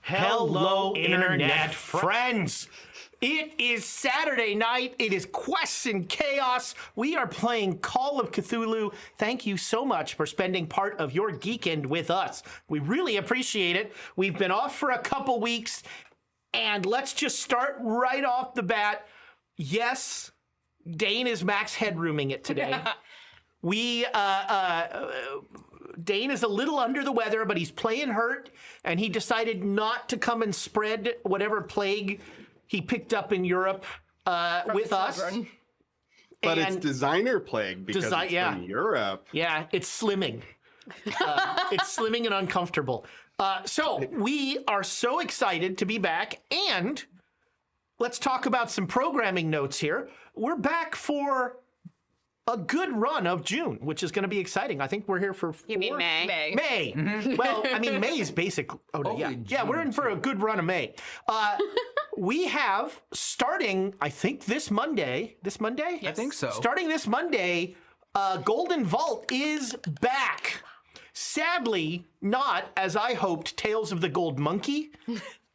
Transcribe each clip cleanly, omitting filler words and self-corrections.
Hello, Internet friends. It is Saturday night. It is Quests and Chaos. We are playing Call of Cthulhu. Thank you so much for spending part of your geekend with us. We really appreciate it. We've been off for a couple weeks, and let's just start right off the bat. Yes, Dane is max headrooming it today. Dane is a little under the weather, but he's playing hurt, and he decided not to come and spread whatever plague he picked up in Europe with us. But it's designer plague because it's from Europe. Yeah, it's slimming. It's slimming and uncomfortable. So we are so excited to be back, and let's talk about some programming notes here. We're back for a good run of June, which is going to be exciting. I think we're here for You mean May? May. Mm-hmm. Well, I mean, May is basic. Oh, no, yeah, we're in for a good run of May. We have, starting, I think, this Monday. This Monday? Yes. I think so. Starting this Monday, Golden Vault is back. Sadly, not, as I hoped, Tales of the Gold Monkey.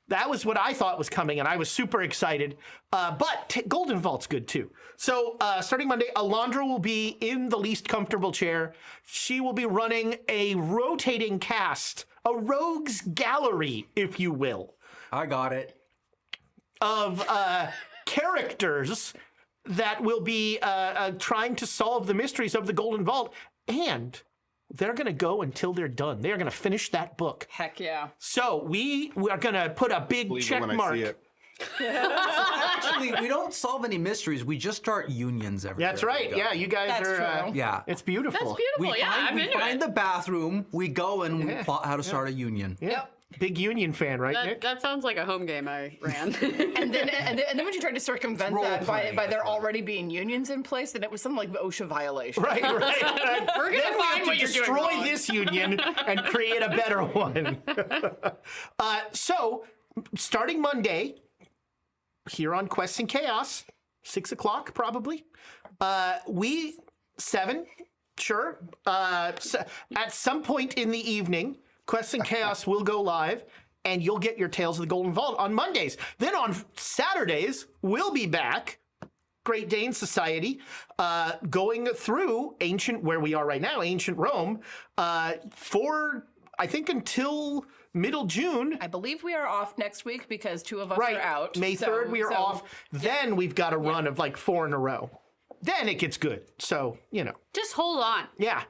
That was what I thought was coming, and I was super excited. But Golden Vault's good, too. So starting Monday, Alondra will be in the least comfortable chair. She will be running a rotating cast, a rogues gallery, if you will. I got it. Of characters that will be trying to solve the mysteries of the Golden Vault. And they're going to go until they're done. They're going to finish that book. Heck yeah. So we are going to put a big check mark. Actually, we don't solve any mysteries. We just start unions every That's right. Yeah, you guys are. Yeah. It's beautiful. That's beautiful. We find the bathroom, we go and we plot how to start a union. Yep. Big Union fan, right, Nick? That sounds like a home game I ran. and then when you tried to circumvent that by there already being unions in place, then it was some like OSHA violation. Right. We're gonna find what you're doing destroy wrong. this union and create a better one. So, starting Monday, here on Quests and Chaos, 6 o'clock probably, sure. At some point in the evening, Quests and Chaos will go live, and you'll get your Tales of the Golden Vault on Mondays. Then on Saturdays, we'll be back, Great Dane Society, going through where we are right now, ancient Rome, for, I think, until middle June. I believe we are off next week because two of us are out. May 3rd, we are off. Then we've got a run of like 4 in a row. Then it gets good. So, Just hold on. Yeah.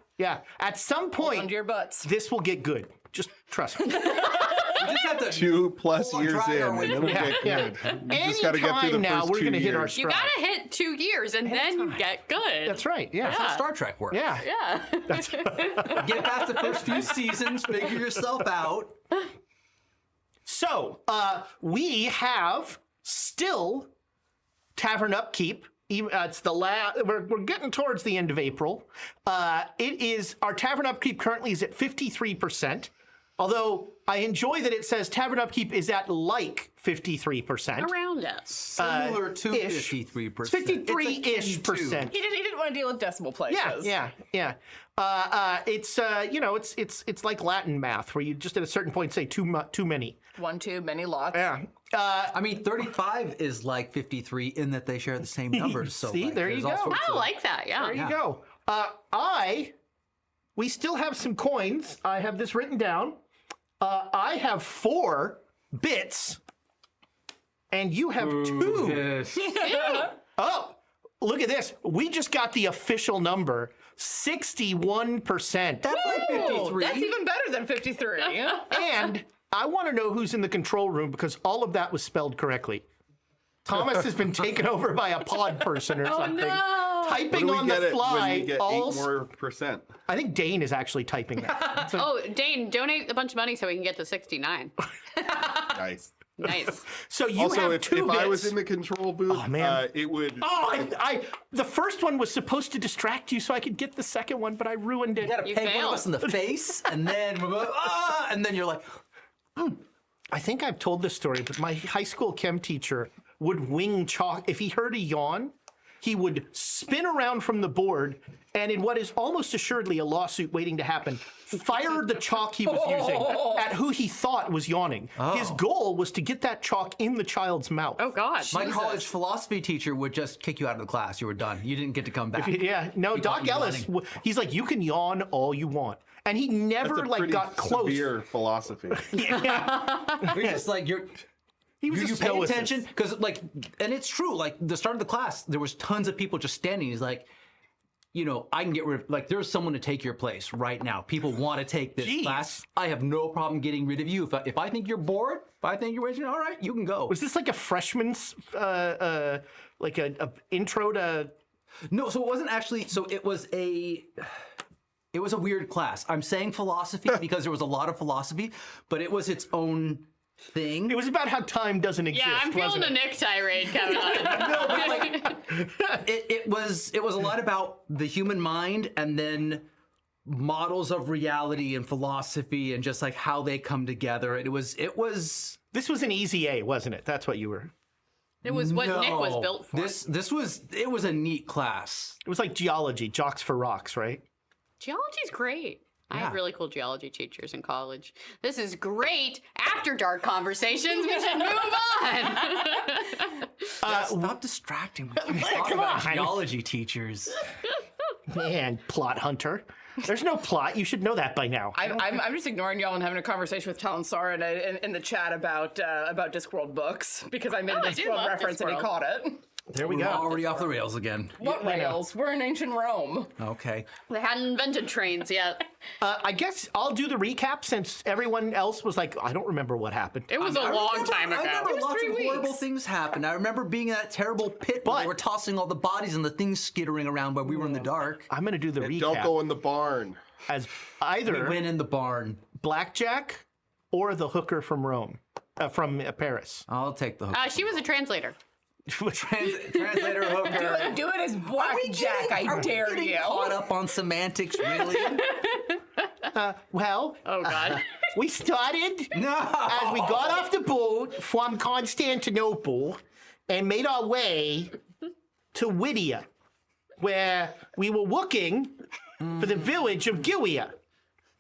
At some point, Hold on to your butts. this will get good. Just trust me. We just have to 2+ years in, and it'll get good. We just got to get through the now, first we're 2 going to hit our years. stride. You gotta hit 2 years and then get good. That's right. Yeah. That's how Star Trek works. Yeah. Yeah. Get past the first few seasons, figure yourself out. So, we have still Tavern Upkeep. It's the we're getting towards the end of April. It is our Tavern Upkeep currently is at 53%. Although I enjoy that it says Tavern Upkeep is at like 53%. Around us. Similar to ish. 53%. 53-ish percent. He didn't want to deal with decimal places. Yeah. It's it's like Latin math where you just at a certain point say too many. One too many lots. Yeah. I mean, 35 is like 53 in that they share the same numbers. So See, there you there's all go. sorts I of- like that. Yeah. There you go. We still have some coins. I have this written down. I have 4 bits, and you have 2. Yes. Oh, look at this. We just got the official number, 61%. That's like 53. That's even better than 53. And I want to know who's in the control room because all of that was spelled correctly. Thomas has been taken over by a pod person or something. No. Typing When on we the get fly. when we get 8 more percent. I think Dane is actually typing that. So- Oh, Dane, donate a bunch of money so we can get to 69. Nice. Nice. So you Also, have if 2 bits. I was in the control booth, Oh, man. it would. Oh, the first one was supposed to distract you so I could get the second one, but I ruined it. You gotta You peg one of failed. us in the face, and then we're going, and then you're like, I think I've told this story, but my high school chem teacher would wing chalk. If he heard a yawn, he would spin around from the board, and in what is almost assuredly a lawsuit waiting to happen, fire the chalk he was using at who he thought was yawning. His goal was to get that chalk in the child's mouth. Oh, God. My college philosophy teacher would just kick you out of the class. You were done. You didn't get to come back. Yeah, no, Doc Ellis, he's like, you can yawn all you want. And he never got close. Severe philosophy. You're just like, He was you a pay stoicist. attention because and it's true, like the start of the class there was tons of people just standing. He's like, I can get rid of, there's someone to take your place right now. People want to take this class. I have no problem getting rid of you. If I think you're bored, if I think you're wasting, all right, you can go. Was this like a freshman's like a intro to? No, so it wasn't actually. So it was a weird class. I'm saying philosophy because there was a lot of philosophy, but it was its own thing. It was about how time doesn't exist. Yeah, I'm feeling wasn't the it? Nick tirade coming on. It was a lot about the human mind and then models of reality and philosophy and just like how they come together. It was. This was an easy A, wasn't it? That's what you were. It was what Nick was built for. It was a neat class. It was like geology, jocks for rocks, right? Geology's great. I Yeah. had really cool geology teachers in college. This is great after dark conversations. We should move on. Stop distracting me. Talk about geology teachers. Man, plot hunter. There's no plot. You should know that by now. I'm just ignoring y'all and having a conversation with Talon Sara in the chat about Discworld books because I made a I do Discworld love reference and he Discworld. caught it. There we We're go. already off the rails again. What rails? We're in ancient Rome. Okay. They hadn't invented trains yet. I guess I'll do the recap since everyone else was like, I don't remember what happened. It was a long time ago. I remember was lots 3 of horrible weeks. things happened. I remember being in that terrible pit where But- they were tossing all the bodies and the things skittering around while we were in the dark. I'm going to do the And recap don't go in the barn. as We either went in the barn. Blackjack or the hooker from Rome, from Paris. I'll take the hook. She was a translator. Translator hooker. Do it as Blackjack, I dare you. Caught up on semantics, really? Well, Oh, God. we started No. as we got off the boat from Constantinople and made our way to Whittia, where we were looking for the village of Gilia.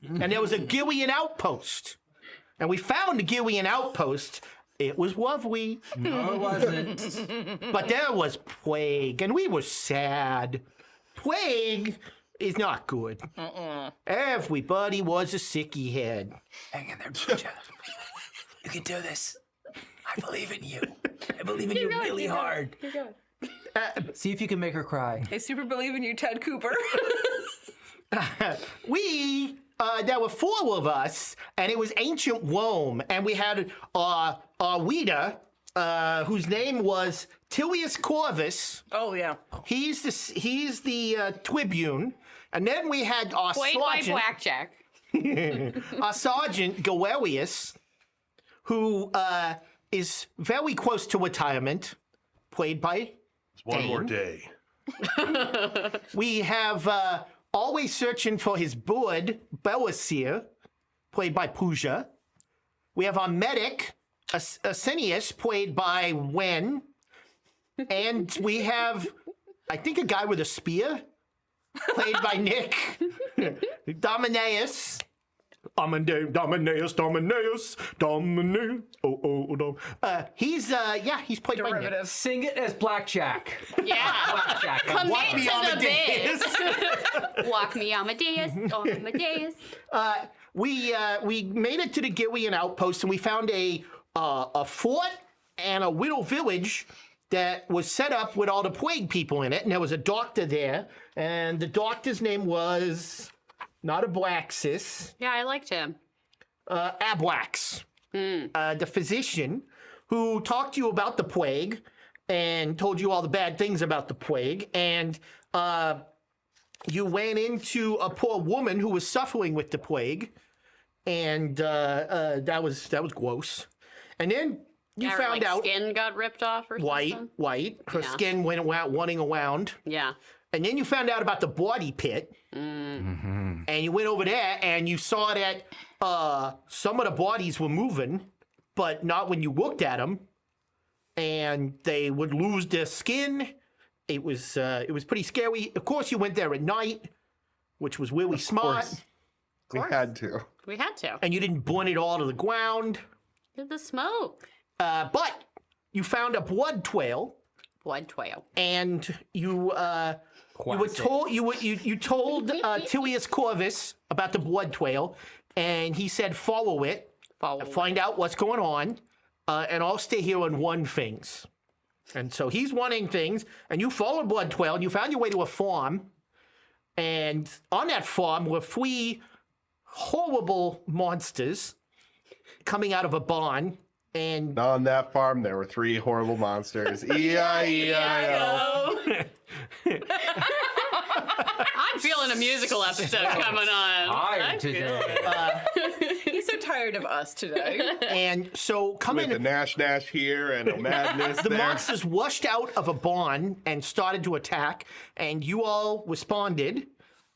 And there was a Gillian outpost. And we found the Gillian outpost. It was lovely, No, it wasn't. but there was plague, and we were sad. Plague is not good. Everybody was a sicky head. Hang in there, Pooja. You can do this. I believe in you. I believe in you really hard. See if you can make her cry. I super believe in you, Ted Cooper. There were 4 of us, and it was ancient Rome, and we had our leader, whose name was Tilius Corvus. Oh yeah. He's the tribune, and then we had our Played by sergeant, Blackjack. our sergeant Galerius, who is very close to retirement, played by. One more day. We have always searching for his bird, Belisir, played by Pooja. We have our medic, Asinius, played by Wen. And we have, I think, a guy with a spear, played by Nick. Dominaeus. Dominaeus. He's played by Nick. Derivative. Sing it as Blackjack. Yeah. Blackjack. Commit me, to the Amadeus. biz. Walk me, Amadeus. Oh, Amadeus. We made it to the Gillian outpost, and we found a fort and a little village that was set up with all the plague people in it, and there was a doctor there, and the doctor's name was not Ablaxis, Yeah, I liked him. Ablax, the physician who talked to you about the plague and told you all the bad things about the plague, and you ran into a poor woman who was suffering with the plague, and that was gross. And then you Her, found like, out skin got ripped off or something. white. Her Yeah. skin went running around. Yeah. And then you found out about the body pit. And you went over there and you saw that some of the bodies were moving, but not when you looked at them. And they would lose their skin it was pretty scary. Of course, you went there at night, which was really smart. We had to. We had to. And you didn't burn it all to the ground. Did the smoke. But you found a blood trail. Blood trail. And you told Tilius Corvus about the blood trail, and he said follow it, find out what's going on, and I'll stay here on one things. And so he's wanting things, and you followed blood trail, and you found your way to a farm, and on that farm were 3 horrible monsters coming out of a barn. And on that farm, there were 3 horrible monsters. E-I-E-I-O. I'm feeling a musical episode coming on. Tired today. He's so tired of us today. And so coming With the Nash here and a madness the there. monsters rushed out of a barn and started to attack, and you all responded.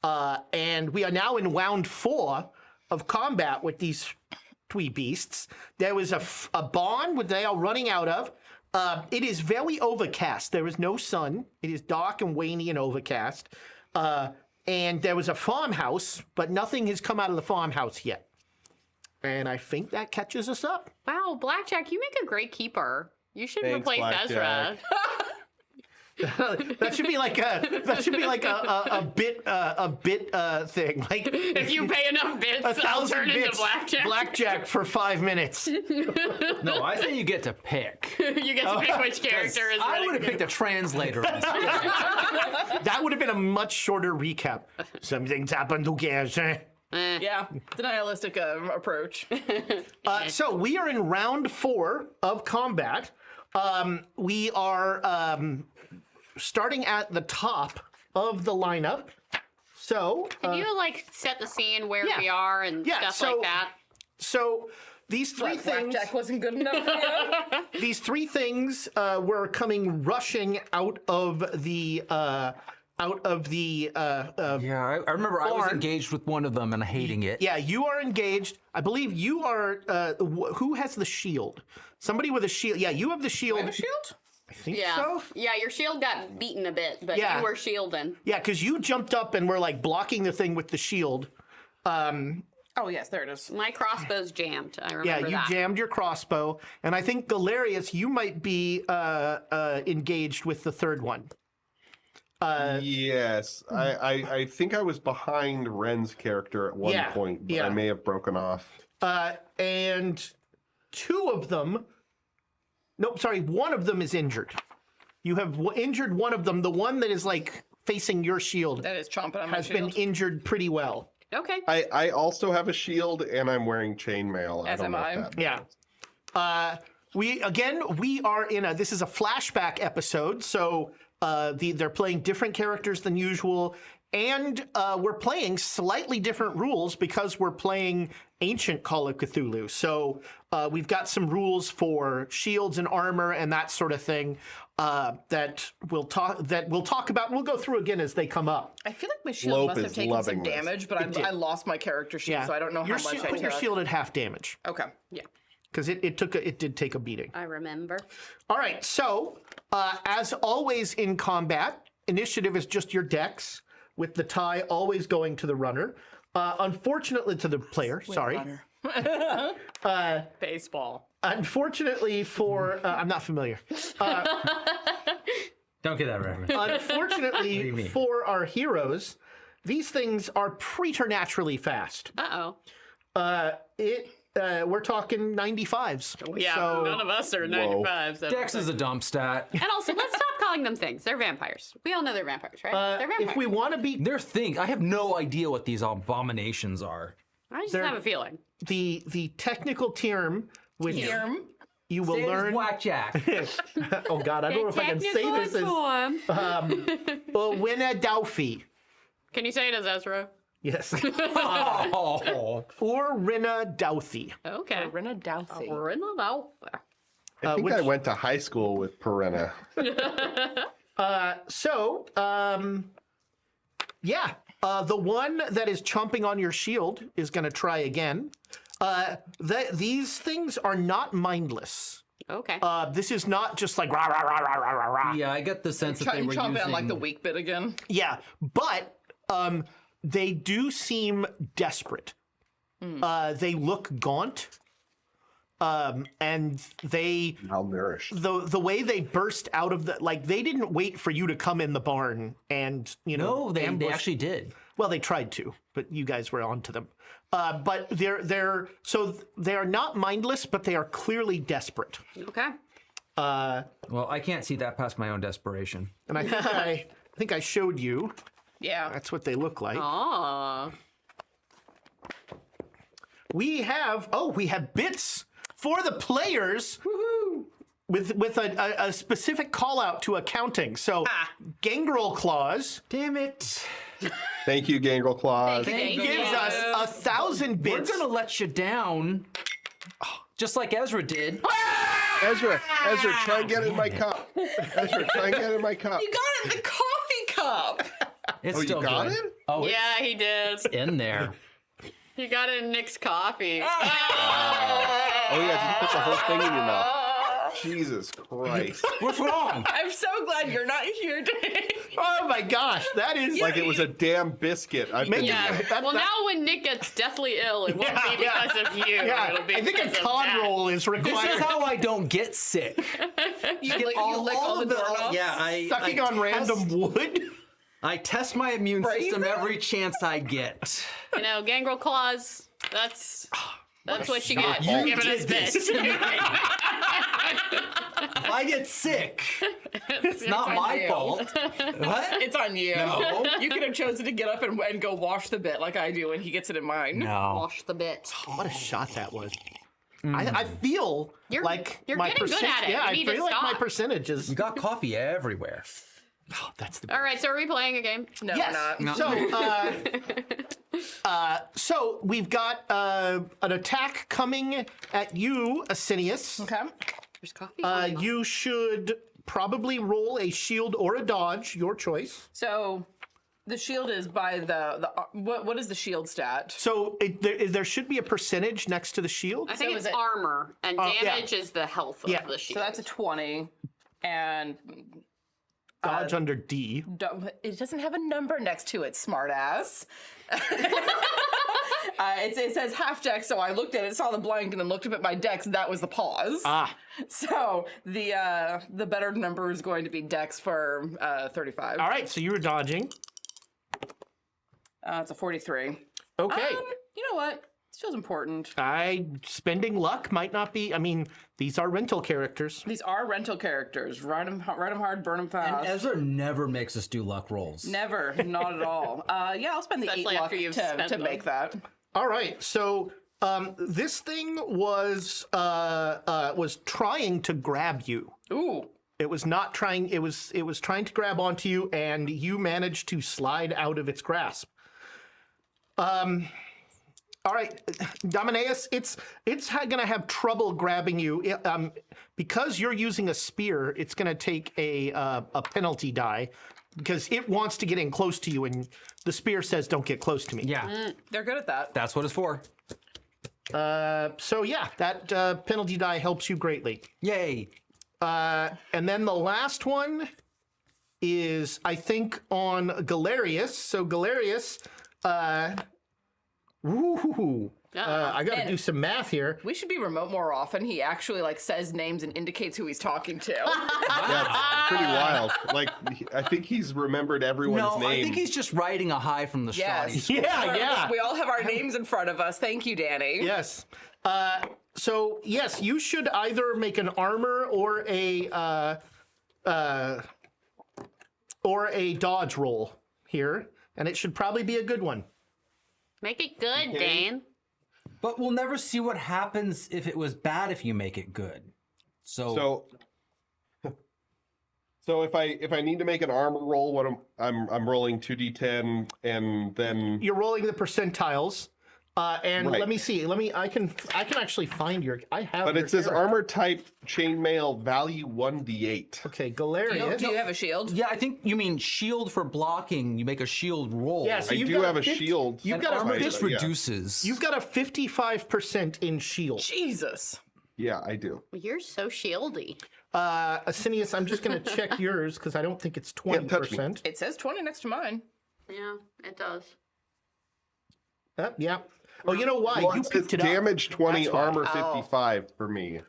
And we are now in round 4 of combat with these 3 beasts. There was a barn where they are running out of. It is very overcast. There is no sun. It is dark and rainy and overcast. And there was a farmhouse, but nothing has come out of the farmhouse yet. And I think that catches us up. Wow, Blackjack, you make a great keeper. You should Thanks, replace Blackjack. Ezra. That should be like a bit thing. Like If you pay enough bits, I'll 1,000 turn into bits, Blackjack. Blackjack for 5 minutes. No, I say you get to pick. You get to pick which character is I ready. would have picked a translator instead. That would have been a much shorter recap. Something's happened to Gershon. Yeah, the nihilistic approach. So we are in round 4 of combat. We are starting at the top of the lineup. So Can you like set the scene where yeah. we are and Yeah, stuff so- like that? so these 3 things. Blackjack wasn't good enough for you? These 3 things were coming rushing out of the Yeah, I remember I was Barn. engaged with one of them and hating it. Yeah, you are engaged. I believe you are. Who has the shield? Somebody with a shield. Yeah, you have the shield. I have a shield? I think Yeah. so. Yeah, your shield got beaten a bit, but Yeah. you were shielding. Yeah, because you jumped up and were like blocking the thing with the shield. Oh, yes, there it is. My crossbow's jammed. I Yeah, remember you that. jammed your crossbow, and I think Galerius, you might be engaged with the third one. Yes, I think I was behind Ren's character at one Yeah, point, but yeah. I may have broken off. And 2 of them. Nope, sorry, 1 of them is injured. You have injured one of them. The one that is like facing your shield That is chomping on my has been shield. injured pretty well. Okay. I also have a shield, and I'm wearing chainmail. As I don't am know I. if that Yeah. We are in this is a flashback episode, so they're playing different characters than usual, and we're playing slightly different rules because we're playing ancient Call of Cthulhu. So we've got some rules for shields and armor and that sort of thing that we'll talk about. We'll go through again as they come up. I feel like my shield Lope must have is taken some loving this. damage, but I lost my character sheet, so I don't know how Your much shi- I put your took. shield at half damage Okay. Yeah. because it did take a beating. I remember. All right, so as always in combat, initiative is just your dex, with the tie always going to the runner. Unfortunately, to the player, sorry. Baseball. Unfortunately for, I'm not familiar. Don't get that reference. Unfortunately for our heroes, these things are preternaturally fast. Uh-oh. We're talking 95s. Yeah, So, none of us are 95. So. Dex is a dump stat. And also, let's stop calling them things. They're vampires. We all know they're vampires, right? They're vampires. if we want to be They're things. I have no idea what these abominations are. I just have a feeling. the technical term, which you will Say it as learn. Blackjack. Oh God, I don't know if I can say this as Winna Dauphey. Can you say it as Ezra? Yes. Oh. Or Rinna Douthie. Okay. Rena Douthie. We're in the mouth. I think I went to high school with Perenna. So, the one that is chomping on your shield is going to try again. These things are not mindless. Okay. This is not just like rah rah rah rah rah rah rah. Yeah, I get the sense that they were Chomping using on like the weak bit again. Yeah, but they do seem desperate. They look gaunt. And they malnourished. The way they burst out of the they didn't wait for you to come in the barn and No, they actually did. Well, they tried to, but you guys were on to them. But they are not mindless, but they are clearly desperate. Okay. Well, I can't see that past my own desperation. And I think I showed you. Yeah. That's what they look like. Aw. We have bits for the players. Woohoo! With a specific call out to accounting. So Gangrel Claws. Damn it. Thank you, Gangrel Claws. Gives us 1,000 bits. We're gonna let you down, just like Ezra did. Ezra, try and get in my cup. Ezra, try and get in my cup. You got it in the coffee cup. It's Oh, still you got good. it? Oh, Yeah, he did. it's in there. He got it in Nick's coffee. Oh yeah, just put the whole thing in your mouth. Jesus Christ. What's wrong? I'm so glad you're not here today. Oh my gosh, that is Like it was a damn biscuit. Yeah. Well, now when Nick gets deathly ill, it won't be because of you. Yeah, It'll be I think a because of con that. roll is This required. is how I don't get sick. You lick all the doorknobs? Yeah, I Sucking on random wood. I test my immune system every chance I get. You know, Gangrel Claws, that's what you get You for giving us did this. this. If I get sick, it's not my you. fault. What? It's on you. No. You could have chosen to get up and go wash the bit like I do when he gets it in mine. No. Wash the bit. What a shot that was. I feel You're my getting good at it. Yeah, You I need to feel like my stop. percentage is. You got coffee everywhere. Oh, that's the. All right, so are we playing a game? No, Yes. we're not. So we've got an attack coming at you, Asinius. Okay. There's coffee. You should probably roll a shield or a dodge, your choice. So the shield is by the what is the shield stat? So there should be a percentage next to the shield. I think so it's is it- armor, and yeah. damage is the health of Yeah. the shield. So that's a 20, and Dodge under D. it doesn't have a number next to it. Smartass. It says half dex, so I looked at it, saw the blank, and then looked up at my dex. That was the pause. So the better number is going to be dex for 35. All right, so you were dodging. It's a 43. Okay. You know what? This feels important. Spending luck might not be. I mean, these are rental characters. These are rental characters. Ride them hard, burn them fast. And Ezra never makes us do luck rolls. Never, not at all. Yeah, I'll spend the Especially 8 luck after you've to spent them. make that. All right, so this thing was trying to grab you. Ooh. It was not trying. It was trying to grab onto you, and you managed to slide out of its grasp. All right, Domineus, it's gonna have trouble grabbing you. Because you're using a spear, it's gonna take a penalty die because it wants to get in close to you, and the spear says, "Don't get close to me." Yeah, They're good at that. that's what it's for. So yeah, that penalty die helps you greatly. Yay. And then the last one is, I think, on Galerius. So Galerius, I got to do some math here. We should be remote more often. He actually says names and indicates who he's talking to. Yeah, it's pretty wild. Like, I think he's remembered everyone's No, name. I think he's just riding a high from the Yes. straw. Yeah. We all have our names in front of us. Thank you, Danny. Yes. So yes, you should either make an armor or a dodge roll here, and it should probably be a good one. Make it good, Dane. But we'll never see what happens if it was bad if you make it good. So if I need to make an armor roll, what I'm rolling 2d10 and then You're rolling the percentiles, and Right. let me see. I can actually find your. I have. but your it says character. armor type chainmail value 1d8. Okay, Galerius. Do you have a shield? yeah, I think you mean shield for blocking. You make a shield roll. Yeah, so I you've do got have a 50 shield. You've and got armor a just yeah. reduces. You've got a 55% in shield. Jesus. Yeah, I do. You're so shieldy. Asinius, I'm just going to check yours because I don't think it's Can't touch me. 20%. It says 20 next to mine. Yeah, it does. Yeah. Oh, you know why? Well, You it's picked it up. damage 20, That's why. armor 55 for me.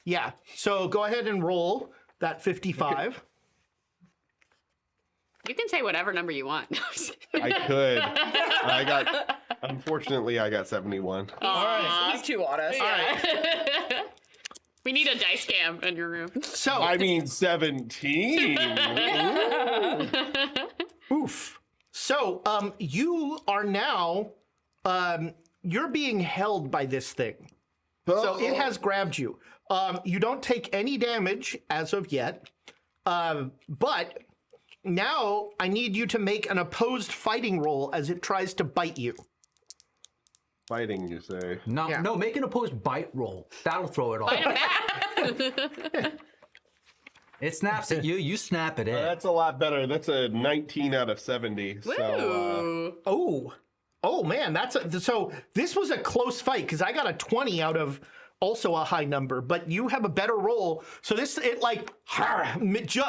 Yeah. So go ahead and roll that 55. You can say whatever number you want. I could. Unfortunately, I got 71. He's too honest. We need a dice cam in your room. So, I mean, 17. oof. So, you are now, you're being held by this thing. So it has grabbed you. You don't take any damage as of yet, but now I need you to make an opposed fighting roll as it tries to bite you. Fighting, you say? No, Yeah. no, make an opposed bite roll. That'll throw it off. It snaps at you, you snap it in. That's a lot better. That's a 19 out of 70. So, Oh man, so this was a close fight because I got a 20 out of also a high number, but you have a better roll. So this,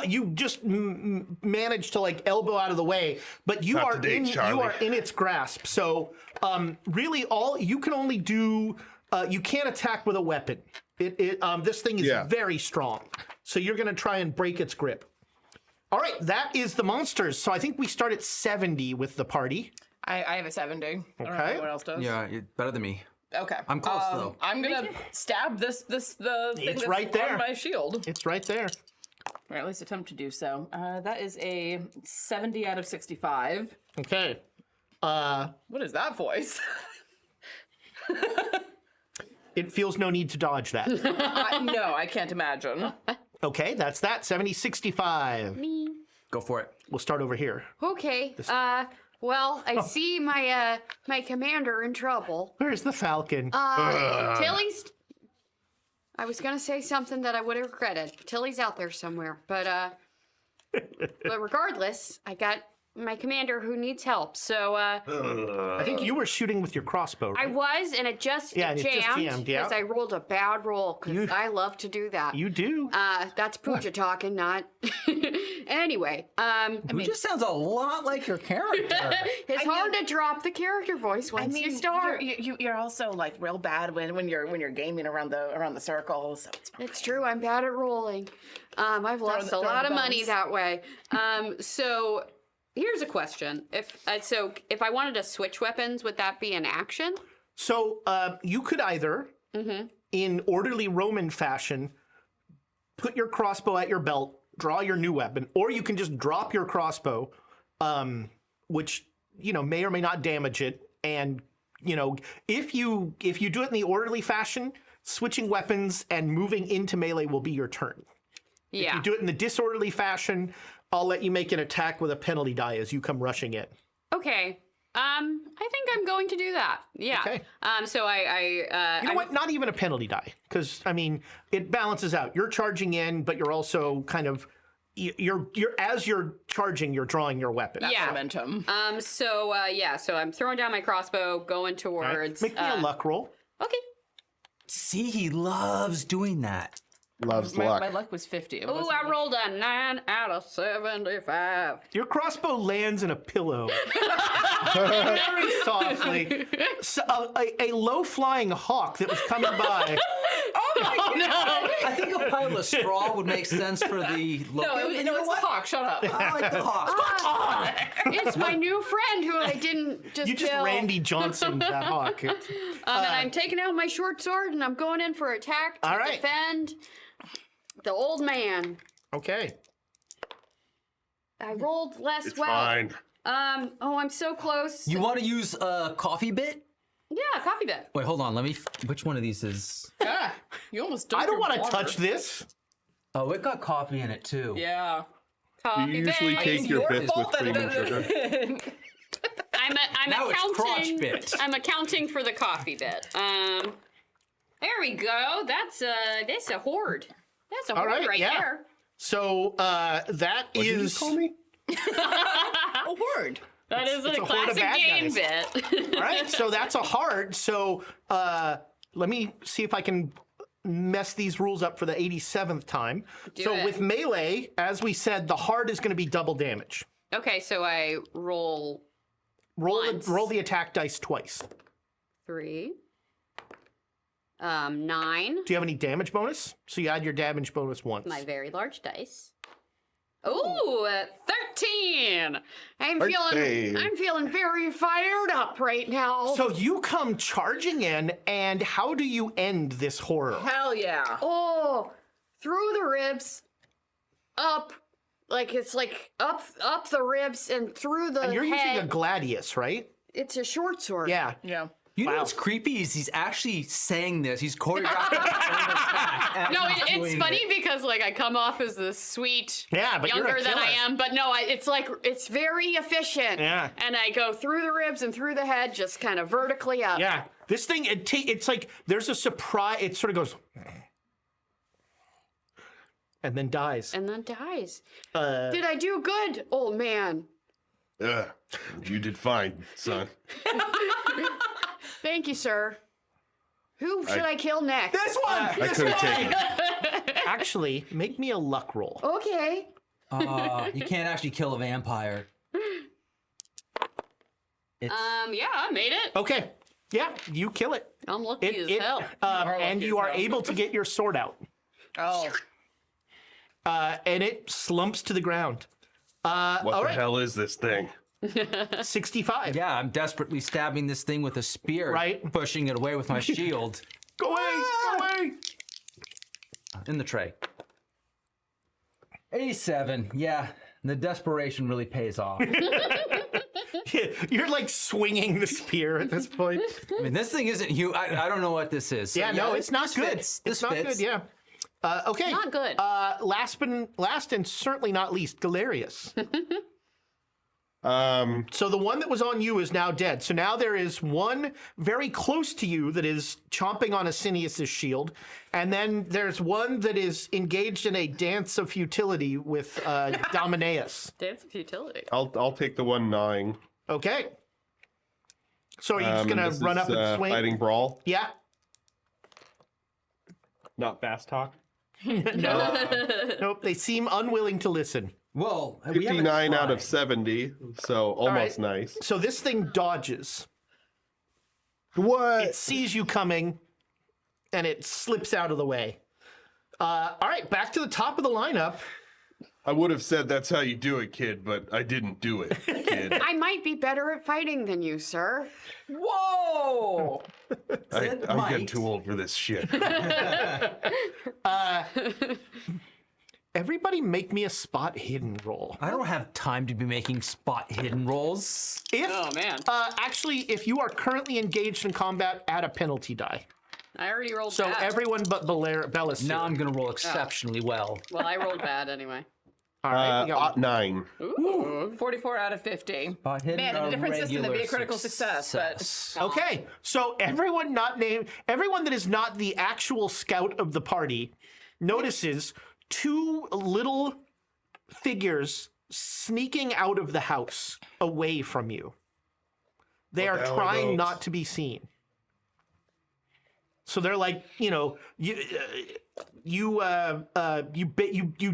you just managed to like elbow out of the way, but you are in its grasp. So really, all you can only do, you can't attack with a weapon. This thing is very strong. So you're going to try and break its grip. All right, that is the monsters. So I think we start at 70 with the party. I have a 70. I don't know Okay. what else does. Yeah, you're better than me. Okay. I'm close, though. I'm gonna stab the thing It's that's right there. on my shield. It's right there. Or at least attempt to do so. That is a 70 out of 65. Okay. What is that voice? It feels no need to dodge that. No, I can't imagine. Okay, that's that. 70, 65. Go for it. We'll start over here. Okay. Well, I see my my commander in trouble. Where's the Falcon? Tilly's. I was gonna say something that I would have regretted. Tilly's out there somewhere, but regardless, I got my commander who needs help. So I think you were shooting with your crossbow. I Right? was, and it just Yeah, and it just jammed, yeah. because I rolled a bad roll. Because I love to do that. You do. That's Pooja talking, not. Anyway, It just sounds a lot like your character. it's hard to drop the character voice once you start. You're also like real bad when you're gaming around the circle. So it's fine. It's true. I'm bad at rolling. I've lost a lot of money that way. So here's a question: If I wanted to switch weapons, would that be an action? So you could either, in orderly Roman fashion, put your crossbow at your belt, draw your new weapon, or you can just drop your crossbow, which may or may not damage it. And if you do it in the orderly fashion, switching weapons and moving into melee will be your turn. Yeah. If you do it in the disorderly fashion, I'll let you make an attack with a penalty die as you come rushing in. Okay. I think I'm going to do that. Yeah. Okay. So You know what? Not even a penalty die, because it balances out. You're charging in, but you're also kind of you're as you're charging, you're drawing your weapon. Yeah. Momentum. So I'm throwing down my crossbow, going towards. Make me a luck roll. Okay. See, he loves doing that. Loves My luck. luck was 50. It Ooh, wasn't- I rolled a 9 out of 75. Your crossbow lands in a pillow very softly. So, a low-flying hawk that was coming by. Oh no! I think a pile of straw would make sense for the look. No, it's the hawk. Shut up. I like the hawk. It's my new friend who I didn't just You just kill. Randy Johnson that hawk. And I'm taking out my short sword and I'm going in for attack to All right. defend the old man. Okay. I rolled less It's well. fine. I'm so close. You want to use a coffee bit? Yeah, coffee bit. Wait, hold on. Which one of these is? Ah, you almost. I don't want want to touch this. Oh, it got coffee in it too. Yeah. Coffee You usually bit. take your bits with fault that cream and it- sugar. I'm Now it's crotch accounting. bit. I'm accounting for the coffee bit. There we go. That's a horde. That's a horde right, yeah. there. So that What did you is. call me? A word. That is it's a a horde of classic bad game guys. bit. All right, so that's a hard. So let me see if I can mess these rules up for the 87th time. So it. with melee, as we said, the hard is going to be double damage. Okay, so I roll once. Roll the attack dice twice. 3. 9. Do you have any damage bonus? So you add your damage bonus once. My very large dice. Ooh, 13. I'm feeling very fired up right now. So you come charging in, and how do you end this horror? Hell yeah. Oh, through the ribs, up, like it's like up the ribs and through the And you're head. using a gladius, right? It's a short sword. Yeah. Yeah. You know what's creepy is he's actually saying this. He's choreographing his own attack. No, as he's it's doing funny it. because like I come off as this sweet, Yeah, but you're a younger than I killer. am, but no, it's like it's very efficient. Yeah. And I go through the ribs and through the head, just kind of vertically up. Yeah. This thing, it's like there's a surprise. It sort of goes. And then dies. And then dies. Did I do good, old man? You did fine, son. Thank you, sir. Who should I kill next? This one! I could have taken it. Actually, make me a luck roll. Okay. You can't actually kill a vampire. Yeah, I made it. Okay. Yeah, you kill it. I'm lucky as hell. And lucky you as are hell. able to get your sword out. Oh. And it slumps to the ground. What all the right. hell is this thing? 65. Yeah, I'm desperately stabbing this thing with a spear. Right. Pushing it away with my shield. Go away! Go away! In the tray. 87. Yeah, the desperation really pays off. You're like swinging the spear at this point. I mean, this thing isn't huge. I don't know what this is. So, Yeah, no, it's not this good. fits. It's This not fits. good, yeah. Okay. Not good. Last and certainly not least, Galerius. So the one that was on you is now dead. So now there is one very close to you that is chomping on Asinius' shield, and then there's one that is engaged in a dance of futility with Domineus. Dance of futility. I'll take the one gnawing. Okay. So are you just And gonna this run is, up and swing? Fighting brawl. Yeah. Not fast talk. Nope. They seem unwilling to listen. Well, we haven't 59 out of tried. 70, so almost right. nice. So this thing dodges. What? It sees you coming, and it slips out of the way. All right, back to the top of the lineup. I would have said that's how you do it, kid, but I didn't do it, kid. I might be better at fighting than you, sir. Whoa! I'm getting might. too old for this shit. Everybody make me a spot hidden roll. I don't have time to be making spot hidden rolls. If, Oh, man. actually, if you are currently engaged in combat, add a penalty die. I already rolled So bad. everyone but Belisir. Now I'm gonna roll exceptionally well. Well, I rolled bad anyway. All right, we got 9. Ooh, 44 out of 50. Spot hidden Man, in or a different system, that'd be a regular critical success, but- success. Okay, so everyone that is not the actual scout of the party notices two little figures sneaking out of the house away from you. They What are the hell are trying those? not to be seen. So they're like, you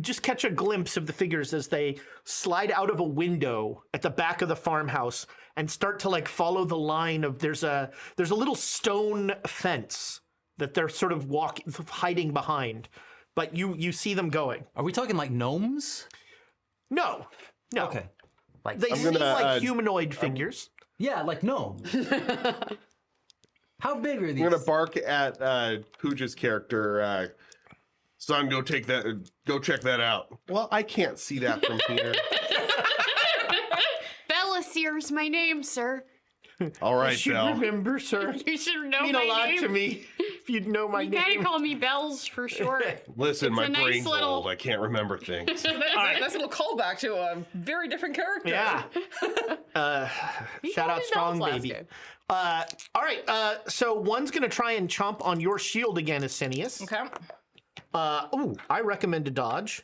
just catch a glimpse of the figures as they slide out of a window at the back of the farmhouse and start to like follow the line of there's a little stone fence that they're sort of hiding behind, but you see them going. Are we talking like gnomes? No. Okay. Like They I'm seem gonna, like humanoid figures. yeah, like gnomes. How big are these? I'm gonna bark at Pooja's character. Son, go check that out. Well, I can't see that from here. Belisir's my name, sir. All You right, should Belle. remember, sir. You should know Mean my a lot name. to me if you'd know my You gotta name. call me Bells for short. Listen, It's my a nice brain's little- old. I can't remember things. That's a little callback to a very different character. Yeah. Shout out me Strong Bells last Baby. game. All right. So one's gonna try and chomp on your shield again, Asinius. Okay. I recommend a dodge.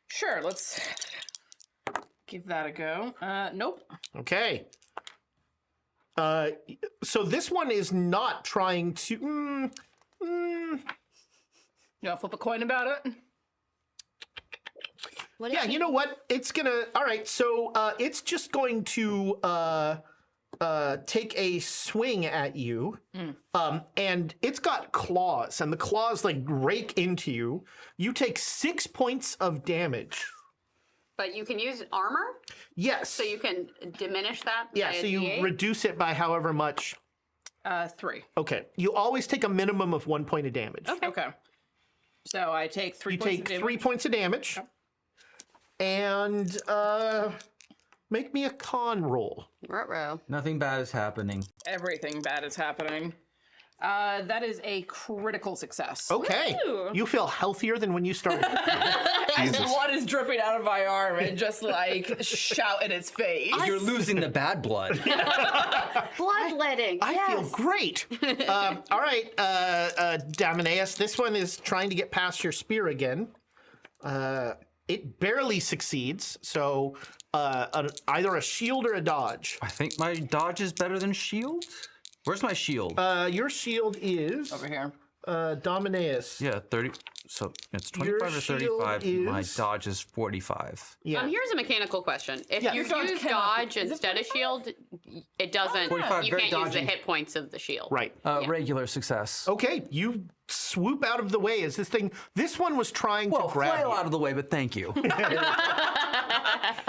Sure, let's give that a go. Nope. Okay. So this one is not trying to. You want to flip a coin about it? What Yeah, is you know what? It's gonna. All right, so it's just going to take a swing at you, and it's got claws, and the claws like rake into you. You take 6 points of damage. But you can use armor, Yes. so you can diminish that. Yeah. by a So you D8? reduce it by however much. 3. Okay. You always take a minimum of 1 point of damage. Okay. So I take 3 You points take of damage. 3 points of damage, and make me a con roll. Ruh-roh. Nothing bad is happening. Everything bad is happening. That is a critical success. Okay. Woo. You feel healthier than when you started. And then blood is dripping out of my arm and just like shout in its face. You're losing the bad blood. Bloodletting. I feel great. All right, Daminaeus, this one is trying to get past your spear again. It barely succeeds, so either a shield or a dodge. I think my dodge is better than shield. Where's my shield? Your shield is Over here. Daminaeus. Yeah, 30. So it's Your 25 or shield 35. My is- dodge is 45. Yeah. Here's a mechanical question. If Yeah. you Your dodge use cannot- dodge is it instead of shield, it doesn't. 45, You very can't use the dodgy. hit points of the shield. Right. Regular success. Okay, you swoop out of the way as this one was trying Well, to grab flail you. out of the way, but thank you.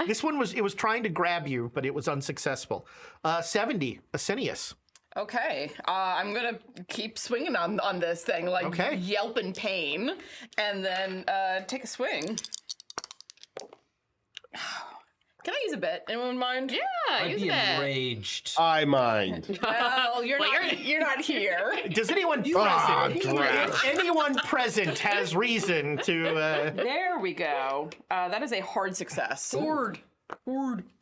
This one was trying to grab you, but it was unsuccessful. 70, Asinius. Okay, I'm gonna keep swinging on this thing, like Okay. yelp in pain, and then take a swing. Can I use a bit? Anyone mind? Yeah, I'd use be it. enraged. I mind. Well, you're Well, not. You're not here. Does anyone Ah, present? drat. If anyone present has reason to There we go. That is a hard success. Hard.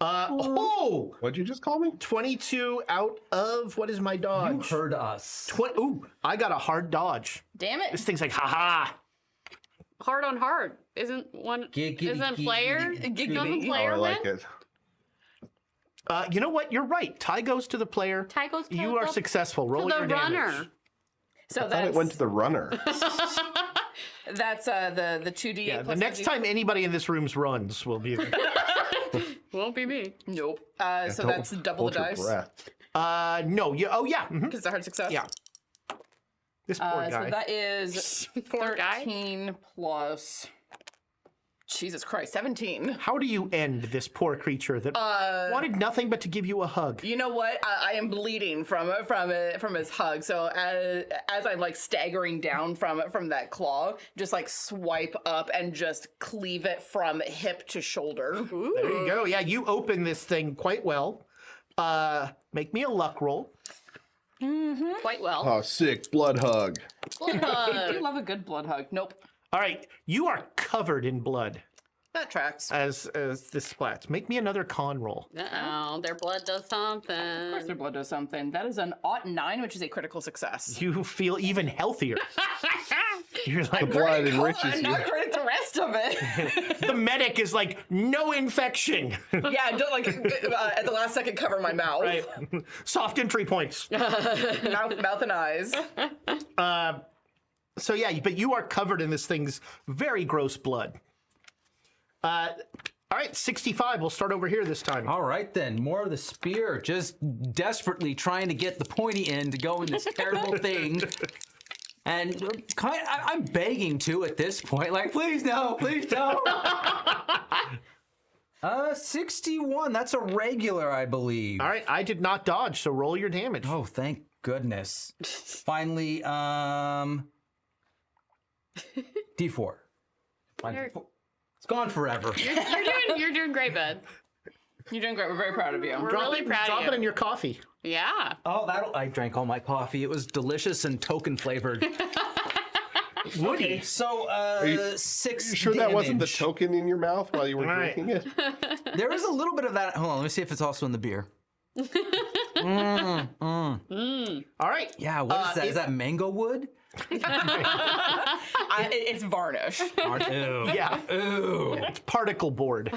oh, What'd you just call me? 22 out of what is my You dodge? heard us. Ooh, I got a hard dodge. Damn it. This thing's like, haha. Hard on hard. Isn't one? Giggity, Isn't player? giggity. Doesn't Oh, player I like win? it. You know what? You're right. Tie goes to the player. Tie goes to You are the- successful. To Roll the your damage. runner. So I thought that's it went to the runner. that's the 2d8. Yeah, the plus next 2d8. time anybody in this room runs will be. Won't be me. Nope. So that's double the Hold your dice. breath. No. Oh yeah. Mhm. Because it's a hard success. Yeah. This poor So guy. that is Poor guy. 13 plus. Jesus Christ, 17. How do you end this poor creature that wanted nothing but to give you a hug? You know what? I am bleeding from his hug. So as I'm like staggering down from that claw, just like swipe up and just cleave it from hip to shoulder. There you go. Yeah, you open this thing quite well. Make me a luck roll. Quite well. Oh, sick. Blood hug. I do love a good blood hug. Nope, All right, you are covered in blood that tracks. as this splats. Make me another con roll. Uh-oh, their blood does Of course, something. their blood does something. That is an 9, which is a critical success. You feel even healthier. You're like, Blood enriches you. Not credit the rest of it. the medic is like, no infection. Yeah, don't like at the last second cover my mouth, Right. Soft entry points. mouth and eyes. So yeah, but you are covered in this thing's very gross blood. All right, 65. We'll start over here this time. All right, then. More of the spear. Just desperately trying to get the pointy end to go in this terrible thing. And I'm begging to at this point. Like, please no, please no. 61. That's a regular, I believe. All right, I did not dodge, so roll your damage. Oh, thank goodness. Finally, D4. It's gone forever. You're doing great, bud. You're doing great. We're very proud of you. We're really proud Drop of it you. in your coffee. Yeah. Oh, I drank all my coffee. It was delicious and token flavored. Woody. So, you- 6 You sure that wasn't the damage. token in your mouth while you were All right. drinking it? There is a little bit of that. Hold on, let me see if it's also in the beer. All right. Yeah, what is that? Is that mango wood? It's varnish. Ew. Yeah. Ooh. It's particle board.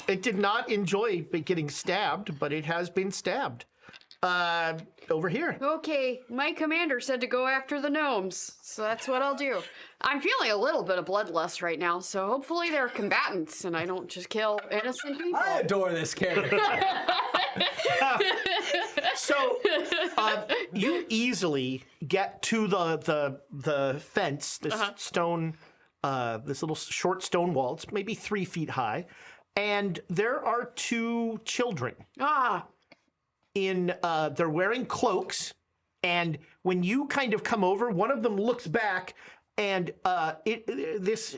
It did not enjoy getting stabbed, but it has been stabbed. over here. Okay, my commander said to go after the gnomes, so that's what I'll do. I'm feeling a little bit of bloodlust right now, so hopefully they're combatants and I don't just kill innocent people. I adore this character. So you easily get to the fence, this stone, this little short stone wall. It's maybe 3 feet high, and there are 2 children. They're wearing cloaks, and when you kind of come over, one of them looks back, and this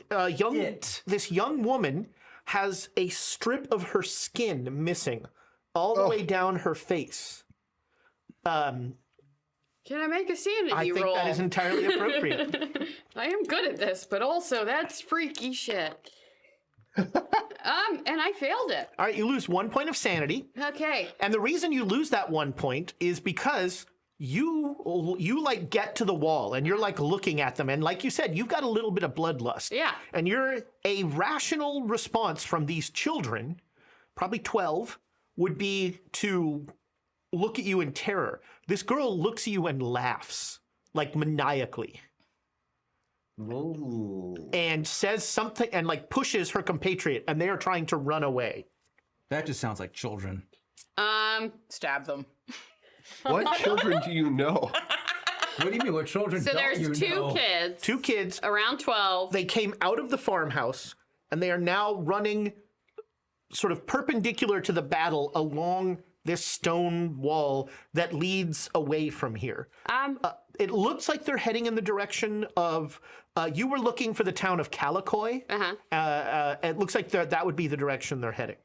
young woman has a strip of her skin missing all the way down her face. Can I make a sanity I think roll? that is entirely appropriate. I am good at this, but also that's freaky shit. And I failed it. All right, you lose 1 point of sanity. Okay. And the reason you lose that 1 point is because you like get to the wall and you're like looking at them, and like you said, you've got a little bit of bloodlust. Yeah. And you're a rational response from these children, probably 12, would be to look at you in terror. This girl looks at you and laughs, like maniacally. Ooh. And says something and like pushes her compatriot, and they are trying to run away. That just sounds like children. Stab them. What children do you know? What do you mean? What children? So don't there's you 2 know? kids. 2 kids. Around 12. They came out of the farmhouse, and they are now running sort of perpendicular to the battle along this stone wall that leads away from here. It looks like they're heading in the direction of. You were looking for the town of Calicoy. It looks like that would be the direction they're heading.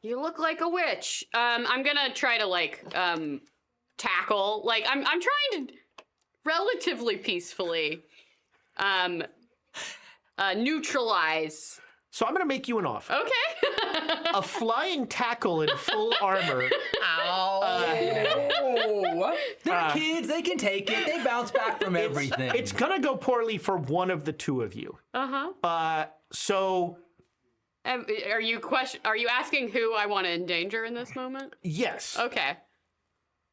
You look like a witch. I'm gonna try to like tackle. Like I'm trying to relatively peacefully neutralize. So I'm going to make you an offer. Okay. A flying tackle in full armor. Ow. They're kids. They can take it. They bounce back from everything. It's going to go poorly for one of the 2 of you. So Are you asking who I want to endanger in this moment? yes, Okay.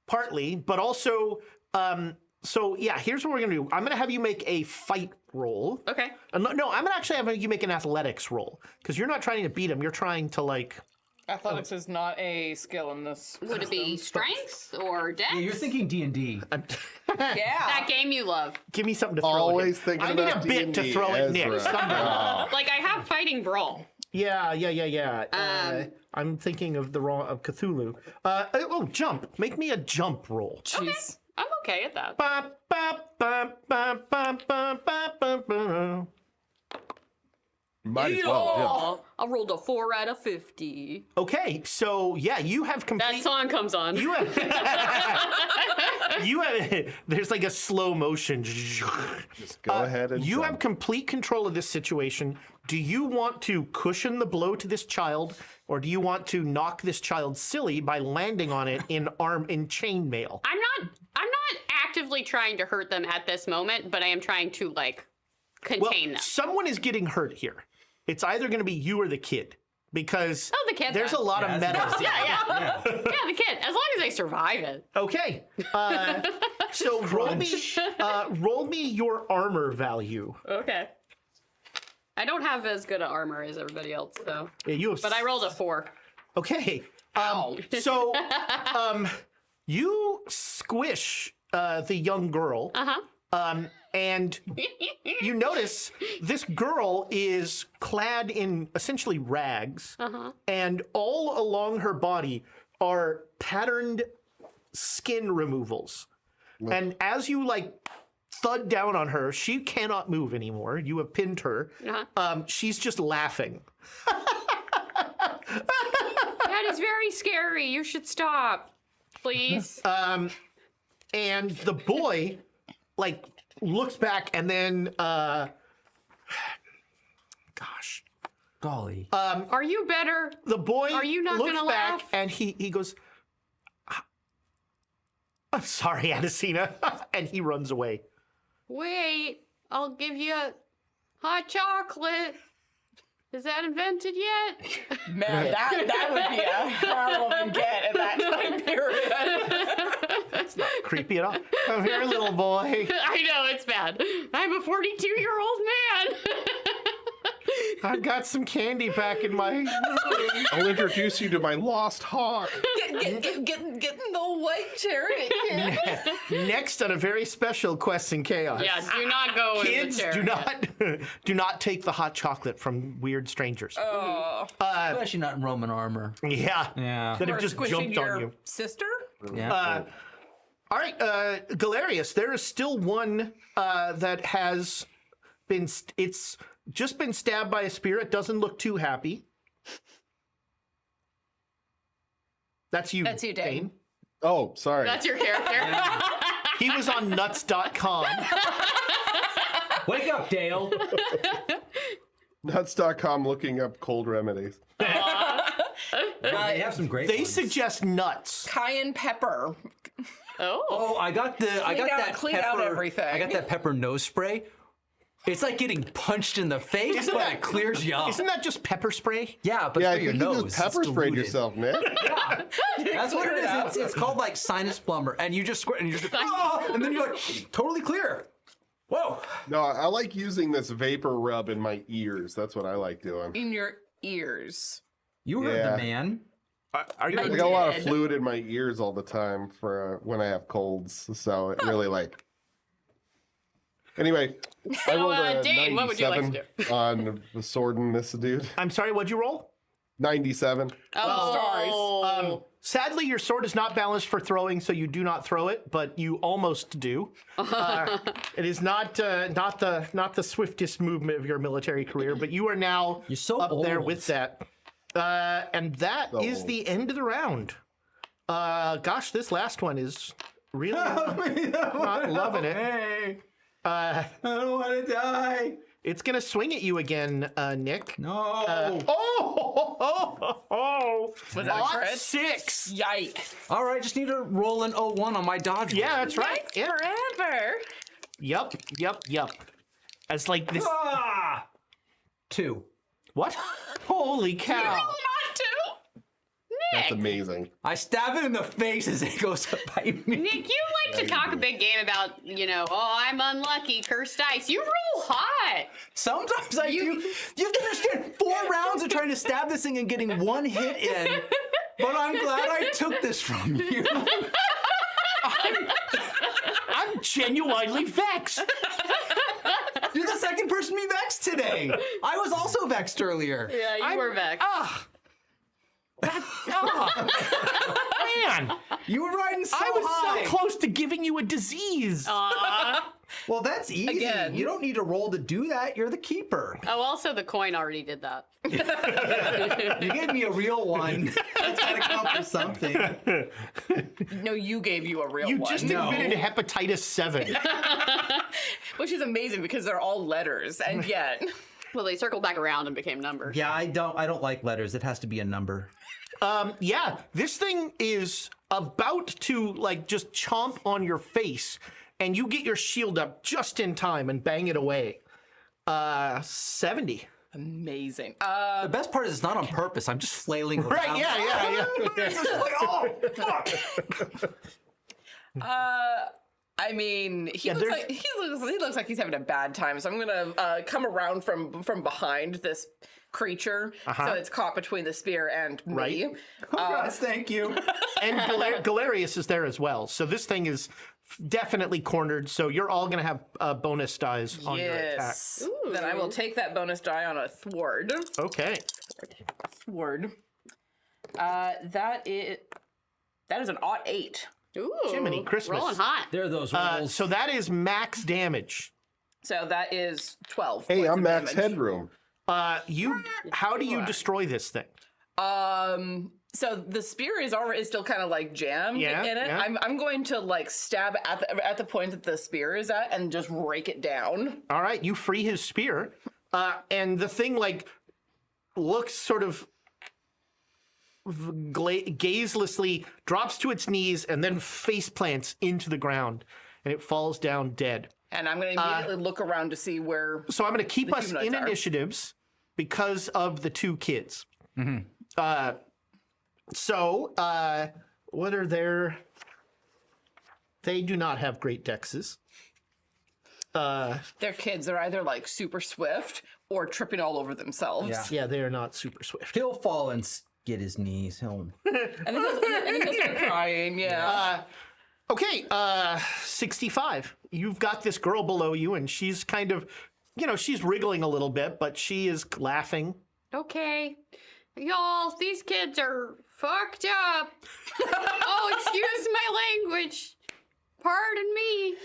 partly, but also. So yeah, here's what we're going to do. I'm going to have you make a fight roll. Okay. No, I'm going to actually have you make an athletics roll because you're not trying to beat him. You're trying to like. Athletics is not a skill in this. Would it be strength or dex? Yeah, you're thinking D&D. Yeah. That game you love. Give me something to throw. Always at him. thinking I need about a bit to D&D, throw at Nick. Ezra. Somehow. Like I have fighting brawl. Yeah. I'm thinking of of Cthulhu. Jump. Make me a jump roll. Jeez. I'm okay at that. Ba, ba, ba, ba, ba, ba, ba, ba, ba. Might as well. I rolled a 4 out of 50. Okay, so yeah, you have That complete. song comes on. You have. There's like a slow motion. Just go ahead and You jump. have complete control of this situation. Do you want to cushion the blow to this child, or do you want to knock this child silly by landing on it in chainmail? I'm not actively trying to hurt them at this moment, but I am trying to like contain them. Someone is getting hurt here. It's either going to be you or the kid, because Oh, the kid. there's a then. lot of Yeah, meta. that's- Yeah, the kid. As long as they survive it. Okay, so roll me your armor value. Okay. I don't have as good an armor as everybody else, though. Yeah, you have. But I rolled a 4. Okay. So, you squish the young girl. And you notice this girl is clad in essentially rags, and all along her body are patterned skin removals. And as you like thud down on her, she cannot move anymore. You have pinned her. She's just laughing. That is very scary. You should stop. Please. And the boy, like, looks back and then, gosh. Golly. Are you better? The boy Are you not looks gonna back laugh? and he goes, I'm sorry, Adesina. And he runs away. Wait, I'll give you hot chocolate. Is that invented yet? Man, that would be a hell of a get at that time period. It's not creepy at all. Come here, little boy. I know, it's bad. I'm a 42-year-old man. I've got some candy back in my room. I'll introduce you to my lost hawk. Get in the white chariot. Next on a very special Quest in Chaos. Yeah, do not go in the Kids, chariot. do not take the hot chocolate from weird strangers. Oh. Especially not in Roman armor. Yeah. Yeah. That have Or just squishing jumped on your you. sister? Yeah. All right, Galerius, there is still one that has been, it's just been stabbed by a spear. It doesn't look too happy. That's you, That's you, Dane. Oh, sorry. That's your character. He was on nuts.com. Wake up, Dale. Nuts.com looking up cold remedies. They have some great They ones. suggest nuts. Cayenne pepper. Oh, I got Clean out everything. I got that pepper nose spray. It's like getting punched in the face, but it clears you up. Isn't that just pepper spray? Yeah, but Yeah, for I your think you nose. just pepper it's sprayed diluted. yourself, Nick. That's what it is. It's called like sinus plumber, and you just squirt, and you're just and then you're like totally clear. Whoa! No, I like using this vapor rub in my ears. That's what I like doing. In your ears. You heard Yeah. the man. Are you? I got a lot of did. fluid in my ears all the time for when I have colds, so it really like. Anyway, I rolled a Dane, what would you like to 97 on the sword in this dude. I'm sorry, what'd you roll? 97. Oh, Sadly, your sword is not balanced for throwing, so you do not throw it, but you almost do. It is not the swiftest movement of your military career, but you are now You're so up there old. with that. And that is old. the end of the round. Gosh, this last one is really not loving it. Hey, Uh, I don't want to die. it's gonna swing at you again, Nick. No. Was that a Odd crit? 6. Yikes. All right, just need to roll an 01 on my dodge. Yeah, that's right. Yikes Yeah. forever. Yep. As like this. Ah! 2. What? Holy cow! Not to. That's amazing. I stab it in the face as it goes to bite me. Nick, you like to talk a big game about, I'm unlucky, cursed dice. You roll hot. Sometimes I do. You have to understand, 4 rounds of trying to stab this thing and getting 1 hit in. But I'm glad I took this from you. I'm genuinely vexed. You're the second person to be vexed today. I was also vexed earlier. Yeah, you were vexed. Man, You were riding so I was high. so close to giving you a disease. Well, that's easy. Again. You don't need to roll to do that. You're the keeper. Oh, also the coin already did that. You gave me a real one. That's got to count for something. No, you gave you a real You one. just No. invented hepatitis 7. Which is amazing because they're all letters, and yet. Well, they circled back around and became numbers. Yeah, I don't like letters. It has to be a number. Yeah, this thing is about to just chomp on your face, and you get your shield up just in time and bang it away. 70. Amazing. The best part is it's not on purpose. I'm just flailing around. Right? Yeah. Oh, fuck. I mean, he there's- looks like he's having a bad time. So I'm gonna come around from behind this creature, so it's caught between the spear and me. Right. Yes, thank you. And Galerius is there as well. So this thing is definitely cornered. So you're all going to have bonus dice on your attack. Yes. Then I will take that bonus die on a thwart. Okay. Thwart. That is an odd 8. Ooh, Jiminy Christmas. rolling hot. There are those rolls. So that is max damage. So that is 12. Hey, points I'm of Max damage. Headroom. How do you destroy this thing? So the spear is still kind of jammed Yeah, in it. yeah. I'm going to stab at the point that the spear is at and just rake it down. All right, you free his spear, and the thing looks sort of gazelessly, drops to its knees, and then face plants into the ground, and it falls down dead. And I'm going to immediately look around to see where. So I'm going to keep The us in humanoids are. initiatives. because of the two kids. So, what are their... They do not have great dexes. Their kids are either like super swift or tripping all over themselves. Yeah, they are not super swift. He'll fall and get his knees. He'll... And then he'll start crying. Yeah. Okay, 65. You've got this girl below you, and she's kind of, she's wriggling a little bit, but she is laughing. Okay. Y'all, these kids are fucked up. Oh, excuse my language. Pardon me.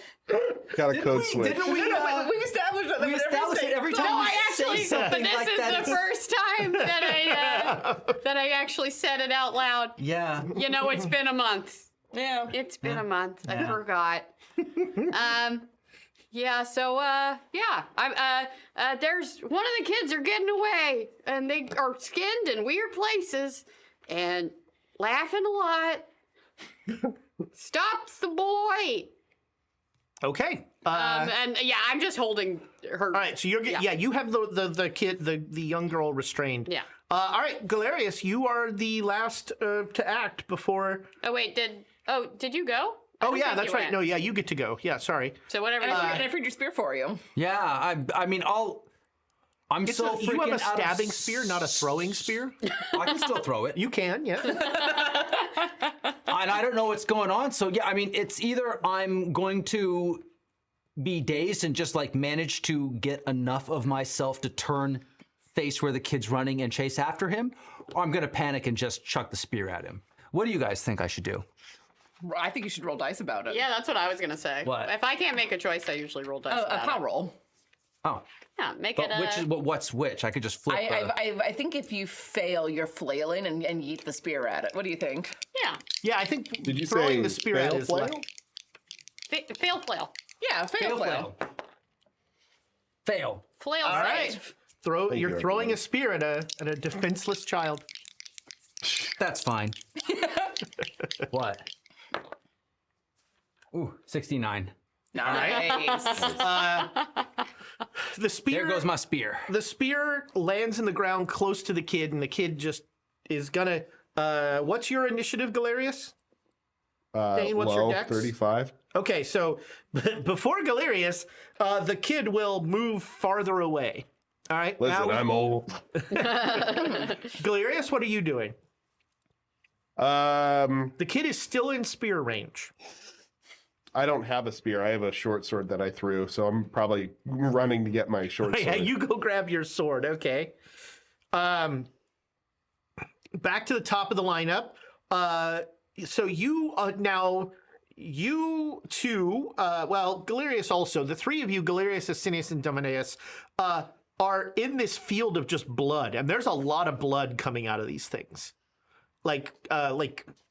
Got a code switch. Didn't we? We've established that. We established it every time No, you I actually, say something but this like is that. the first time that I actually said it out loud. Yeah. It's been a month. Yeah. It's been a month. I Yeah. forgot. Yeah. So, there's one of the kids are getting away, and they are skinned in weird places, and laughing a lot. Stop the boy. Okay. And yeah, I'm just holding her. All right, so you're you have the kid, the young girl restrained. Yeah. All right, Galerius, you are the last to act before. Oh wait, did you go? I Oh don't yeah, think that's you right. went. No, yeah, you get to go. Yeah, sorry. So whatever. And I freed your spear for you. Yeah. I mean, I'm It's so you freaking have a out of stabbing spear, not a throwing spear. I can still throw it. You can, yeah. And I don't know what's going on. So yeah, I mean, it's either I'm going to be dazed and just like manage to get enough of myself to face where the kid's running and chase after him, or I'm going to panic and just chuck the spear at him. What do you guys think I should do? I think you should roll dice about it. Yeah, that's what I was gonna say. What? If I can't make a choice, I usually roll dice. A about power it. roll. Oh, Yeah, make but it. what's which? I could just flip. I think if you fail, you're flailing and yeet the spear at it. What do you think? Yeah. Yeah, I think Did you throwing say the spear at fail is flail? Fail flail. Yeah, fail. Fail. Flail. All right. save. You're you, throwing a spear at a defenseless child. That's fine. What? Ooh, 69. Nice. The spear. There goes my spear. The spear lands in the ground close to the kid, and the kid just is gonna. What's your initiative, Galerius? Dane, what's your Low, dex? 35. Okay, so before Galerius, the kid will move farther away. All right. Listen, now, I'm old. Galerius, what are you doing? The kid is still in spear range. I don't have a spear. I have a short sword that I threw, so I'm probably running to get my short sword. Yeah, you go grab your sword. Okay. Back to the top of the lineup. So you now, you two, well, Galerius also, the three of you, Galerius, Asinius, and Domineus, are in this field of just blood, and there's a lot of blood coming out of these things. Like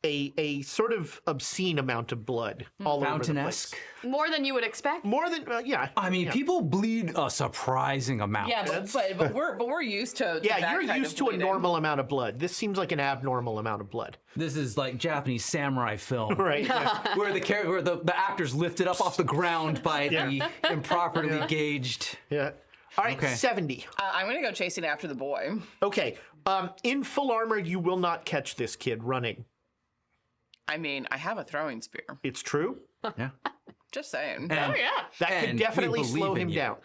a sort of obscene amount of blood all over the place. Fountain-esque. More than you would expect. More than yeah. I mean, people bleed a surprising amount. Yeah, but we're used to Yeah, that you're kind used of to a bleeding. normal amount of blood. This seems like an abnormal amount of blood. This is like Japanese samurai film. Right. Yeah. Where the actor's lifted up off the ground by the improperly gauged. Yeah. All right, Okay. 70. I'm gonna go chasing after the boy. Okay. In full armor, you will not catch this kid running. I mean, I have a throwing spear. It's true. Yeah. Just saying. And, Oh yeah. That and could we definitely believe slow in him you. down.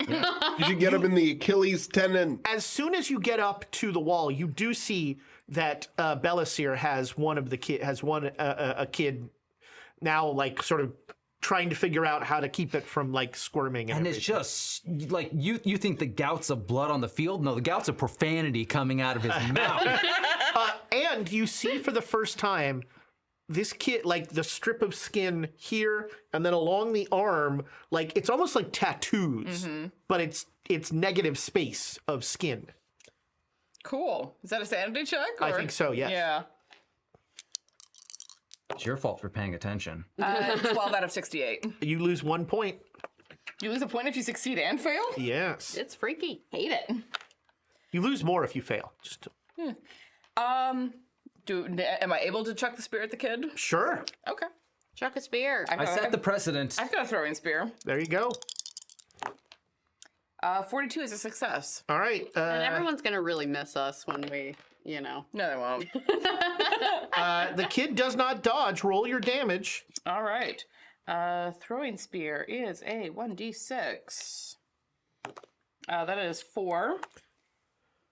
Did you get him in the Achilles tendon? As soon as you get up to the wall, you do see that Belisir has one of the a kid now, like sort of trying to figure out how to keep it from like squirming. And it's everything. just like you think the gouts of blood on the field? No, the gouts of profanity coming out of his mouth. And you see for the first time this kid, like the strip of skin here and then along the arm, like it's almost like tattoos, but it's negative space of skin. Cool. Is that a sanity check? I or- think so, yes. Yeah. It's your fault for paying attention. 12 out of 68. You lose 1 point. You lose a point if you succeed and fail? Yes. It's freaky. Hate it. You lose more if you fail. Just Am I able to chuck the spear at the kid? sure. Okay. Chuck a spear. I set the precedent. I've got a throwing spear. There you go. 42 is a success. All right. And everyone's gonna really miss us when we, you know. No, they won't. The kid does not dodge. Roll your damage. All right. Throwing spear is a 1d6. That is 4.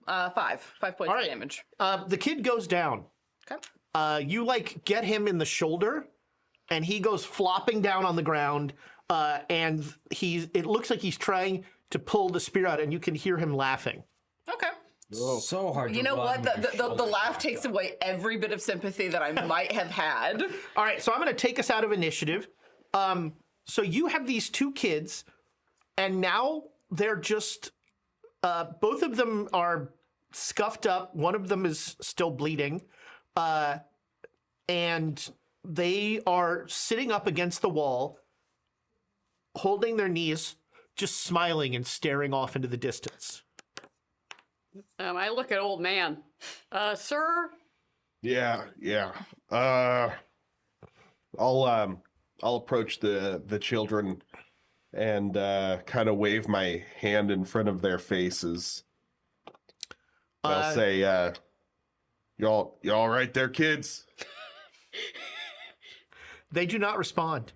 5 points All right. of damage. The kid goes down. Okay. You like get him in the shoulder, and he goes flopping down on the ground. And it looks like he's trying to pull the spear out, and you can hear him laughing. Okay. So hard to You know run what? with The shoulder laugh like takes that. away every bit of sympathy that I might have had. All right, so I'm going to take us out of initiative. So you have these two kids, and now they're just both of them are scuffed up. One of them is still bleeding, and they are sitting up against the wall, holding their knees, just smiling and staring off into the distance. I look at old man. Sir? Yeah. I'll approach the children and kind of wave my hand in front of their faces. I'll say, y'all all right there, kids? They do not respond.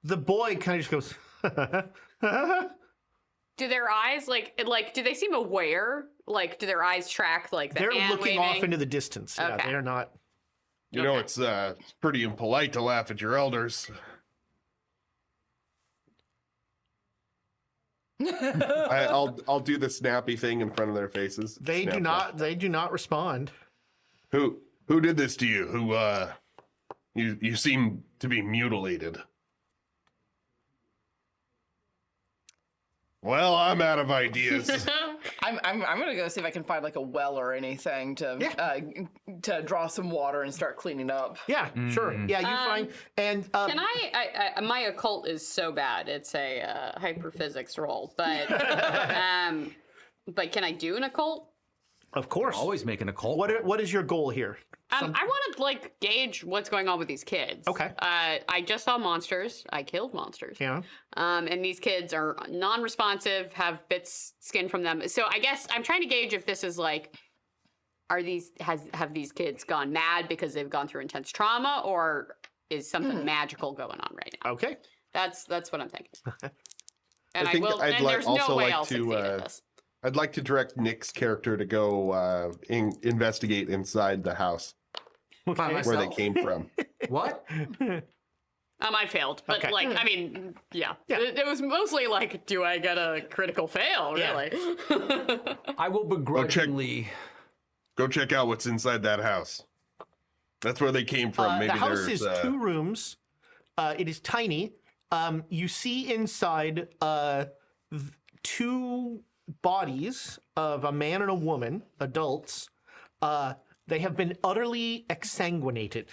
The boy kind of just goes, Do their eyes do they seem aware? Like, do their eyes track like the they're hand looking waving? off into the distance. Yeah, Okay. they're not. You know, it's pretty impolite to laugh at your elders. I'll do the snappy thing in front of their faces. They Snap do back. not. They do not respond. Who did this to you? You seem to be mutilated. Well, I'm out of ideas. I'm gonna go see if I can find like a well or anything to draw some water and start cleaning up. Yeah, sure. Yeah, you find and Can I my occult is so bad. It's a hyperphysics roll, but can I do an occult? of course. Always making a cult. What is your goal here? I want to like gauge what's going on with these kids. Okay. I just saw monsters. I killed monsters. Yeah. And these kids are non-responsive, have bits skinned from them. So I guess I'm trying to gauge if this is like, have these kids gone mad because they've gone through intense trauma, or is something magical going on right now? Okay. That's what I'm thinking. And I think I'd there's no also way like I'll to, succeed at this. I'd like to direct Nick's character to go investigate inside the house By where they myself. came from. What? I failed, but Okay. I mean, yeah. It was mostly like, do I get a critical fail? Yeah. Really? I will begrudgingly. Go check out what's inside that house. That's where they came from. Maybe the house there's is 2 rooms. It is tiny. You see inside 2 bodies of a man and a woman, adults. They have been utterly exsanguinated.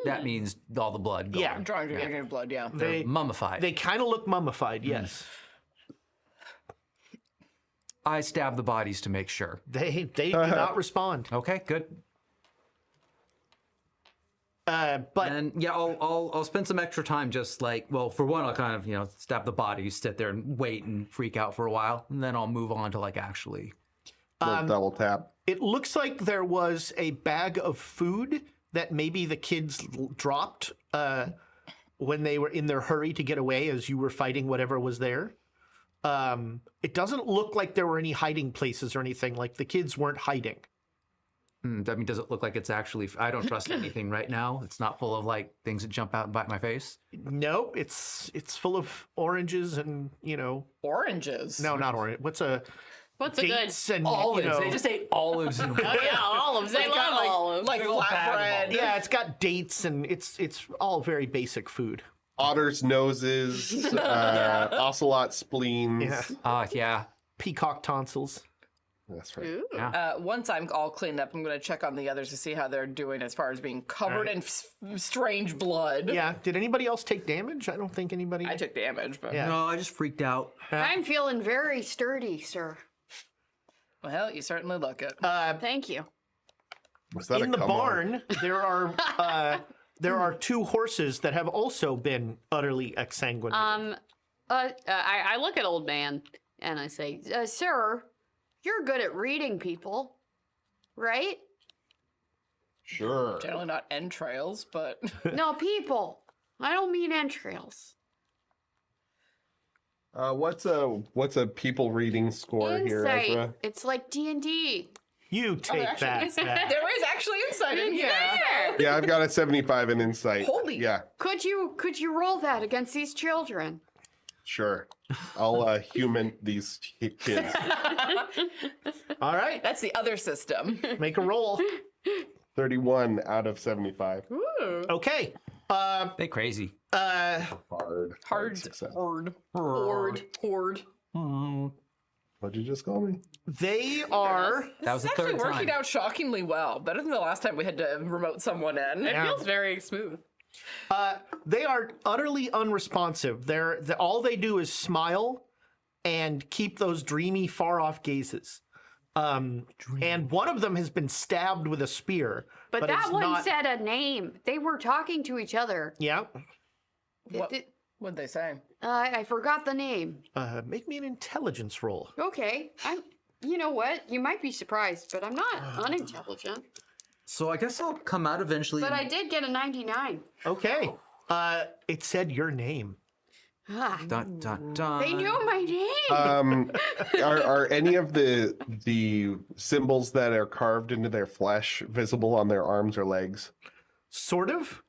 That means all the blood gone. Yeah. Drawing your blood, yeah. They Mummified. they kind of look mummified. Yes. I stab the bodies to make sure. They do not respond. Okay, good. But And yeah, I'll spend some extra time just like, well, for one, I'll kind of, stab the bodies, sit there and wait and freak out for a while. And then I'll move on to like actually. double tap. it looks like there was a bag of food that maybe the kids dropped when they were in their hurry to get away as you were fighting whatever was there. It doesn't look like there were any hiding places or anything. Like the kids weren't hiding. I mean, does it look like it's actually, I don't trust anything right now. It's not full of like things that jump out and bite my face. No, it's full of oranges and Oranges. no, not orange. What's a What's a good? dates and Olives. They just ate olives. And Oh yeah, olives. They love olives. Like flatbread. yeah, it's got dates and it's all very basic food. Otters' noses, ocelot spleens. Yeah. yeah. Peacock tonsils. That's right. Ooh. Yeah. Once I'm all cleaned up, I'm going to check on the others to see how they're doing as far as being covered in strange blood. Yeah. Did anybody else take damage? I don't think anybody. I took damage, but Yeah. No, I just freaked out. I'm feeling very sturdy, sir. well, you certainly look it. Thank you. Was that In a the come on? barn, there are 2 horses that have also been utterly exsanguinated. I look at old man and I say, sir, you're good at reading people, right? Sure. Generally not entrails, but No, people. I don't mean entrails. What's a people reading score here, Insight. Ezra? It's like D&D. You take that. Zach. there is actually insight in here. Yeah, I've got a 75 in insight. Holy- Yeah, Could you roll that against these children? sure. I'll human these kids. All right, That's the other system. make a roll. 31 out of 75. Okay. They crazy. Hard success. horde. What'd you just call me? They are. That was the It's actually third working time. out shockingly well. Better than the last time we had to remote someone in. It feels very smooth. They are utterly unresponsive. All they do is smile and keep those dreamy, far-off gazes. And one of them has been stabbed with a spear. But it's that one not- said a name. They were talking to each other. Yeah. What'd they say? I forgot the name. Make me an intelligence roll. Okay, you know what? You might be surprised, but I'm not unintelligent. So I guess I'll come out eventually. But I did get a 99. Okay. It said your name. Ah, Dun, dun, dun. they knew my name. Are any of the symbols that are carved into their flesh visible on their arms or legs? Sort of.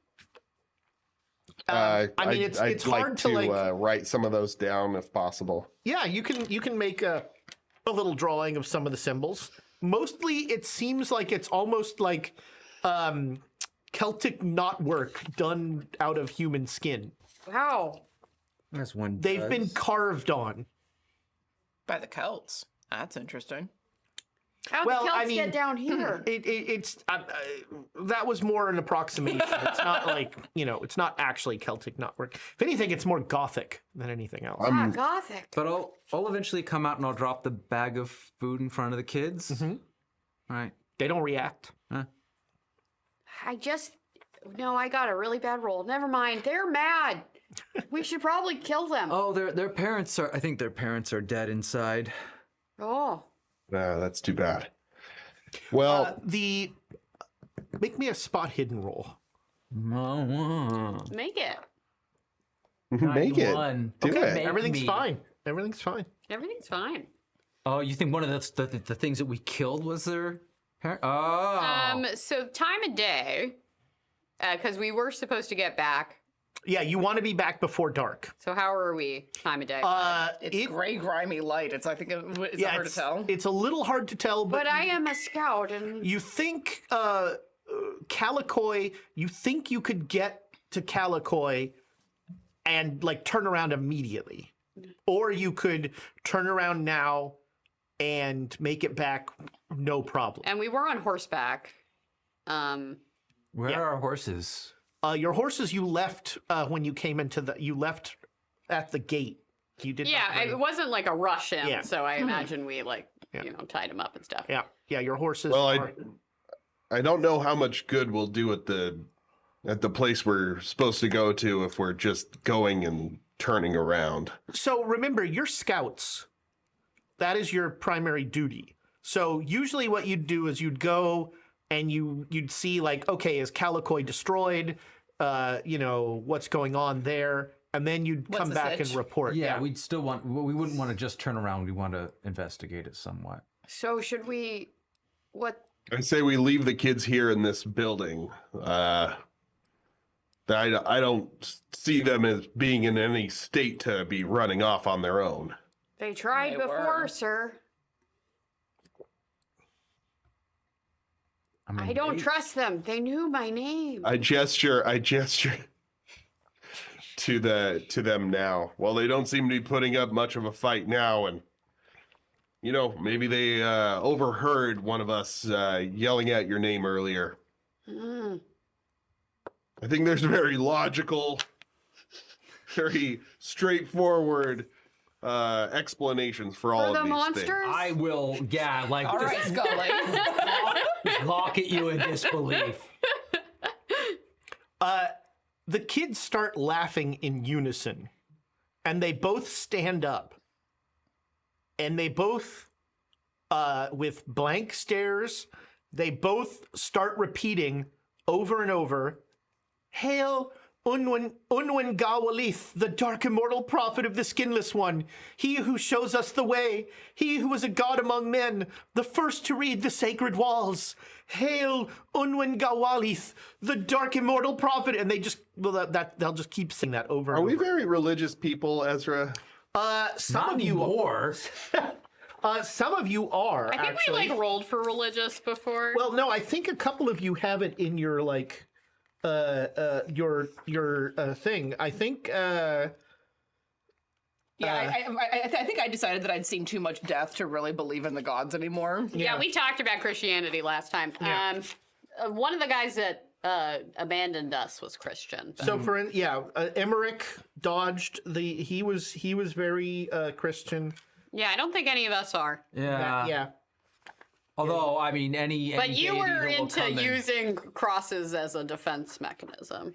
I mean, it's I'd hard like to, like- write some of those down if possible. Yeah, you can make a little drawing of some of the symbols. Mostly, it seems like it's almost like Celtic knotwork done out of human skin. Wow. That's one. They've been carved on. By the Celts. That's interesting. How'd Well, the Celts I mean, get down here? It's that was more an approximation. It's not like it's not actually Celtic knotwork. If anything, it's more Gothic than anything else. Gothic. But I'll eventually come out and I'll drop the bag of food in front of the kids. Mm-hmm. All right. They don't react. I got a really bad roll. Never mind. They're mad. We should probably kill them. Oh, their parents are. I think their parents are dead inside. Oh. That's too bad. Well, Make me a spot hidden roll. Make it. make it. Do it. Everything's fine. Everything's fine. Everything's fine. Oh, you think one of the things that we killed was their parent? Oh. So time of day, because we were supposed to get back. Yeah, you want to be back before dark. So how are we? Time of day. It's gray, grimy light. It's hard to tell. It's a little hard to tell, but I am a scout, and you think Calicoy, you think you could get to Calicoy and turn around immediately. Or you could turn around now and make it back no problem. and we were on horseback. Where are our horses? Your horses you left when you came you left at the gate. You did Yeah, not bring- it wasn't like a rush in, Yeah. so I imagine we Yeah. tied him up and stuff. Yeah, your horses Well, are... I don't know how much good we'll do at the place we're supposed to go to if we're just going and turning around. So remember, you're scouts. That is your primary duty. So usually what you'd do is you'd go and you'd see okay, is Calicoy destroyed? What's going on there? And then you'd What's come the back sitch? and report. Yeah, we'd still want. We wouldn't want to just turn around. We want to investigate it somewhat. So should we? What? I say we leave the kids here in this building. I don't see them as being in any state to be running off on their own. They tried They before, were. sir. mean, I don't trust them. They knew my name. I gesture to them now. Well, they don't seem to be putting up much of a fight now, and maybe they overheard one of us yelling out your name earlier. Mm. I think there's very logical, very straightforward explanations for all For of the these monsters? things. I will. Yeah, All right, just Scully. lock at you in disbelief. The kids start laughing in unison and they both stand up. And they both, with blank stares, they both start repeating over and over, "Hail Unwin Gawalith, the dark immortal prophet of the Skinless One, he who shows us the way, he who is a god among men, the first to read the sacred walls. Hail Unwin Gawalith, the dark immortal prophet." And they just, well, they'll just keep saying that over Are and we over. very religious people, Ezra? Some Not of you anymore. some of you are, I think actually. we like rolled for religious before. Well, no, I think a couple of you have it in your like your thing. I think Yeah, I think I decided that I'd seen too much death to really believe in the gods anymore. yeah, we talked about Christianity last time. One of the guys that abandoned us was Christian. so. For Emmerich dodged the. He was very Christian. Yeah, I don't think any of us are. Yeah. Yeah. Although, I mean, any But you deity were that will into come and- using crosses as a defense mechanism.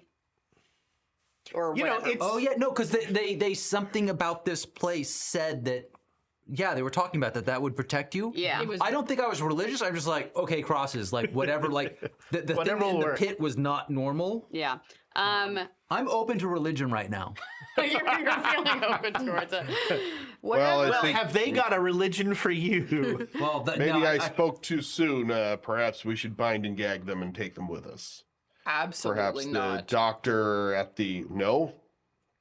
Or You know, whatever. it's Oh yeah, no, because they something about this place said that. Yeah, they were talking about that would protect you. Yeah. It was- I don't think I was religious. I'm just like, okay, crosses, like whatever. Like the Whatever thing in will the work. pit was not normal. Yeah. I'm open to religion right now. You're feeling open towards it. Well, I well, think have they got a religion for you? Well, maybe no, I spoke too soon. Perhaps we should bind and gag them and take them with us. Absolutely Perhaps the not. doctor at the no.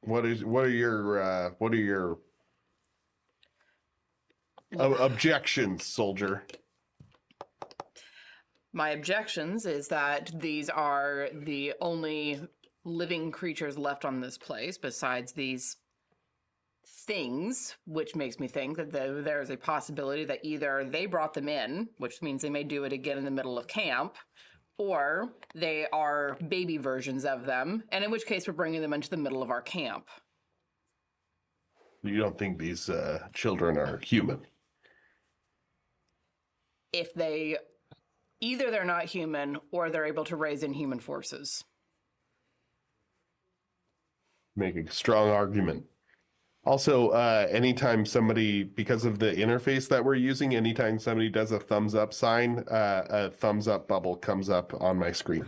What are your objections, soldier? My objections is that these are the only living creatures left on this place besides these things, which makes me think that there is a possibility that either they brought them in, which means they may do it again in the middle of camp, or they are baby versions of them, and in which case we're bringing them into the middle of our camp. You don't think these children are human? If they, either they're not human or they're able to raise inhuman forces. Making a strong argument. Also, anytime somebody, because of the interface that we're using, anytime somebody does a thumbs up sign, a thumbs up bubble comes up on my screen.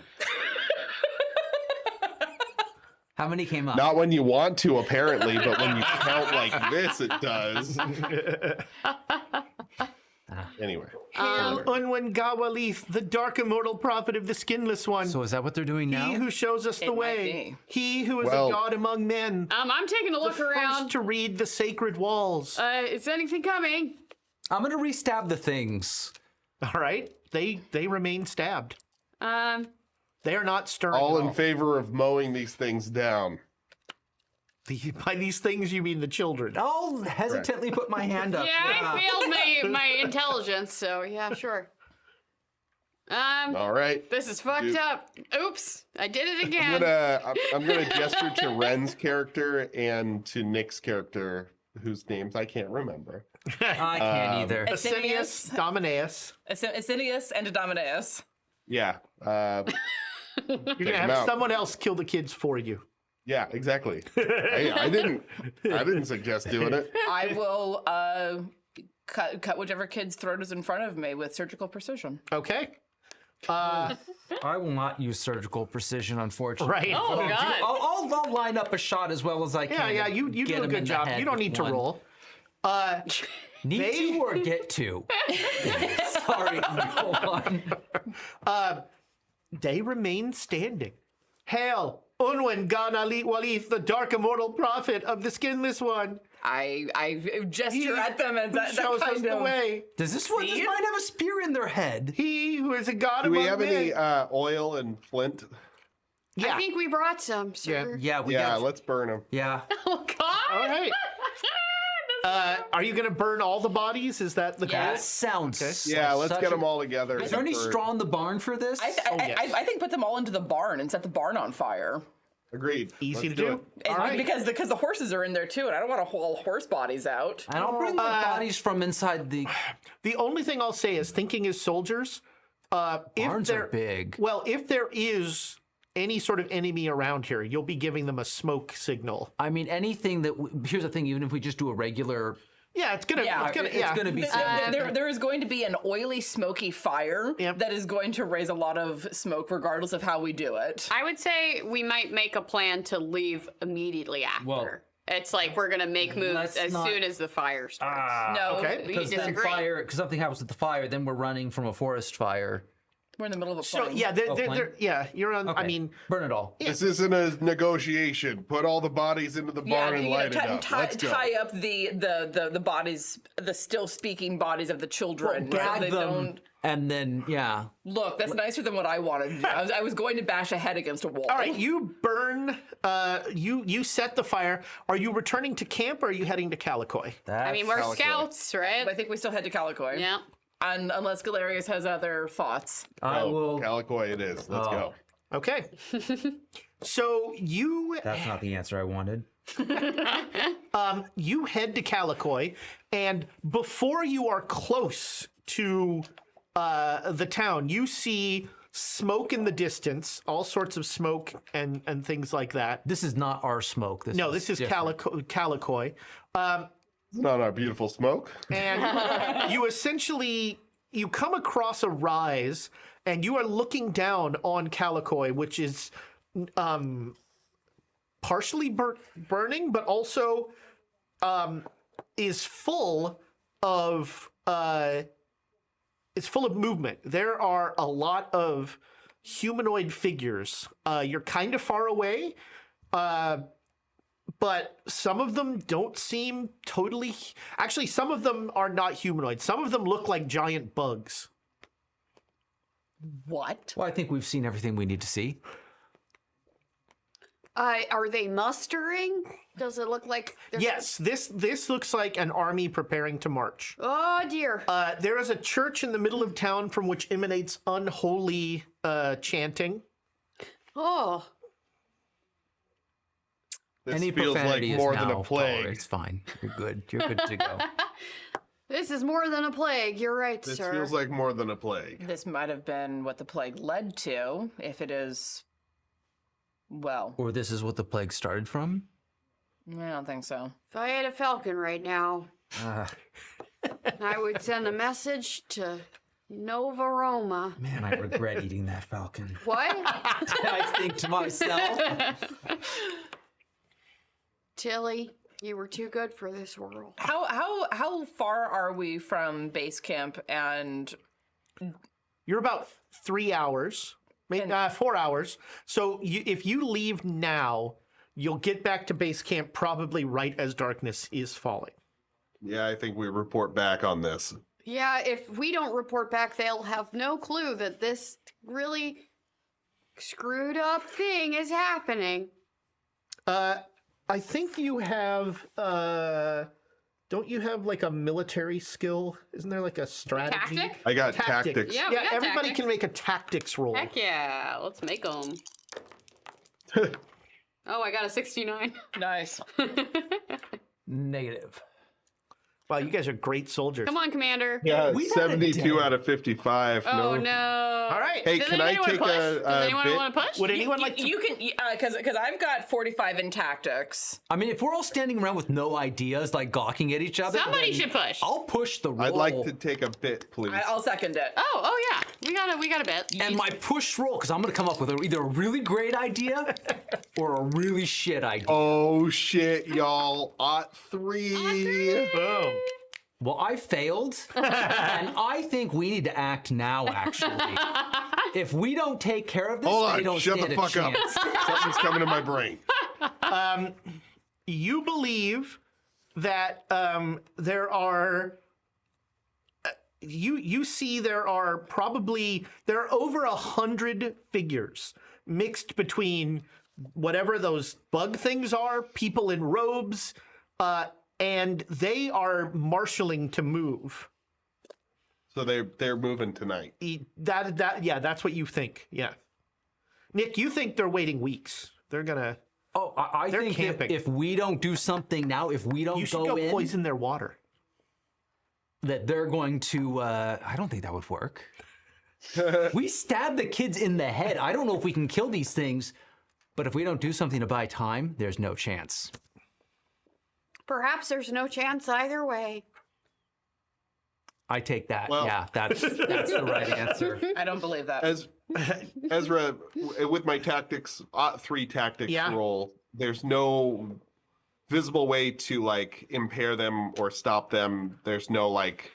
how many came up? Not when you want to, apparently, but when you count like this, it does. Anyway. Hail Unwin Gawalith, the dark immortal prophet of the Skinless One. So is that what they're doing now? He who shows us the It might way. be. He who is Well- a god among men. I'm taking a look the around. first to read the sacred walls. Is anything coming? I'm gonna re-stab the things. All right. They remain stabbed. They are not stirring. All at in favor of mowing these things down. By these things, you mean the children. I'll hesitantly put my hand up. Yeah, I failed my intelligence, so yeah, sure. All right. This is fucked up. Oops, I did it I'm again. gonna gesture to Ren's character and to Nick's character, whose names I can't remember. I can't either. Asinius, Domineus. Asinius and Domineus. Yeah. You're gonna have out. someone else kill the kids for you. Yeah, exactly. I didn't suggest doing it. I will cut whichever kid's throat is in front of me with surgical precision. Okay. I will not use surgical precision, unfortunately. Right. Oh God. I'll line up a shot as well as I can. Yeah, you get do a him good in the job. head You don't with need to one. roll. Need They- to or get to? Sorry, go on. They remain standing. Hail, Unwin Ganalit Walith, the dark immortal prophet of the Skinless One. I gesture at them and that shows us kind the of way. Does this one? This See? might have a spear in their head. He who is a god Do among we have men. any oil and flint? Yeah. I think we brought some, sir. Yeah, we Yeah, got. let's burn them. Yeah. Oh God. All right. Are you gonna burn all the bodies? Is that the Yeah. That sounds. Yeah, let's such get a- them all together. Is there any Burn. straw in the barn for this? I think put them all into the barn and set the barn on fire. Agreed. Easy Let's to do. it. All right. Because the horses are in there too, and I don't want to haul horse bodies out. And I'll bring the bodies from inside the. The only thing I'll say is, thinking as soldiers, if Barns there, are big. Well, if there is any sort of enemy around here, you'll be giving them a smoke signal. I mean, anything that here's the thing. Even if we just do a regular, Yeah, it's gonna be. There is going to be an oily, smoky fire Yep. that is going to raise a lot of smoke, regardless of how we do it. I would say we might make a plan to leave immediately after. Well, it's like we're gonna make moves let's as not- soon as the fire starts. No, okay. We because then disagree. because something happens with the fire, then we're running from a forest fire. we're in the middle of a So flame. yeah, flame? you're on. I Okay. mean, burn it all. This isn't a negotiation. Put all the bodies into the barn and you light know, it up. Let's go. tie up the bodies, the still speaking bodies of the children. so Gag they them, don't and then look. That's nicer than what I wanted to do. I was going to bash a head against a wall. all right, you burn. You set the fire. Are you returning to camp or are you heading to Calicoy? I mean, we're Calicoy. scouts, right? I think we still head to Calicoy. Yeah. And unless Galerius has other thoughts. I Oh, will. Calicoy it is. Let's go. Okay. So you That's not the answer I wanted. you head to Calicoy, and before you are close to the town, you see smoke in the distance, all sorts of smoke and things like that. This is not our smoke. This is different. Calicoy. It's not our beautiful smoke. And you come across a rise, and you are looking down on Calicoy, which is partially burning, but also is full of movement. There are a lot of humanoid figures. You're kind of far away. But some of them don't seem totally... Actually, some of them are not humanoid. Some of them look like giant bugs. What? Well, I think we've seen everything we need to see. Are they mustering? Does it look like? Yes, this looks like an army preparing to march. Oh dear. There is a church in the middle of town from which emanates unholy chanting. Oh. This Any feels like profanity more is than now a plague. tolerated. It's fine. You're good. You're good to go. This is more than a plague. You're right, This sir. feels like more than a plague. This might have been what the plague led to, if it is. Well, Or this is what the plague started from. I don't think so. If I had a falcon right now, I would send a message to Nova Roma. Man, I regret eating that falcon. What? I think to myself. Tilly, you were too good for this world. How far are we from base camp? And You're about 3 hours, maybe 4 hours. So if you leave now, you'll get back to base camp probably right as darkness is falling. Yeah, I think we report back on this. Yeah, if we don't report back, they'll have no clue that this really screwed up thing is happening. I think you have, don't you have like a military skill? Isn't there like a strategy? Tactic? I got Tactics. tactics. Yeah, we got everybody tactics. can make a tactics roll. Heck yeah, let's make them. Oh, I got a 69. nice. Negative. Wow, you guys are great soldiers. Come on, Commander. Yeah, We've had a 72 day. out of 55. Oh, no. no. All right. Hey, Does can I anyone take push? a Does anyone bit? want to push? Would anyone like to? You can, because I've got 45 in tactics. I mean, if we're all standing around with no ideas, like gawking at each other, Somebody then should push. I'll push the roll. I'd like to take a bit, please. I'll second it. Oh yeah. We got a bit. And my push roll, because I'm going to come up with either a really great idea or a really shit idea. Oh shit, y'all. Ot 3. Boom. Well, I failed, and I think we need to act now, actually. If we don't take care of this, Hold they on, don't shut stand the a fuck up. chance. Something's coming to my brain. You believe that there are. You see there are over 100 figures mixed between whatever those bug things are, people in robes, and they are marshaling to move. So they're moving tonight. That's what you think. Yeah, Nick, you think they're waiting weeks? They're gonna. Oh, I They're think camping. if we don't do something now, if we don't You should go go in, poison their water. that they're going to. I don't think that would work. We stabbed the kids in the head. I don't know if we can kill these things, but if we don't do something to buy time, there's no chance. Perhaps there's no chance either way. I take that. Well- Yeah, that's the right answer. I don't believe that. Ezra, with my tactics, 3 tactics Yeah. roll, there's no visible way to like impair them or stop them. There's no like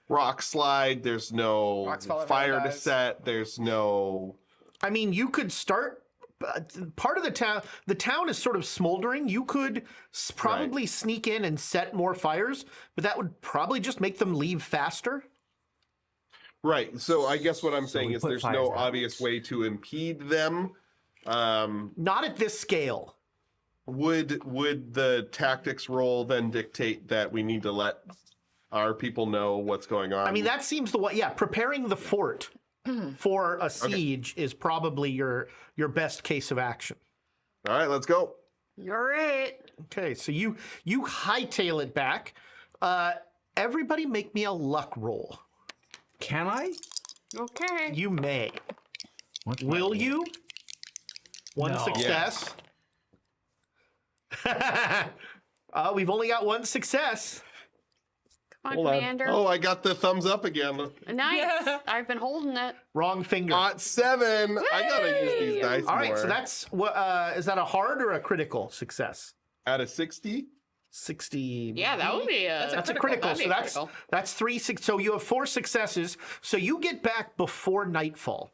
rock slide. There's no Rocks fall over fire our to guys. set. There's no. I mean, you could start. Part of the town is sort of smoldering. You could probably sneak in and set more fires, but that would probably just make them leave faster. Right. So I guess what I'm saying we is put there's fires no out. obvious way to impede them. Not at this scale. Would the tactics roll then dictate that we need to let our people know what's going on? I mean, that seems the way. Yeah, preparing the fort for a siege is probably your best case of action. All right, let's go. All right. Okay, so you hightail it back. Everybody, make me a luck roll. Can I? Okay. You may. What's my Will roll? you? One No. success. We've only got one success. Come on, Hold on. Commander. Oh, I got the thumbs up again. Nice. I've been holding it. Wrong finger. Got 7. I gotta use these dice All right, more. so that's what. Is that a hard or a critical success? Out of 60. 60. Yeah, that would be a. That's a critical. That'd So be a that's critical. that's 3 6. So you have 4 successes. So you get back before nightfall.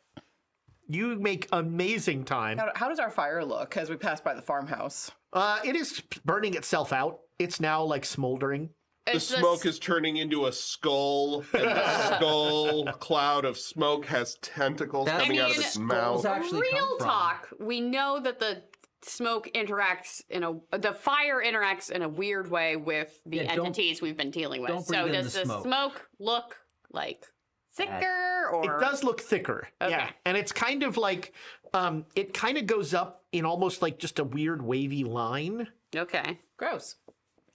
You make amazing time. How does our fire look as we pass by the farmhouse? It is burning itself out. It's now like smoldering. The It's this- smoke is turning into a skull, and the skull cloud of smoke has tentacles That's coming out of mean, its skulls mouth. actually come Real from? talk. We know that the smoke interacts the fire interacts in a weird way with the Yeah, don't- entities we've been dealing with. don't breathe So in does the the smoke. smoke look like thicker or? It does look thicker. Okay. Yeah. And it's kind of like, it kind of goes up in almost like just a weird wavy line. Okay. Gross.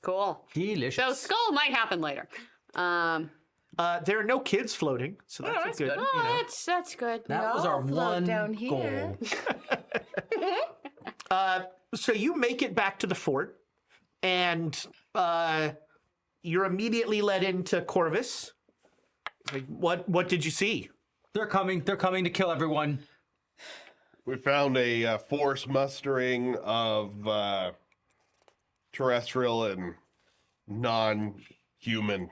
Cool. Delicious. So skull might happen later. There are no kids floating, so that's, that's a good. good. You know. That's good. that was our Y'all float one down here. goal. So you make it back to the fort, and you're immediately led into Corvus. Like, what did you see? They're coming. They're coming to kill everyone. We found a force mustering of terrestrial and non-human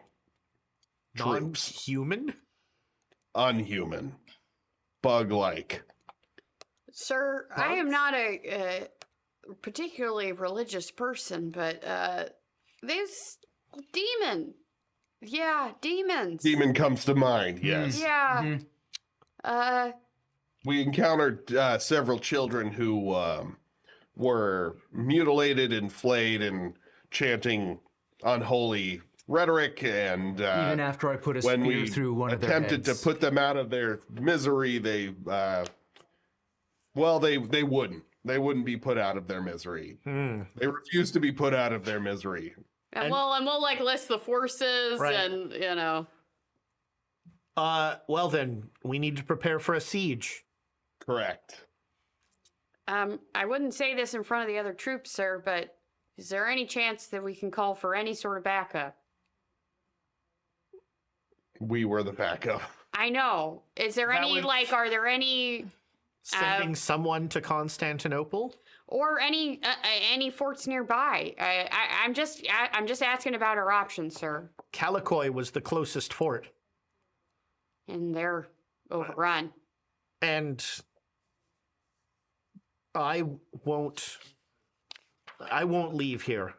troops. Non-human? Unhuman. Bug-like. Sir, I am not a particularly religious person, but this demon. Yeah, demons. Demon comes to mind, yes. Yeah. We encountered several children who were mutilated and flayed and chanting unholy rhetoric, and Even after I put a when spear we through one of their attempted to heads. put them out of their misery, they wouldn't be put out of their misery. They refused to be put out of their misery. And we'll like list the forces Right. and Well then, we need to prepare for a siege. Correct. I wouldn't say this in front of the other troops, sir, but is there any chance that we can call for any sort of backup? We were the backup. I know. Is there That any would- are there any Sending someone to Constantinople? or any forts nearby? I'm just asking about our options, sir. Calicoy was the closest fort. And they're overrun. And I won't leave here.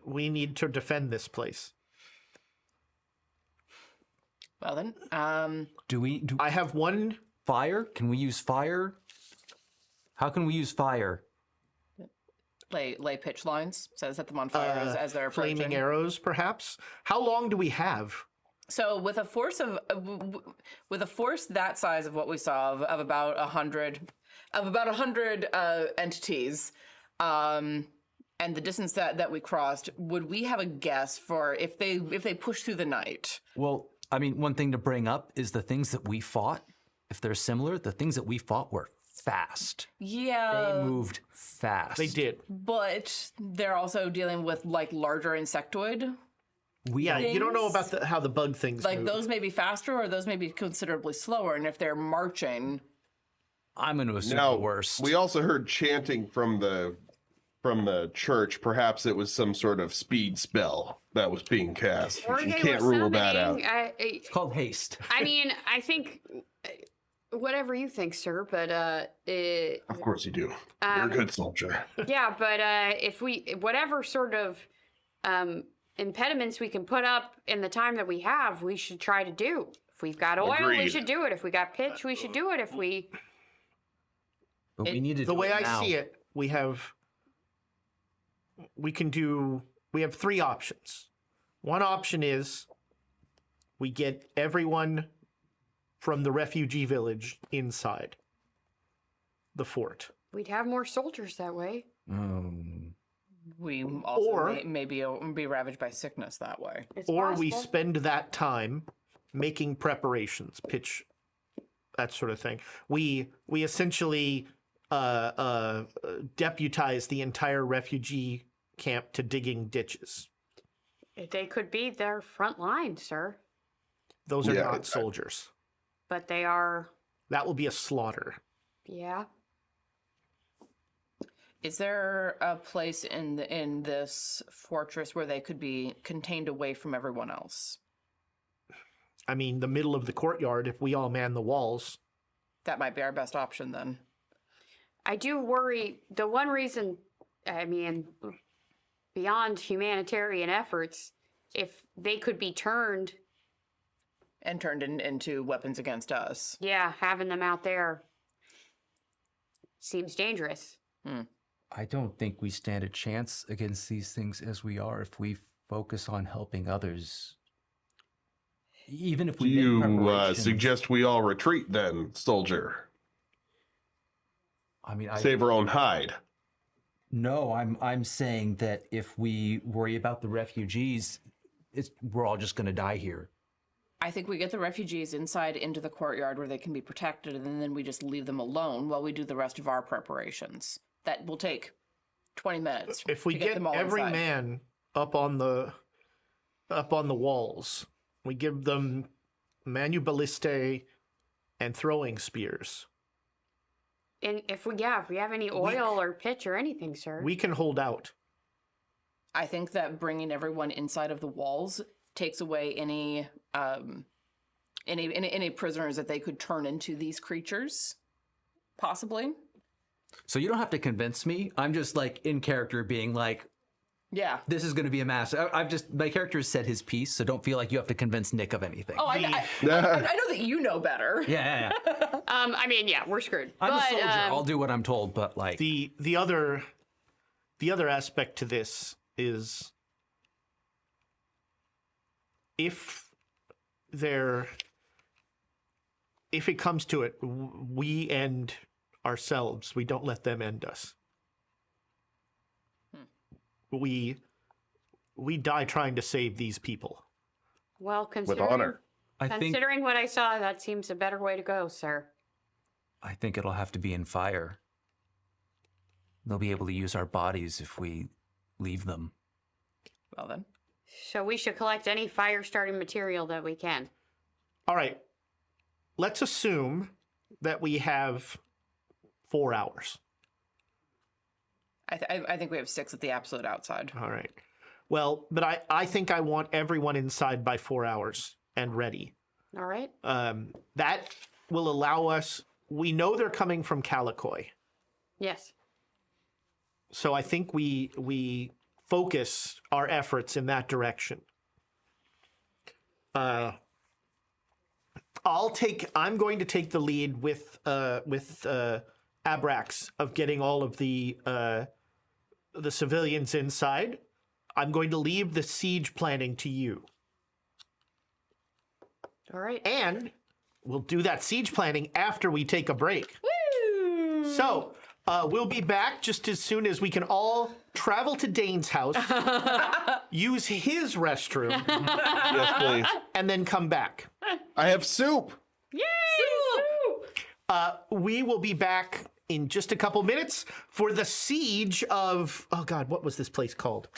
We need to defend this place. Well then, Do I have one fire? Can we use fire? How can we use fire? lay pitch lines, so set them on fire as they're approaching. flaming arrows, perhaps. How long do we have? So with a force that size of what we saw of about 100 entities, and the distance that we crossed, would we have a guess for if they push through the night? Well, I mean, one thing to bring up is the things that we fought. If they're similar, the things that we fought were fast. Yeah. They moved fast. They did. But they're also dealing with like larger insectoid. Yeah, you don't know Things? about how the bug things Like move. those may be faster or those may be considerably slower. And if they're marching, I'm going to assume Now, the worst. we also heard chanting from the church. Perhaps it was some sort of speed spell that was being cast. Or You they can't were rule that out. summoning, It's called haste. I mean, I think whatever you think, sir, but Of course you do. You're a good soldier. yeah, but if we whatever sort of impediments we can put up in the time that we have, we should try to do. If we've got oil, we Agreed. should do it. If we got pitch, we should do it. If we But we need to The do way it I now. see it, we have three options. One option is we get everyone from the refugee village inside the fort. we'd have more soldiers that way. we also Or- may be ravaged by sickness that way. It's Or we possible. spend that time making preparations, pitch, that sort of thing. We essentially deputize the entire refugee camp to digging ditches. They could be their front line, sir, Those are Yeah, not soldiers. but they are. That will be a slaughter. Yeah. Is there a place in this fortress where they could be contained away from everyone else? I mean, the middle of the courtyard, if we all man the walls. That might be our best option then. I do worry. The one reason, I mean, beyond humanitarian efforts, if they could be turned, And turned into weapons against us. yeah, having them out there seems dangerous. I don't think we stand a chance against these things as we are if we focus on helping others. Even if Do we make you preparations. suggest we all retreat then, soldier? I mean, Save our own hide. No, I'm saying that if we worry about the refugees, we're all just going to die here. I think we get the refugees inside into the courtyard where they can be protected, and then we just leave them alone while we do the rest of our preparations. That will take 20 minutes. If we to get them all every inside. man up on the walls, we give them manuballiste and throwing spears. And if we have any oil or pitch or anything, sir. We can hold out. I think that bringing everyone inside of the walls takes away any prisoners that they could turn into these creatures, possibly. So you don't have to convince me. I'm just like in character being like, Yeah. this is going to be a mass. My character has said his piece, so don't feel like you have to convince Nick of anything. Oh, I know that you know better. Yeah. I mean, yeah, we're screwed. I'm but, a soldier. I'll do what I'm told, but like, The other aspect to this is if it comes to it, we end ourselves. We don't let them end us. We die trying to save these people. well, With considering, honor. I think considering what I saw, that seems a better way to go, sir. it'll have to be in fire. They'll be able to use our bodies if we leave them. Well then. So we should collect any fire-starting material that we can. All right. Let's assume that we have 4 hours. I think we have 6 at the absolute outside. All right. Well, but I think I want everyone inside by 4 hours and ready. All right? That will allow us. We know they're coming from Calicoy, Yes. so I think we focus our efforts in that direction. I'm going to take the lead with Abrax of getting all of the civilians inside. I'm going to leave the siege planning to you. All right. And we'll do that siege planning after we take a break. So, We'll be back just as soon as we can all travel to Dane's house, use his restroom, Yes, please. and then come back. I have soup. Yay! We will be back in just a couple minutes for the siege of... Oh, God, what was this place called?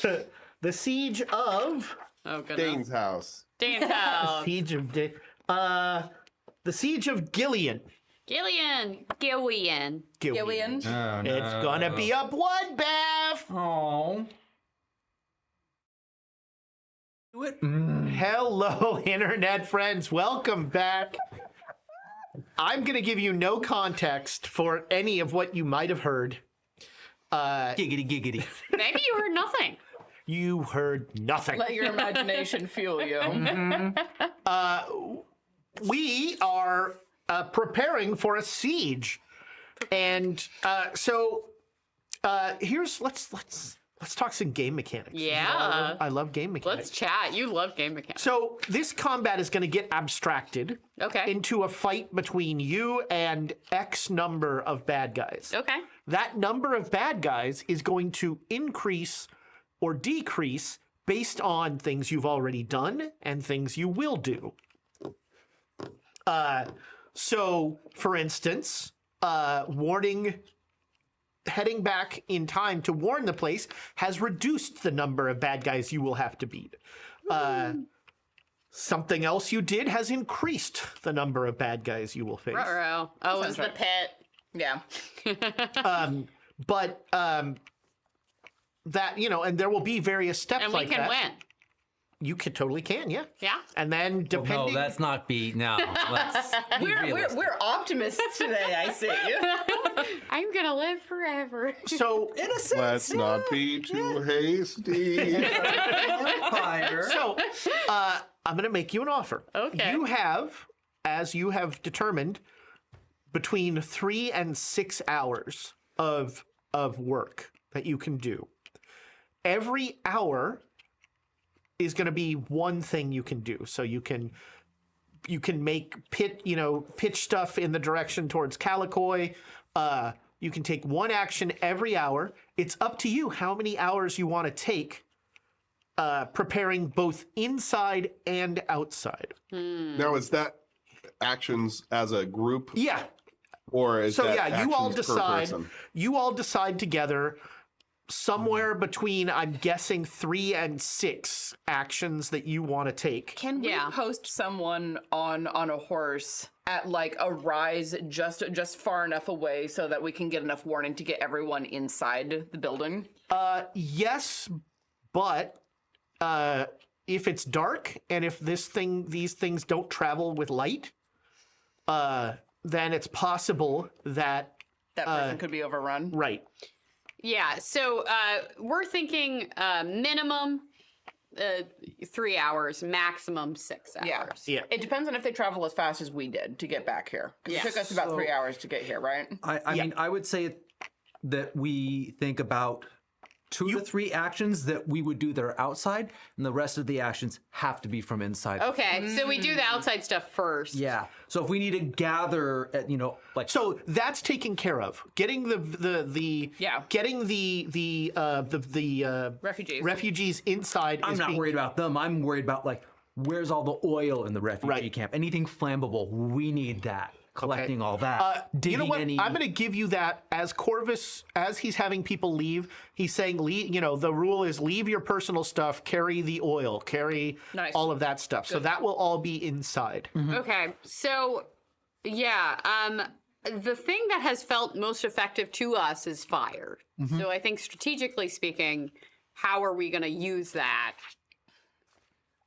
The siege of... Oh, goodness. Dane's house. Dane's house. Siege of... the siege of Gillian. Gillian. Gillian. Oh, no. It's gonna be a bloodbath. Oh. Do it. Hello, internet friends. Welcome back. I'm gonna give you no context for any of what you might have heard. Giggity, giggity. Maybe you heard nothing. You heard nothing. Let your imagination fuel you. We are preparing for a siege, and so here's let's talk some game mechanics. Yeah. I love game mechanics. Let's chat. You love game mechanics. So this combat is going to get abstracted Okay. into a fight between you and X number of bad guys. Okay. That number of bad guys is going to increase or decrease based on things you've already done and things you will do. So, for instance, heading back in time to warn the place has reduced the number of bad guys you will have to beat. Something else you did has increased the number of bad guys you will face. Ruh-roh. Oh, it was the right. pit. Yeah. But that, and there will be various steps And we like can that. win. You totally can, yeah. Yeah. And then No, depending... let's not be. No. Let's be realistic. We're optimists today, I see. I'm going to live forever. So, Let's not be too hasty. so I'm going to make you an offer. Okay. You have, as you have determined, between 3 and 6 hours of work that you can do. Every hour is going to be one thing you can do. So you can make pitch stuff in the direction towards Calicoy. You can take one action every hour. It's up to you how many hours you want to take preparing both inside and outside. Now, is that actions as a group, Yeah. or is So that yeah, you all actions per decide. person? You all decide together. Somewhere between, I'm guessing, 3 and 6 actions that you want to take. Can we Yeah. post someone on a horse at like a rise just far enough away so that we can get enough warning to get everyone inside the building? Yes, but if it's dark and if these things don't travel with light, then it's possible that That person could be overrun. right. Yeah. So we're thinking minimum 3 hours, maximum 6 hours. Yeah. Yeah. It depends on if they travel as fast as we did to get back here. 'Cause Yeah. It took us about 3 hours to get here, right? I mean, I would say that we think about 2 to 3 actions that we would do that are outside, and the rest of the actions have to be from inside. Okay. So we do the outside stuff first. Yeah. So if we need to gather, like So that's taken care of. Getting Yeah. getting the Refugees. refugees inside. I'm is not being- worried about them. I'm worried about like where's all the oil in the refugee Right. camp? Anything flammable, we need that. Collecting all that. You know what? Digging I'm going to give you that as Corvus, as he's having people leave, he's saying, the rule is leave your personal stuff, carry the oil, carry Nice. all of that stuff. So that will all be inside. Okay. So, yeah. The thing that has felt most effective to us is fire. So I think strategically speaking, how are we going to use that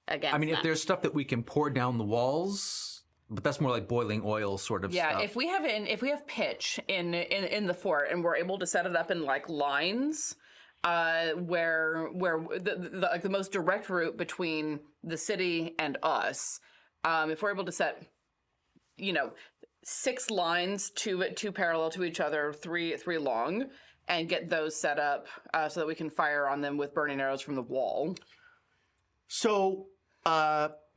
against I mean, if them? there's stuff that we can pour down the walls, but that's more like boiling oil sort of Yeah, stuff. if we have pitch in the fort and we're able to set it up in like lines, where the most direct route between the city and us, if we're able to set, 6 lines, two parallel to each other, three long, and get those set up so that we can fire on them with burning arrows from the wall. So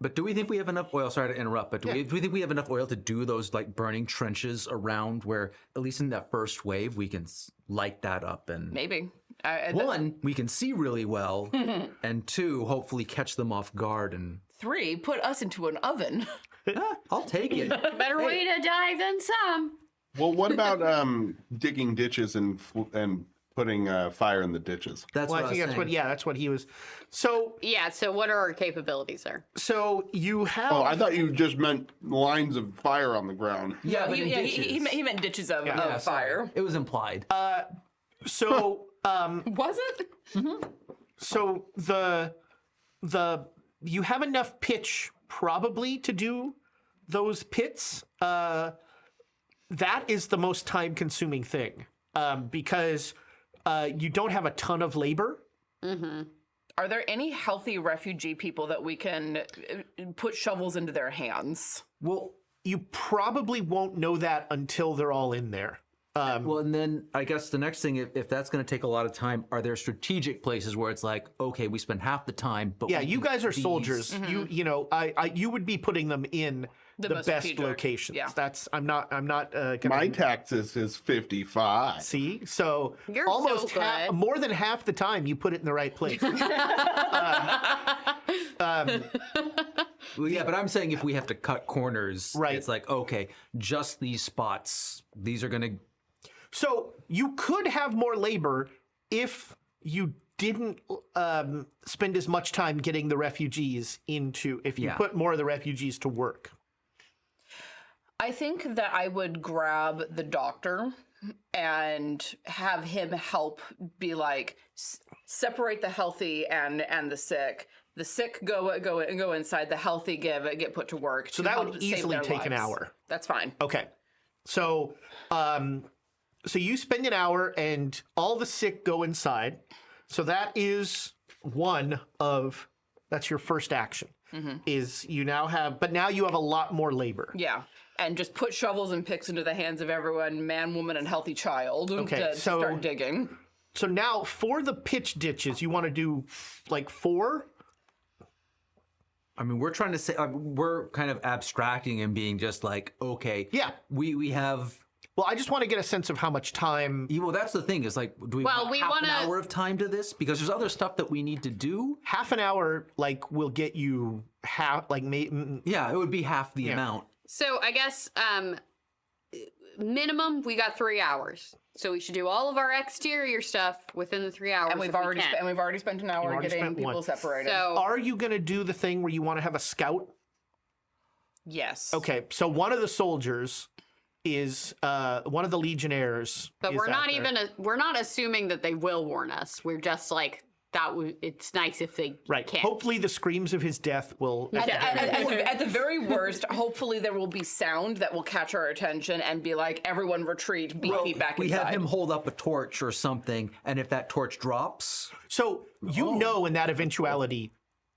But do we think we have enough oil? Sorry to interrupt, but do we think we have enough oil to do those like burning trenches around where, at least in that first wave, we can light that up and Maybe. one, we can see really well, and two, hopefully catch them off guard. And 3, put us into an oven. I'll take it. Better way to die than some. Well, what about digging ditches and putting fire in the ditches? That's Well, what I think was that's saying. what. Yeah, that's what he was. So, Yeah, so what are our capabilities there? so you have. Oh, I thought you just meant lines of fire on the ground. Yeah, but in He meant ditches of fire. It was implied. So, Was it? so the you have enough pitch probably to do those pits. That is the most time-consuming thing because you don't have a ton of labor. Are there any healthy refugee people that we can put shovels into their hands? Well, you probably won't know that until they're all in there. Well, and then I guess the next thing, if that's going to take a lot of time, are there strategic places where it's like, okay, we spend half the time, but Yeah, we you can guys are these- soldiers. You know, I you would be putting them in the most best strategic, locations. yeah. That's I'm not gonna My taxes is 55. see. So You're almost so good. more than half the time you put it in the right place. Well, yeah, but I'm saying if we have to cut corners, Right. it's like, okay, just these spots, these are going to. So you could have more labor if you didn't spend as much time getting the refugees into. If you Yeah. put more of the refugees to work. I think that I would grab the doctor and have him help be like separate the healthy and the sick. The sick go inside. The healthy get put to work. So to that help would save easily their take an lives. hour. That's fine. Okay. So so you spend an hour and all the sick go inside. So that is that's your first action. Is you now have, but now you have a lot more labor. Yeah. And just put shovels and picks into the hands of everyone, man, woman, and healthy child to so- start digging. So now for the pitch ditches, you want to do like 4? I mean, we're trying to say, we're kind of abstracting and being just like, okay, Yeah. we have. Well, I just want to get a sense of how much time. Well, that's the thing is like, do we Well, want we half an wanna- hour of time to this? Because there's other stuff that we need to do. Half an hour, like, will get you half, like, Yeah, it would be half the amount. So I guess minimum we got 3 hours. So we should do all of our exterior stuff within the 3 hours. And we've if we already can. spent an hour already getting spent people one. separated. So Are you going to do the thing where you want to have a scout? yes. Okay, so one of the soldiers is one of the legionnaires. but is we're out not there. we're not assuming that they will warn us. We're just like it's nice if they Right. can. Hopefully, the screams of his death will. At the very worst, hopefully there will be sound that will catch our attention and be like, everyone retreat, be back We inside. have him hold up a torch or something, and if that torch drops, So you know, in that eventuality,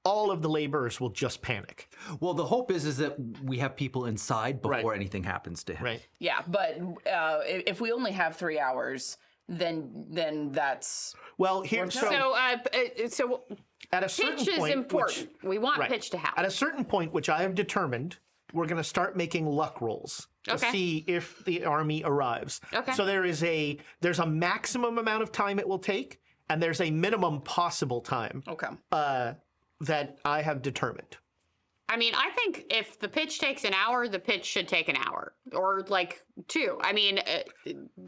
all of the laborers will just panic. well, the hope is that we have people inside before Right. anything happens to him. Right. Yeah, but if we only have 3 hours, then that's Well, here. So So at a certain pitch is point, important. We want Right. pitch to At happen. a certain point, which I have determined, we're going to start making luck rolls to Okay. see if the army arrives. Okay. So there's a maximum amount of time it will take, and there's a minimum possible time okay. that I have determined. I mean, I think if the pitch takes an hour, the pitch should take an hour or like 2. I mean,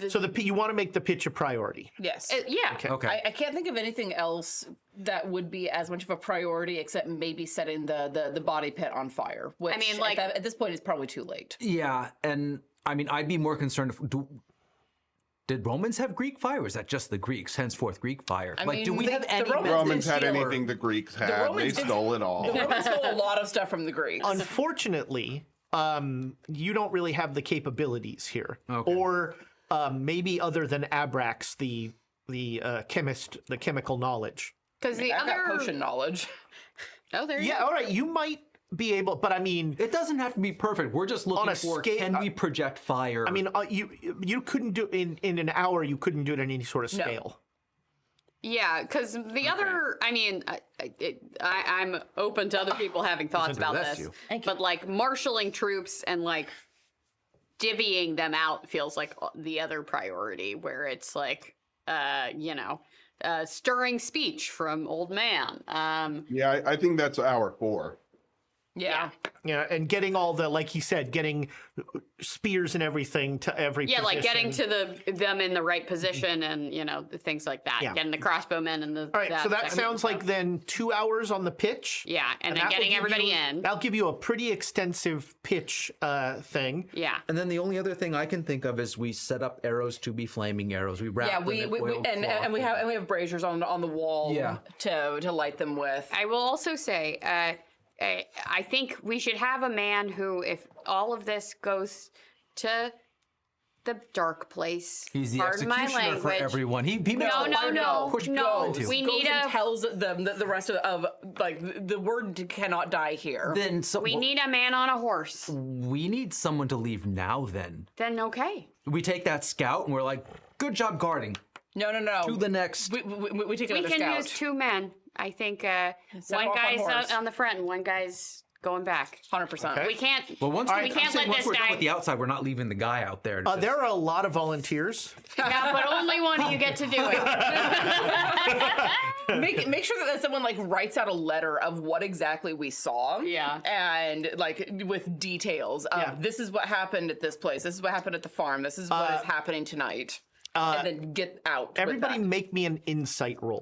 So you want to make the pitch a priority. Yes. yeah. Okay. I can't think of anything else that would be as much of a priority except maybe setting the body pit on fire. Which I mean, like- at this point is probably too late. Yeah, and I mean, I'd be more concerned if did Romans have Greek fire? Or is that just the Greeks? Henceforth, Greek fire. mean, do we have the any Romans methods Romans had or- anything the Greeks had. They Romans did- stole it all. The Romans stole a lot of stuff from the Greeks. Unfortunately, you don't really have the capabilities here, Okay. or maybe other than Abrax, the chemist, the chemical knowledge. Because the I've other got potion knowledge. Oh, there you Yeah, go. all right, you might be able, but I mean, It doesn't have to be perfect. We're just looking a for scale- can we project fire? I mean, you couldn't do in an hour. You couldn't do it in any sort of No. scale. Yeah, because the other, I mean, I'm open to other people having thoughts about that's this, you. but like marshaling troops and like divvying them out feels like the other priority, where it's like, stirring speech from old man. Yeah, I think that's hour 4. Yeah. Yeah, and getting all the, like he said, getting spears and everything to every Yeah, position. like getting to them in the right position, and things like that. Yeah. Getting the crossbowmen and the. All right, so that section. sounds like then 2 hours on the pitch. Yeah, and then that will getting give everybody you- in. That'll give you a pretty extensive pitch thing. Yeah. And then the only other thing I can think of is we set up arrows to be flaming arrows. We wrap Yeah, them we in we oilcloth we have braziers on the wall. Yeah. To light them with. I will also say, I think we should have a man who, if all of this goes to the dark place, He's the pardon my executioner for language. everyone. He makes No, a no, lot of no, push no. people into. We Goes need and a tells them the rest of like the word cannot die here. Then we need a man on a horse. we need someone to leave now. Then Then okay. we take that scout and we're like, good job guarding. No. To the next. We take We another can scout. use 2 men. I think one off on guy's horse. on the front and one guy's going back. 100%. We can't. Well, once we can't let once this we're done guy. with the outside, we're not leaving the guy out there. There are a lot of volunteers. Yeah, but only one of you get to do it. Make sure that someone like writes out a letter of what exactly we saw. Yeah. And like with details of Yeah. this is what happened at this place. This is what happened at the farm. This is what is happening tonight. And then get out. Everybody with that. make me an insight roll.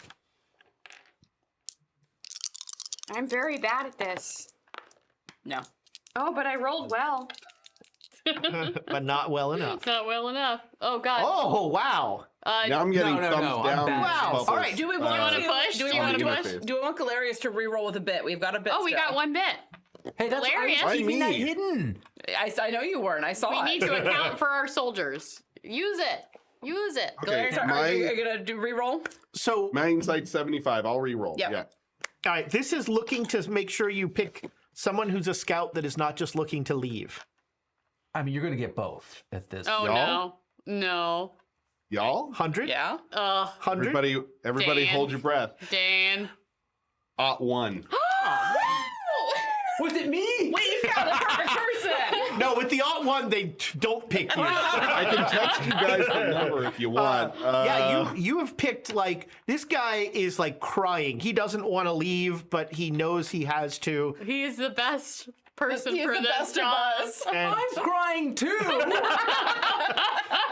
I'm very bad at this. No. Oh, but I rolled well. But not well enough. Not well enough. Oh God. Oh, wow. Now I'm getting no, thumbs no, I'm down. bad. Wow. bubbles, All right, Do we want to push? Do we Do you want to wanna push? push? Do we want Galerius to re-roll with a bit? We've got a bit. Oh, we still. got 1 bit. hey, that's Hilarious. I was keeping that Me. hidden. I know you weren't. I saw We it. need to account for our soldiers. Use it. Use it. Okay, Galerius, are you gonna do re-roll? So, my insight 75. I'll re-roll. Yep. Yeah. all right, this is looking to make sure you pick someone who's a scout that is not just looking to leave. I mean, you're gonna get both at this. Oh Y'all? no. Y'all? 100? Yeah. 100? Everybody Dan. hold your breath. Dan. @1. Was it me? You found the perfect person. No, with the @1, they don't pick you. I can text you guys the number if you want. Yeah, you have picked, like, this guy is, like, crying. He doesn't want to leave, but he knows he has to. He is the best person He's for the this best of job. us. And I'm crying too.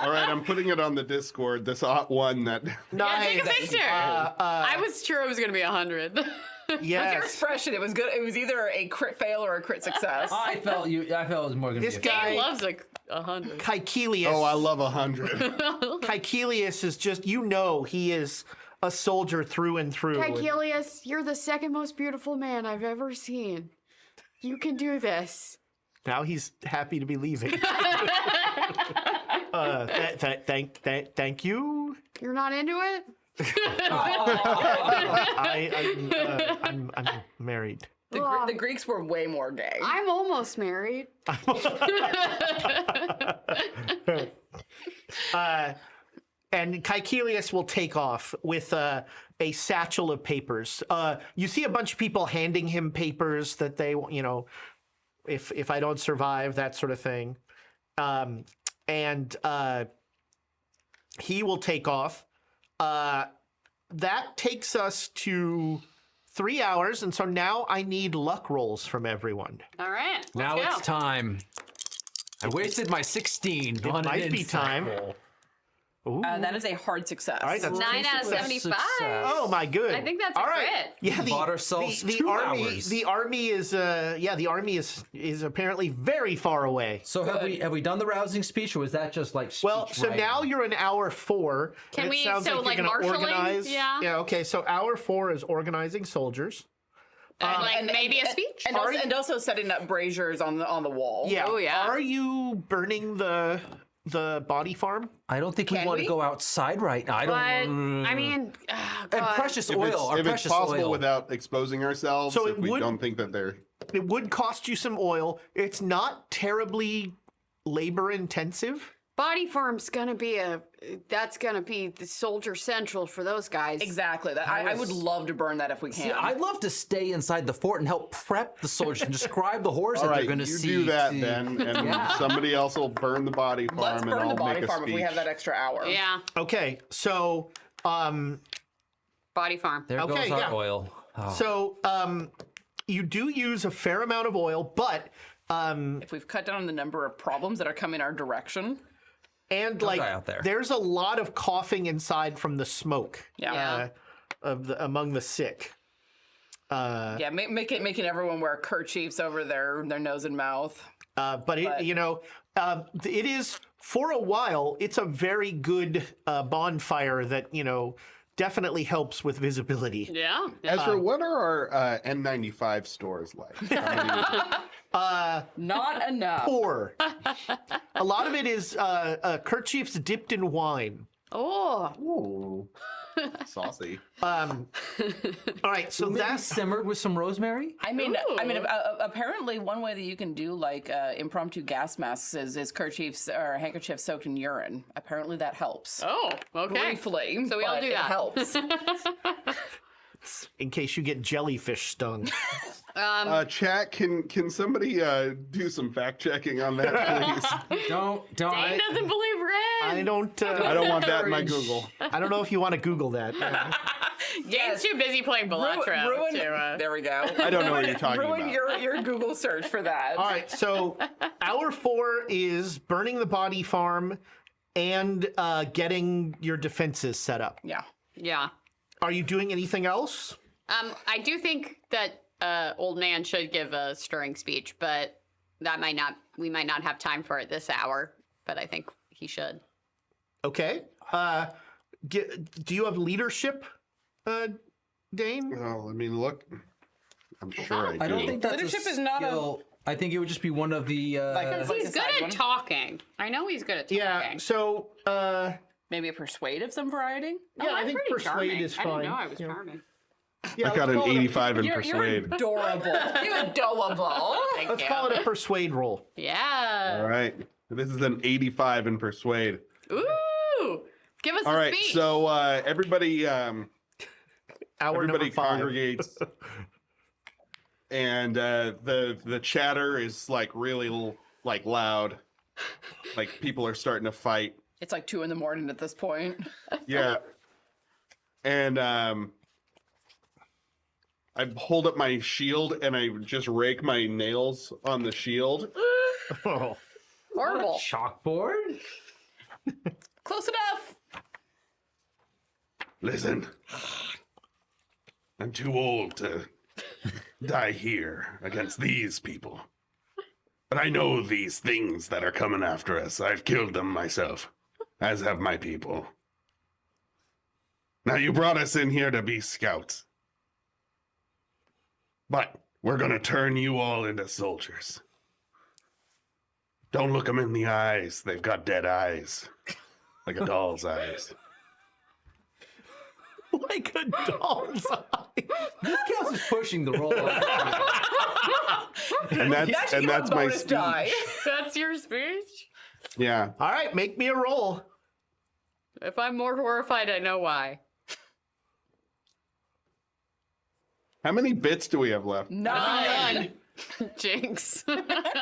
All right, I'm putting it on the Discord. This @1 that. Yeah, take a nice. picture. I was sure it was going to be 100. Your Yes. expression, it was good. It was either a crit fail or a crit success. I felt it was more gonna This be. guy- Dan loves a 100. Caecilius. Oh, I love 100. Caecilius is just, he is a soldier through and through. Caecilius, you're the second most beautiful man I've ever seen. You can do this. Now he's happy to be leaving. Thank you. You're not into it? I'm married. The Greeks were way more gay. I'm almost married. And Caecilius will take off with a satchel of papers. You see a bunch of people handing him papers that they, if I don't survive, that sort of thing. And he will take off. That takes us to 3 hours, and so now I need luck rolls from everyone. All right. Now let's it's go. time. I wasted my 16 on an might be insight time. roll. Ooh. That is a hard success. All right, that's 9 out of success. 75. Oh my good! I think that's a all right. crit. Yeah, We bought ourselves the 2 army. hours. The army is the army is apparently very far away. So have we done the rousing speech, or was that just like speech Well, so writing? now you're in hour 4. Can and it we- sounds so, like like, you're gonna marshalling? organize. Yeah. Yeah. Okay. So hour 4 is organizing soldiers. Maybe a speech? And also setting up braziers on the wall. Yeah. Oh, yeah. Are you burning the body farm? I don't think we Can want we? to go outside right now. I But, don't. I mean, and God. precious If oil. it's precious possible oil. without exposing ourselves, So if it we would- don't think that they're. It would cost you some oil. It's not terribly labor intensive. Body Farm's gonna be that's gonna be the soldier central for those guys. Exactly. That I would love to burn that if we can. See, I'd love to stay inside the fort and help prep the soldiers and describe the horrors All that right, they're going to you see. do that then, and somebody else will burn the body farm, Let's and burn I'll the body make a farm speech. if we have that extra hour. Yeah, Okay, so Body Farm. There Okay, goes our yeah. oil. Oh. so you do use a fair amount of oil, but If we've cut down the number of problems that are coming our direction. and die out there. there's a lot of coughing inside from the smoke. Yeah. Among the sick. Yeah, making everyone wear kerchiefs over their nose and mouth. But it is, for a while, it's a very good bonfire that, definitely helps with visibility. Yeah. Ezra, what are our N95 stores like? Not enough. Or a lot of it is kerchiefs dipped in wine. Oh, Ooh, saucy. All right, so Maybe that's simmered with some rosemary? I mean, apparently one way that you can do like impromptu gas masks is kerchiefs or handkerchiefs soaked in urine. Apparently that helps. oh, okay. Briefly, So we all but do it that. helps. in case you get jellyfish stung. Chat, can somebody do some fact checking on that, please? Don't. Dane doesn't believe Red. I don't. I don't want that in my Google. I don't know if you want to Google that. Dane's too busy playing Balatro ruin. to. There we go. I don't know what you're talking Ruin about. your Google search for that. All right, so hour 4 is burning the body farm and getting your defenses set up. Yeah. Yeah. Are you doing anything else? I do think that old man should give a stirring speech, but we might not have time for it this hour, but I think he should. Okay. Do you have leadership, Dane? Well, I mean, look, I'm sure I do. I don't think that's Leadership a is not a- skill. I think it would just be one of the. Like He's a good side at one. talking. I know he's good at talking. Yeah. So, Maybe a persuade of some variety. yeah, I I'm think pretty persuade charming. is I fine. didn't know I was Yeah. charming. Yeah, I got let's an call it a- 85 in You're persuade. adorable. You're adorable. Thank Let's you. call it a persuade roll. Yeah. All right, this is an 85 in persuade. Ooh. Give us All a right, speech. so everybody, Hour everybody number 5. congregates, and the chatter is like really like loud, like people are starting to fight. It's like 2 a.m. at this point. Yeah, and I hold up my shield and I just rake my nails on the shield. Oh. Horrible. Chalkboard? Close enough. Listen, I'm too old to die here against these people. But I know these things that are coming after us. I've killed them myself, as have my people. Now, you brought us in here to be scouts. But we're going to turn you all into soldiers. Don't look them in the eyes. They've got dead eyes, like a doll's eyes. Like a doll's eye. This counts as pushing the roll. And that's my speech. Die. That's your speech? Yeah. All right, make me a roll. If I'm more horrified, I know why. How many bits do we have left? None. Jinx.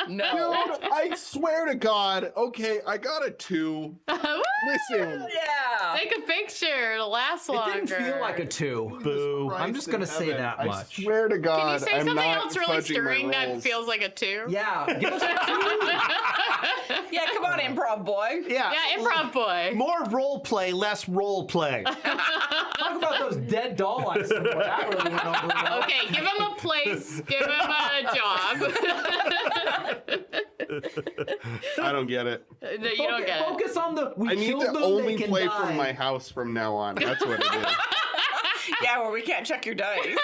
No. Dude, I swear to God. Okay, I got a 2. Listen. Yeah. Take a picture. It'll last It longer. didn't feel like a 2. Boo. I'm just gonna say that I much. swear to Can God, you say I'm something not else really fudging my stirring that rolls. feels like a 2? Yeah, give us a 2. Yeah, come on, improv boy. Yeah. Yeah, improv boy. More role play, less role play. Talk about those dead doll eyes. Some more. That really went over well. Okay, give him a place. Give him a job. I don't get it. No, you don't get it. Focus on the. We I need killed to them, only they can play die. from my house from now on. That's what it is. Yeah, where we can't check your dice.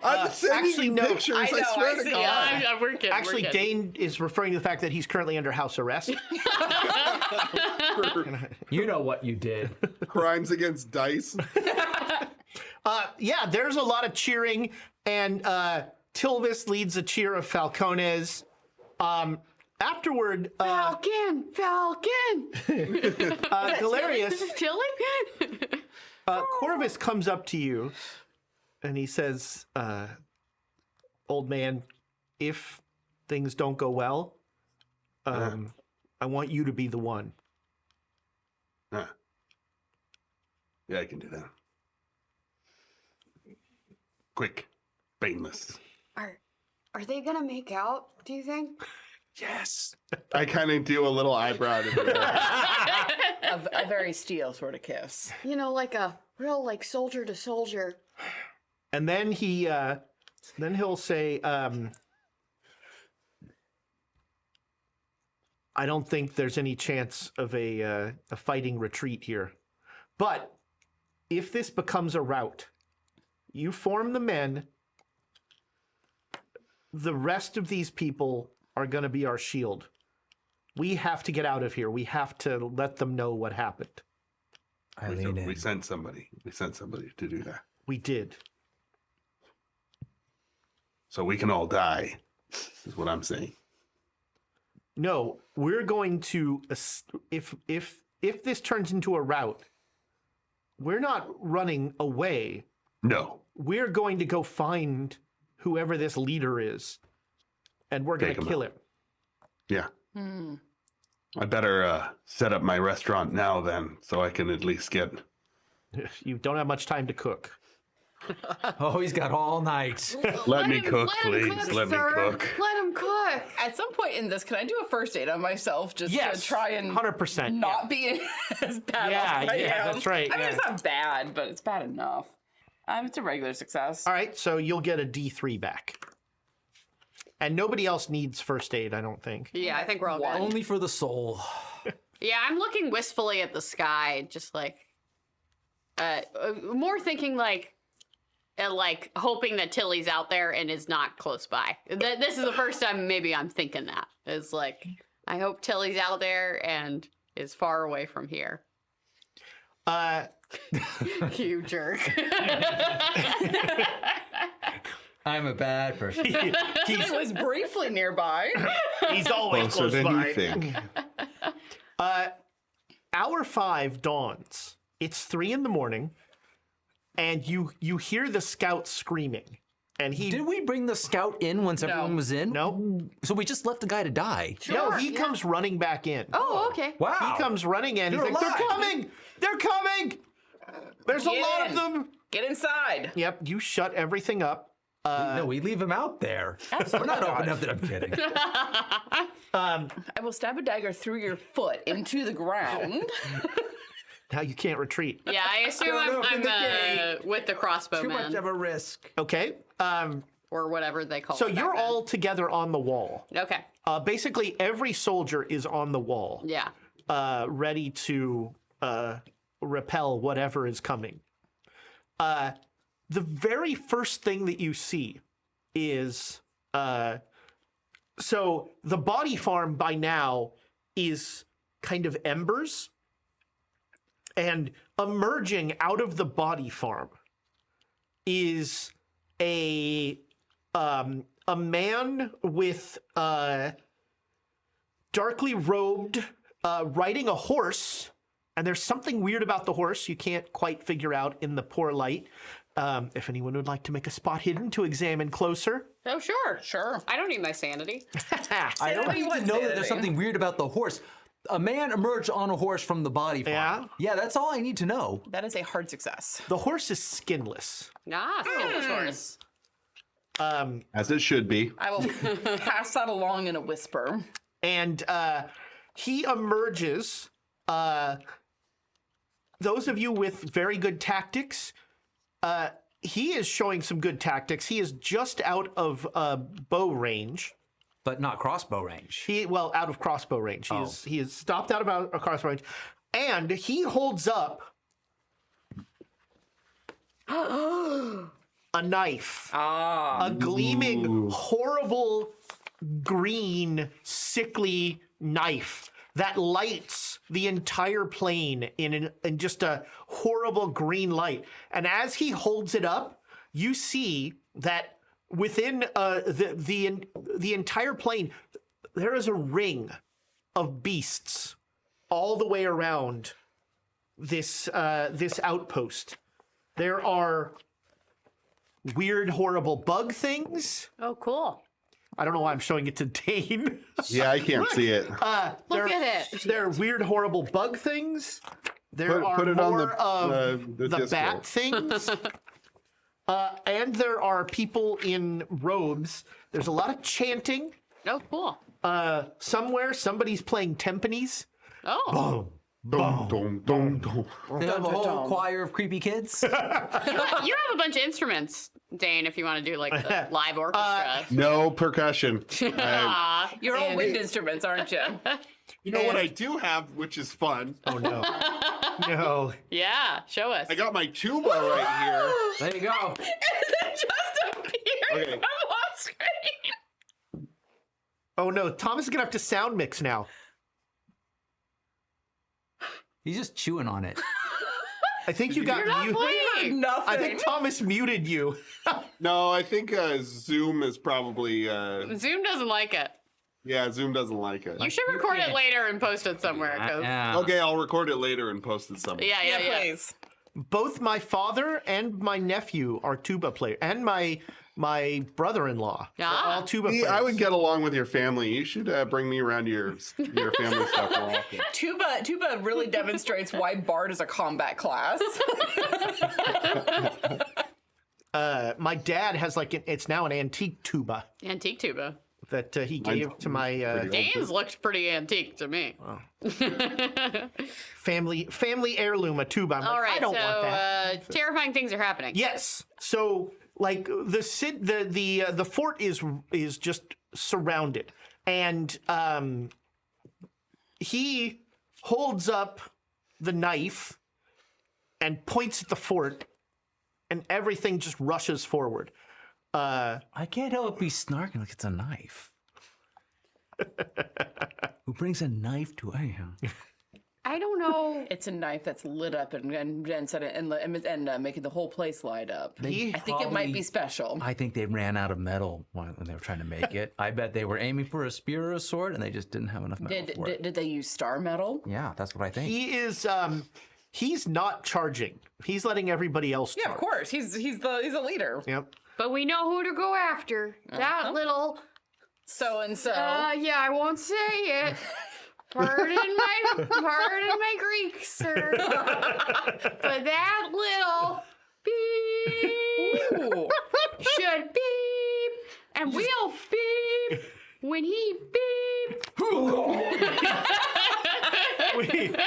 I'm sending actually, you no. pictures. I I, know, swear I to see. God. Yeah, we're kidding. Actually, we're kidding. Dane is referring to the fact that he's currently under house arrest. You know what you did. Crimes against dice. Yeah, there's a lot of cheering, and Tilvis leads a cheer of Falcones. Afterward, Falcon! Galerius, Tilly? Corvus comes up to you and he says, old man, if things don't go well, I want you to be the one. Yeah, I can do that. Quick, painless. Are they gonna make out, do you think? Yes. I kind of do a little eyebrow to the A very steel sort of kiss. You know, like a real, like, soldier to soldier. And then he'll say, I don't think there's any chance of a fighting retreat here. But if this becomes a rout, you form the men. The rest of these people are going to be our shield. We have to get out of here. We have to let them know what happened. I lean in. We sent somebody. We sent somebody to do that. We did. So we can all die, is what I'm saying. No, we're going to, if this turns into a rout, we're not running away. No. We're going to go find whoever this leader is, and we're going Take to him kill out. him. Yeah. I better set up my restaurant now then, so I can at least get... You don't have much time to cook. Oh, he's got all night. Let me cook, please. Let me cook. Let him cook. At some point in this, can I do a first aid on myself just to try and 100%. not be as bad Yeah, as I yeah, am? that's right, I mean, yeah. it's not bad, but it's bad enough. It's a regular success. All right, so you'll get a D3 back. And nobody else needs first aid, I don't think. Yeah, I think we're all good. Only for the soul. Yeah, I'm looking wistfully at the sky, just like, more thinking like hoping that Tilly's out there and is not close by. This is the first time maybe I'm thinking that. It's like, I hope Tilly's out there and is far away from here. You jerk. I'm a bad person. He was briefly nearby. He's always closer close than by. you think. Hour 5 dawns. It's 3 a.m, and you hear the scout screaming. And he Did we bring the scout in once everyone was in? no, So we just left the guy to die. he comes running back in. Oh, okay. Wow. He comes running in. You're He's like, alive. "They're coming! They're coming! There's a Get lot in. of them." Get inside. Yep, you shut everything up. No, we leave him out there. We're not open up that I'm kidding. I will stab a dagger through your foot into the ground. Now you can't retreat. Yeah, I assume Don't open I'm the gate. with the crossbow Too man much of a risk. Okay. or whatever they call So it. back you're then. all together on the wall. Okay. Basically, every soldier is on the wall, Yeah. ready to repel whatever is coming. The very first thing that you see is so the body farm by now is kind of embers, and emerging out of the body farm is a man with darkly robed, riding a horse, and there's something weird about the horse you can't quite figure out in the poor light. If anyone would like to make a spot hidden to examine closer. Oh, sure. Sure. I don't need my sanity. I don't Say need what to you know want, that there's Sanity. something weird about the horse. A man emerged on a horse from the body farm. Yeah? Yeah, that's all I need to know. That is a hard success. The horse is skinless. Skinless horse. As it should be. I will pass that along in a whisper. And he emerges. Those of you with very good tactics, he is showing some good tactics. He is just out of bow range. But not crossbow range. Out of crossbow range. He is stopped out of a crossbow range, and he holds up a knife, a gleaming, horrible, green, sickly knife that lights the entire plane in just a horrible green light. And as he holds it up, you see that within the entire plane, there is a ring of beasts all the way around this this outpost. There are weird, horrible bug things. Oh, cool. I don't know why I'm showing it to Dane. Yeah, I can't see it. Look at it. There are weird, horrible bug things. There Put are it on more of the the disco. bat things. And there are people in robes. There's a lot of chanting. Oh, cool. Somewhere, somebody's playing timpanis. Oh. Dum, dum, dum, dum. They have a whole choir of creepy kids. You have a bunch of instruments, Dane, if you want to do like the live orchestra. No percussion. Aw. You're all wind instruments, aren't you? You know what I do have, which is fun? Oh, no. No. Yeah, show us. I got my tuba right There you go. It just appeared Okay. from off screen. Oh, no. Thomas is going to have to sound mix now. He's just chewing on it. I think you got You're not muted. playing. Nothing. I think Thomas muted you. here. No, I think Zoom is probably. Zoom doesn't like it. Yeah, Zoom doesn't like it. You should record it later and post it somewhere. 'Cause- Yeah. Okay, I'll record it later and post it somewhere. Yeah, Please. Both my father and my nephew are tuba players, and my brother-in-law. They're Ah. all tuba See, players. I would get along with your family. You should bring me around to your family stuff more often. Tuba really demonstrates why Bard is a combat class. My dad has it's now an antique tuba Antique tuba. that he gave to my Dane's looked pretty antique to me. family heirloom, a tuba. I'm All like, right, I don't so want that. terrifying things are happening. Yes. So the fort is just surrounded, and he holds up the knife and points at the fort, and everything just rushes forward. I can't help but be snarking like it's a knife. Who brings a knife to a I don't know. It's a knife that's lit up and making the whole place light up. I think it might be special. I think they ran out of metal when they were trying to make it. I bet they were aiming for a spear or a sword, and they just didn't have enough metal for it. Did they use star metal? Yeah, that's what I think. He is he's not charging. He's letting everybody else Yeah, charge. of course. He's a leader. Yep. But we know who to go after. That little. So and so. Yeah, I won't say it. Pardon my Greek, sir. But that little beep Ooh. should beep, and we'll beep when he beep. We need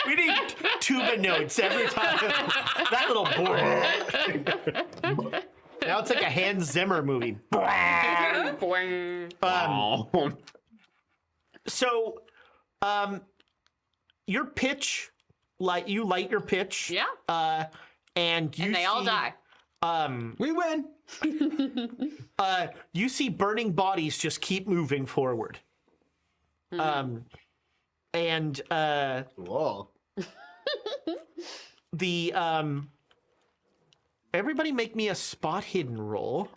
tuba notes every time. That little boy. Now it's like a Hans Zimmer movie. Boing. So, your pitch, you light your pitch. Yeah. And you And they all see, die. We win. You see burning bodies just keep moving forward. And Whoa. everybody make me a spot hidden roll.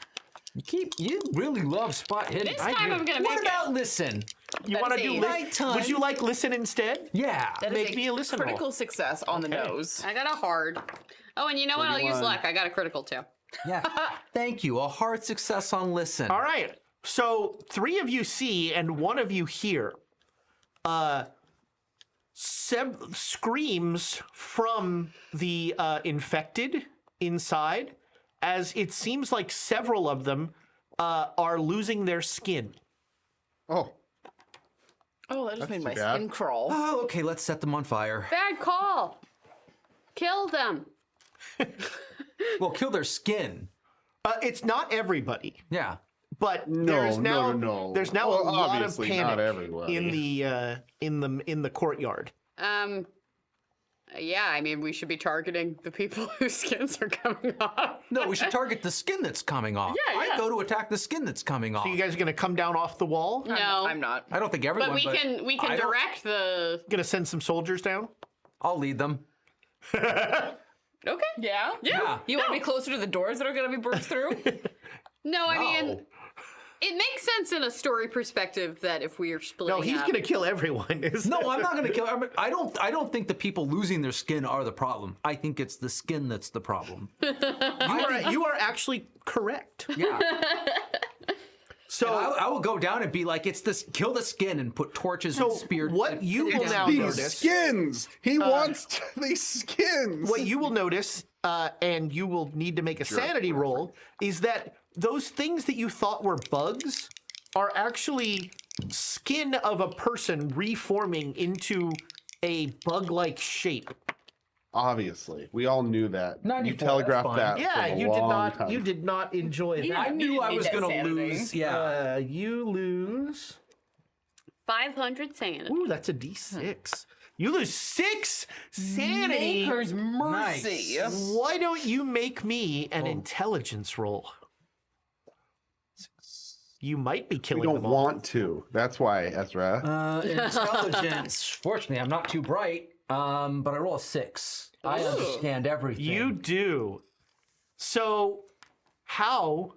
You really love spot hidden. This time I'm gonna make What it. about listen? You want to is do a nighttime. Would you like listen instead? Yeah. That is Make me a listen roll. critical success on the nose. I got a hard. Oh, and you know what? I'll use luck. I got a critical too. Yeah. Thank you. A hard success on listen. All right. So 3 of you see and 1 of you hear screams from the infected inside, as it seems like several of them are losing their skin. Oh, Oh, that just made my too bad. skin crawl. Oh, okay. Let's set them on fire. Bad call. Kill them. Well, kill their skin. It's not everybody, Yeah. but there's now no. there's now Well, a lot of obviously not panic everybody. in the courtyard. Yeah, I mean, we should be targeting the people whose skins are coming off. No, we should target the skin that's coming off. Yeah, yeah. I go to attack the skin that's coming off. So you guys are gonna come down off the wall? No, I'm not. I don't think everyone. but we can I don't- direct the. Gonna send some soldiers down? I'll lead them. Okay. Yeah? Yeah. You want to be closer to the doors that are going to be burst through? No, I mean, It makes sense in a story perspective that if we are splitting No, he's up, going to kill everyone. No, I'm not going to kill. I don't think the people losing their skin are the problem. I think it's the skin that's the problem. You are actually correct. Yeah. So I will go down and be like, it's this. Kill the skin and put torches and spears. what you will now These notice. skins. He wants these skins. What you will notice, and you will need to make a sanity roll, is that those things that you thought were bugs are actually skin of a person reforming into a bug-like shape. Obviously, we all knew that. 94, You telegraphed that's that. Yeah, for a you did long not. time. You did not enjoy that. I knew I need was that going to sanity. lose. Yeah. You lose. 500 sanity. Ooh, that's a D6. You lose 6 sanity. Maker's mercy. Why don't you make me an intelligence roll? You might be We killing don't them all. want to. That's why, Ezra. Intelligence. Fortunately, I'm not too bright. But I roll a 6. I understand everything. You do. So, how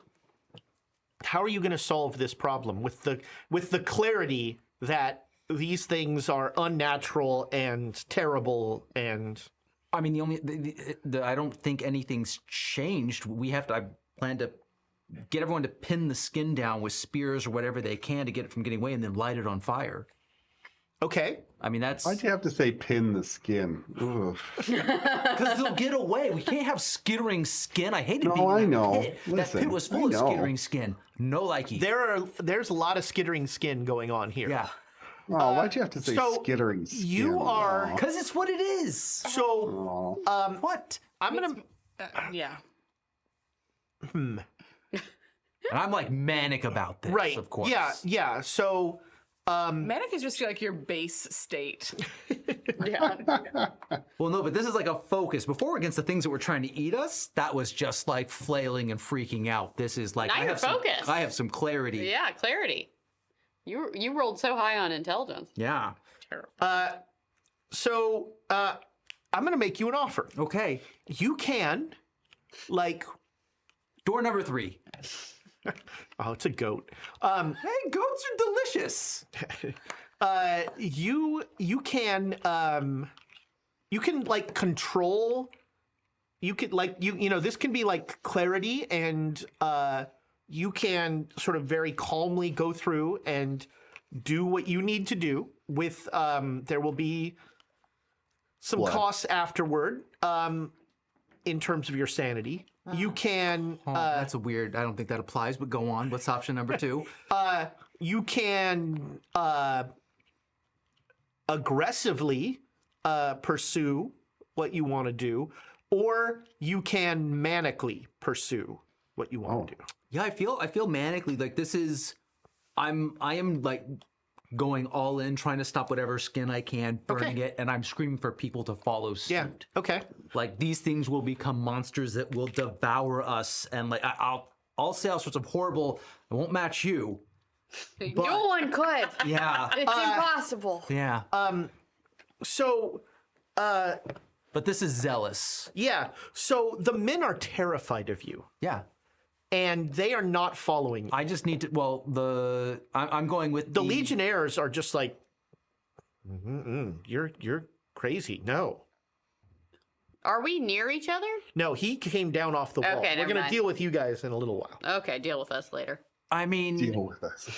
are you going to solve this problem with the clarity that these things are unnatural and terrible and? I mean, I don't think anything's changed. I plan to get everyone to pin the skin down with spears or whatever they can to get it from getting away, and then light it on fire. Okay. I mean, that's Why'd you have to say pin the skin? Ugh. because they'll get away. We can't have skittering skin. I hated No, being I in that know. pit. That Listen, pit was full I of know. skittering skin. No likey. There's a lot of skittering skin going on here. Yeah, Oh, why'd you have to say so skittering skin? you are- Aw. because it's what it is. So What? I'm gonna. Yeah. And I'm like manic about this. Right. Of course. Yeah. So Manic is just like your base state. Yeah. Well, no, but this is like a focus. Before, against the things that were trying to eat us, that was just like flailing and freaking out. This is like Now I you're have some, focused. I have some clarity. Yeah, clarity. You rolled so high on intelligence. Yeah. so I'm gonna make you an offer. Okay. You can, like, Door number 3. oh, it's a goat. Hey, goats are delicious. You can like control. You could like you know this can be like clarity, and you can sort of very calmly go through and do what you need to do. With there will be some Blood. costs afterward in terms of your sanity. You can That's a weird. I don't think that applies. But go on. What's option number 2? you can aggressively pursue what you want to do, or you can manically pursue what you want to do. Yeah, I feel manically like this is. I am like going all in, trying to stop whatever skin I can, burning it, and I'm screaming for people to follow suit. Yeah. Okay. Like these things will become monsters that will devour us, and like I'll say all sorts of horrible. I won't match you. No one could. Yeah, It's impossible. yeah. So, But this is zealous. yeah. So the men are terrified of you, Yeah. and they are not following you. I just need to. Well, I'm going with The Legionnaires are just like, you're crazy. No. Are we near each other? No, he came down off the wall. Okay, We're never going to mind. deal with you guys in a little while. Okay, deal with us later. I mean, Deal with us.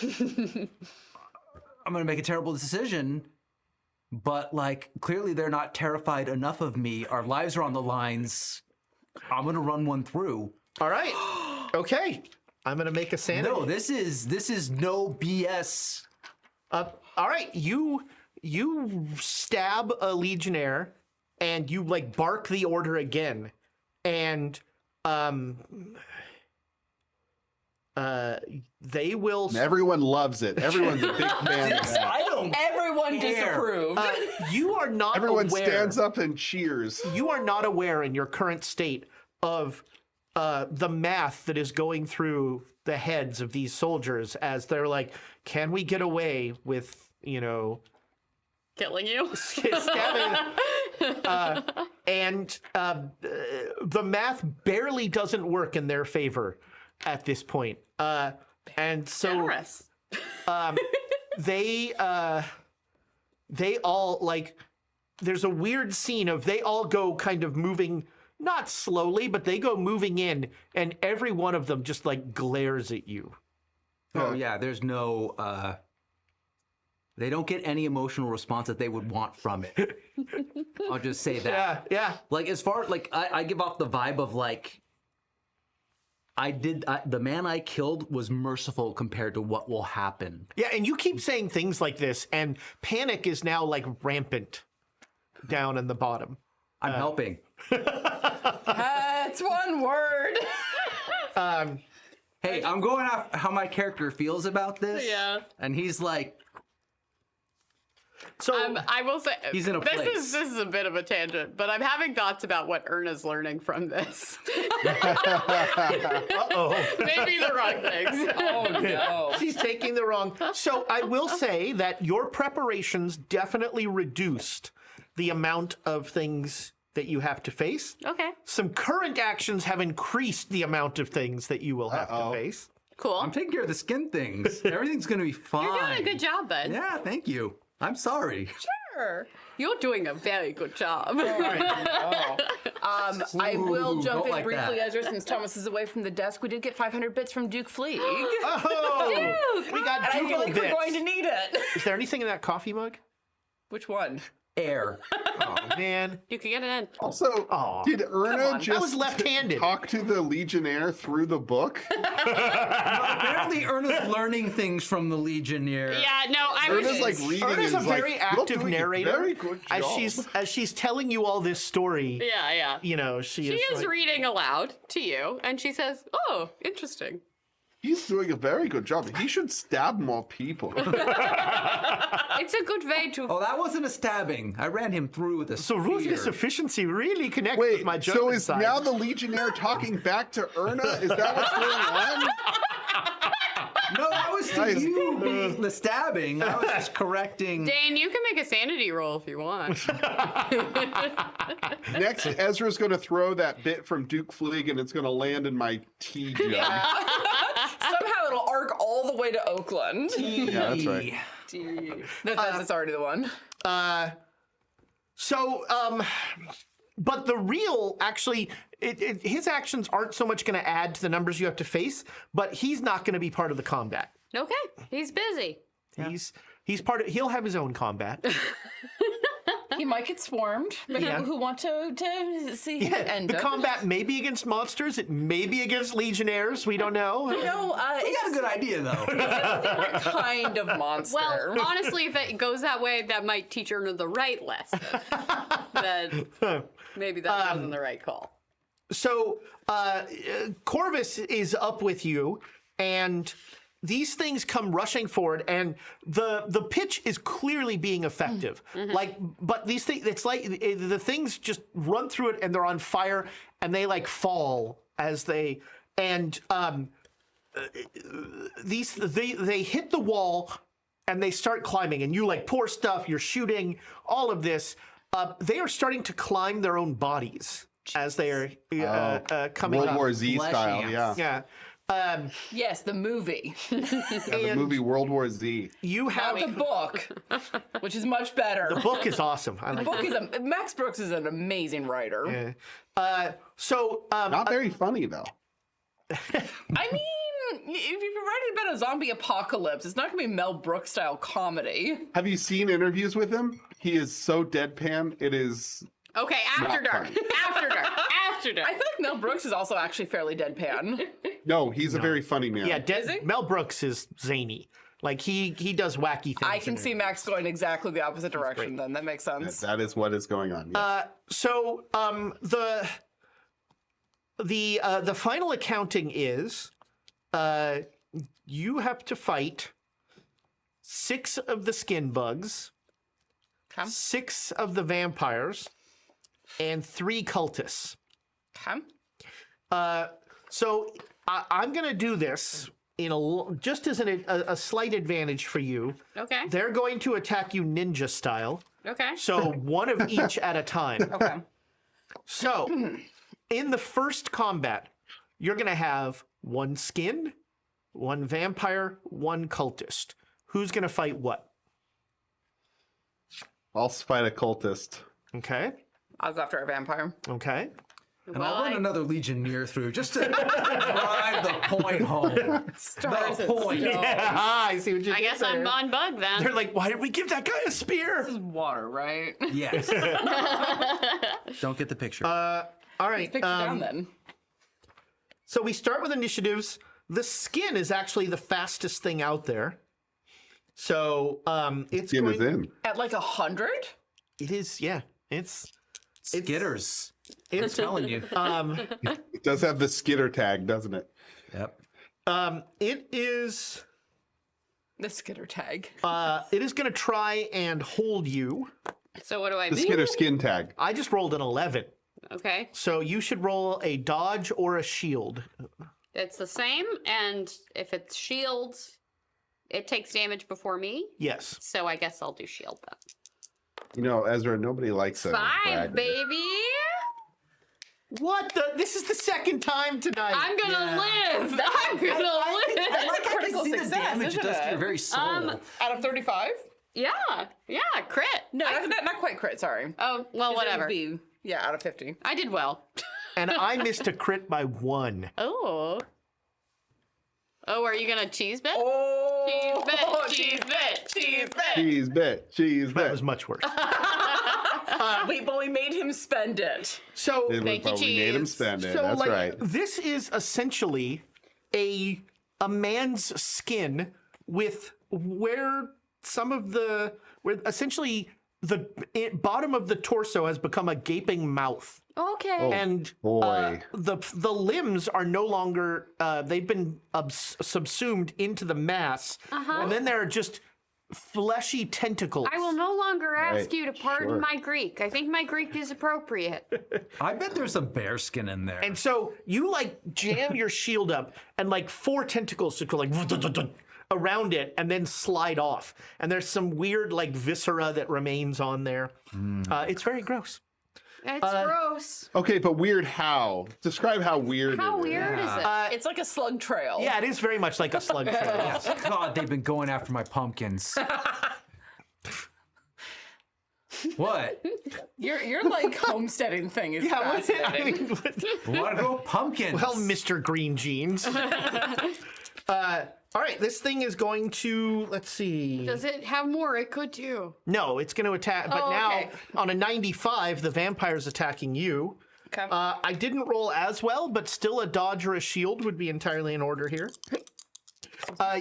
I'm going to make a terrible decision, but like clearly they're not terrified enough of me. Our lives are on the lines. I'm going to run one through. All right. Okay. I'm going to make a sanity. No, this is no BS. All right. You stab a Legionnaire, and you like bark the order again, and they will. Everyone loves it. Everyone's a big fan of that. I don't. Everyone disapproved. You are not Everyone aware. stands up and cheers. You are not aware in your current state of the math that is going through the heads of these soldiers as they're like, can we get away with, Killing you? stabbing? And the math barely doesn't work in their favor at this point. And so Generous. they all like, there's a weird scene of they all go kind of moving, not slowly, but they go moving in, and every one of them just like glares at you. Oh yeah, there's no. They don't get any emotional response that they would want from it. I'll just say that. Yeah. Like as far like I give off the vibe of like. The man I killed was merciful compared to what will happen. Yeah, and you keep saying things like this, and panic is now like rampant down in the bottom. I'm helping. That's one word. Hey, I'm going off how my character feels about this. Yeah. And he's like, So I will say He's in a place. This is a bit of a tangent, but I'm having thoughts about what Erna's learning from this. Maybe the wrong things. Oh no. she's taking the wrong. So I will say that your preparations definitely reduced the amount of things that you have to face. Okay, Some current actions have increased the amont of things that you will have to face. cool. I'm taking care of the skin things. Everything's going to be fine. You're doing a good job, bud. Yeah, thank you. I'm sorry. Sure. You're doing a very good job. I will jump don't in like briefly, that. Ezra, since Thomas is away from the desk. We did get 500 bits from Duke Fleeg. Oh, we got I feel Dougal like we're bits. going to need it. Is there anything in that coffee mug? Which one? Air. Oh man, You can get it in. Also, did Erna on. just I was left-handed. talk to the Legionnaire through the book? Apparently, Erna's learning things from the Legionnaire. Yeah, no, I was. Erna's like reading. Erna's a and is very like, "You're active doing a narrator. Very good as job." she's telling you all this story. Yeah. You know, she She is like, reading aloud to you, and she says, "Oh, interesting." He's doing a very good job. He should stab more people. It's a good way to. Oh, that wasn't a stabbing. I ran him through with a So ruthless spear. efficiency really connects Wait, with my so judgment is side. now the Legionnaire talking back to Erna? Is that what's going on? No, that was to Nice. you being the stabbing. I was just correcting. Dane, you can make a sanity roll if you want. Next, Ezra's going to throw that bit from Duke Fleeg, and it's going to land in my tea jug. Somehow it'll arc all the way to Oakland. Yeah, that's right. That's already the one. But the real, actually, his actions aren't so much going to add to the numbers you have to face, but he's not going to be part of the combat. Okay, he's busy. He's part of. He'll have his own combat. He might get swarmed, but Yeah. who want to see him end The up. combat may be against monsters. It may be against legionnaires. We don't know. No, You got a good idea, though. different kind of monster. Well, honestly, if it goes that way, that might teach Erna the right lesson. Then maybe that wasn't the right call. So Corvus is up with you, and these things come rushing forward, and the pitch is clearly being effective. Like, but these things, it's like the things just run through it, and they're on fire, and they like fall as they and they hit the wall, and they start climbing, and you like pour stuff, you're shooting, all of this. They are starting to climb their own bodies as they are coming World up. War Z Flesh style, ants. yeah. Yeah. yes, the movie, The movie World War Z. You not have the book, which is much better. the book is awesome. I like The book is Max Brooks is an amazing writer. it. Not very funny, though. I mean, if you're writing about a zombie apocalypse, it's not going to be Mel Brooks style comedy. Have you seen interviews with him? He is so deadpan. It is. Okay, after Not dark. funny. After dark. After dark. I feel like Mel Brooks is also actually fairly deadpan. No, he's a very funny man. Yeah, Mel Brooks is zany. Like he does wacky things. I can in see it. Max going exactly the opposite direction. Then that makes sense. That is what is going on. Yes. The final accounting is you have to fight 6 of the skin bugs, Okay. 6 of the vampires, and 3 cultists. Okay. So I'm going to do this just as a slight advantage for you. Okay. They're going to attack you ninja style. Okay. So one of each at a time. Okay. So in the first combat, you're going to have 1 skin, 1 vampire, 1 cultist. Who's going to fight what? I'll fight a cultist. Okay. I was after a vampire. Okay. And I'll run another Legionnaire through just to drive the point home. Stars The and point. stones. Yeah, I see what you I did guess I'm there. on bug then. They're like, why did we give that guy a spear? This is water, right? Yes. Don't get the picture. All right. Picture down then. So we start with initiatives. The skin is actually the fastest thing out there. So it's Skin going, is in. At like 100? It is, yeah. It's Skitters. I'm telling you. It does have the skitter tag, doesn't it? Yep. it is The skitter tag. it is going to try and hold you. So what do I The do? skitter skin tag. I just rolled an 11. Okay. So you should roll a dodge or a shield. It's the same, and if it's shields, it takes damage before me. Yes. So I guess I'll do shield then. You know, Ezra, nobody likes a 5, bragger. baby. What the? This is the second time tonight. I'm gonna live. I'm gonna live. That's a critical See the success, damage it isn't does to your it? very soul. Out of 35? Yeah, crit. No, not quite crit, sorry. Oh, well, whatever. It would be, yeah, out of 50. I did well. And I missed a crit by 1. Oh. Oh, are you gonna cheese bit? Oh, Cheese bit, cheese bit, cheese bit. Cheese bit. Cheese That bit. was much worse. But we made him spend it. So Thank you, But we made him cheese. spend it. So, That's like, right. this is essentially a man's skin with where essentially the bottom of the torso has become a gaping mouth, Okay. and boy. the limbs are no longer they've been subsumed into the mass, and then there are just fleshy tentacles. I will no longer ask Right, you to pardon sure. my Greek. I think my Greek is appropriate. I bet there's some bear skin in there. And so you like jam your shield up, and like 4 tentacles just go like around it, and then slide off. And there's some weird like viscera that remains on there. It's very gross. It's gross. Okay, but weird how? Describe how weird How it is. weird is it? It's like a slug trail. Yeah, it is very much like a slug trail. Yes. God, they've been going after my pumpkins. What? Your like homesteading thing is Yeah, what, I fascinating. mean, Want to grow pumpkins? well, Mr. Green Jeans. All right, this thing is going to, let's see. Does it have more? It could too. No, it's going to attack. But Oh, now, okay. on a 95, the vampire's attacking you. Okay. I didn't roll as well, but still a dodge or a shield would be entirely in order here.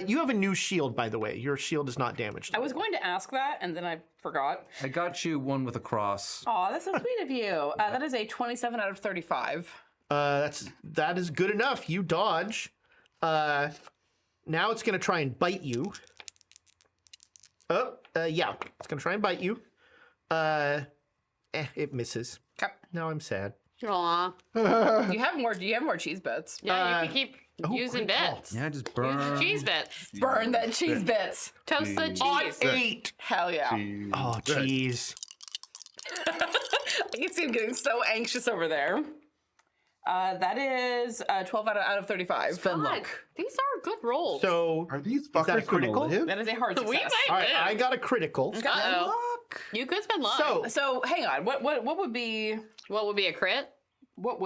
You have a new shield, by the way. Your shield is not damaged. I was going to ask that, and then I forgot. I got you one with a cross. Aw, that's so sweet of you. That is a 27 out of 35. That is good enough. You dodge. Now it's going to try and bite you. Yeah, it's going to try and bite you. It misses. Okay. Now I'm sad. Aw. Do you have more cheese bits? Yeah, you can keep using great call. bits. Yeah, just Use burn. the cheese bits. Burn that cheese bits. Toast the cheese. 8. Hell yeah. Oh, jeez. I can see him getting so anxious over there. That is 12 out of 35. Spend God, luck. these are good rolls. So, Are these that a fuckers gonna critical? live? That is a hard we success. might all right, live. I got a critical. Uh-oh. You could spend luck. So, Hang on. What would be what would be a crit? a crit?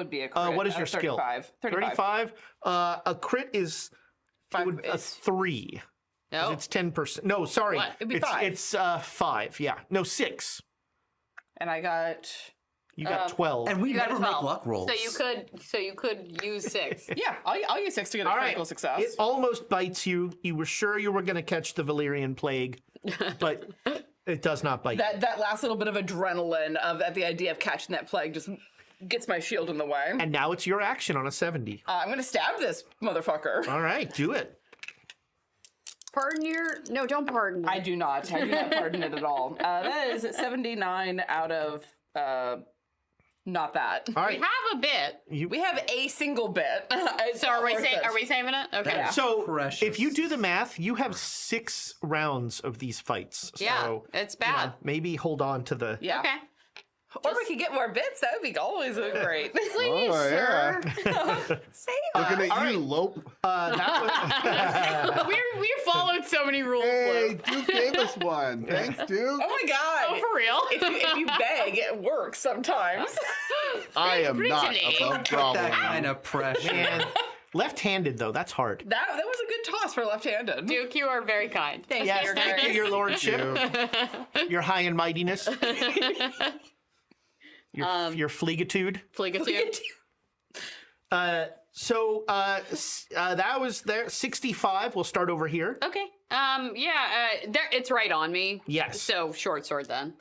what is out your of skill? 35. 35. A crit is a 3. No. It's 10%. No, sorry. What? It'd be it's 5. It's 5. Yeah. No, 6. And I got You got 12. And we You got a never make 12. luck rolls. So you could use 6. yeah. I'll use 6 to get a All critical right. success. It almost bites you. You were sure you were going to catch the Valyrian plague, but it does not bite you. That last little bit of adrenaline at the idea of catching that plague just gets my shield in the way. And now it's your action on a 70. I'm gonna stab this motherfucker. All right, do it. Pardon your... No, don't pardon. I do not pardon it at all. That is 79 out of not that. All We right. have a bit. We have a single bit. It's So are we, not worth it. are we saving it? Okay. Yeah. So Precious. if you do the math, you have 6 rounds of these fights. Yeah, So, it's you know, bad. maybe hold on to the. Yeah. Okay. Or we could get more bits. That would be always great. Please, Oh, sir. Save Looking us. at you, Lope. That was, We followed so many rules. Hey, Luke. Duke gave us one. Thanks, Duke. Oh my god. Oh, for real? If you beg, it works sometimes. I am not Brittany. above problem. That kind of pressure. man, left-handed though, that's hard. That was a good toss for left-handed. Duke, you are very kind. Thank Yes, you. thank you, your lordship. Your high and mightiness. Your fleegitude. Fligitude. So that was there. 65. We'll start over here. Okay. There, it's right on me. Yes. So short sword then.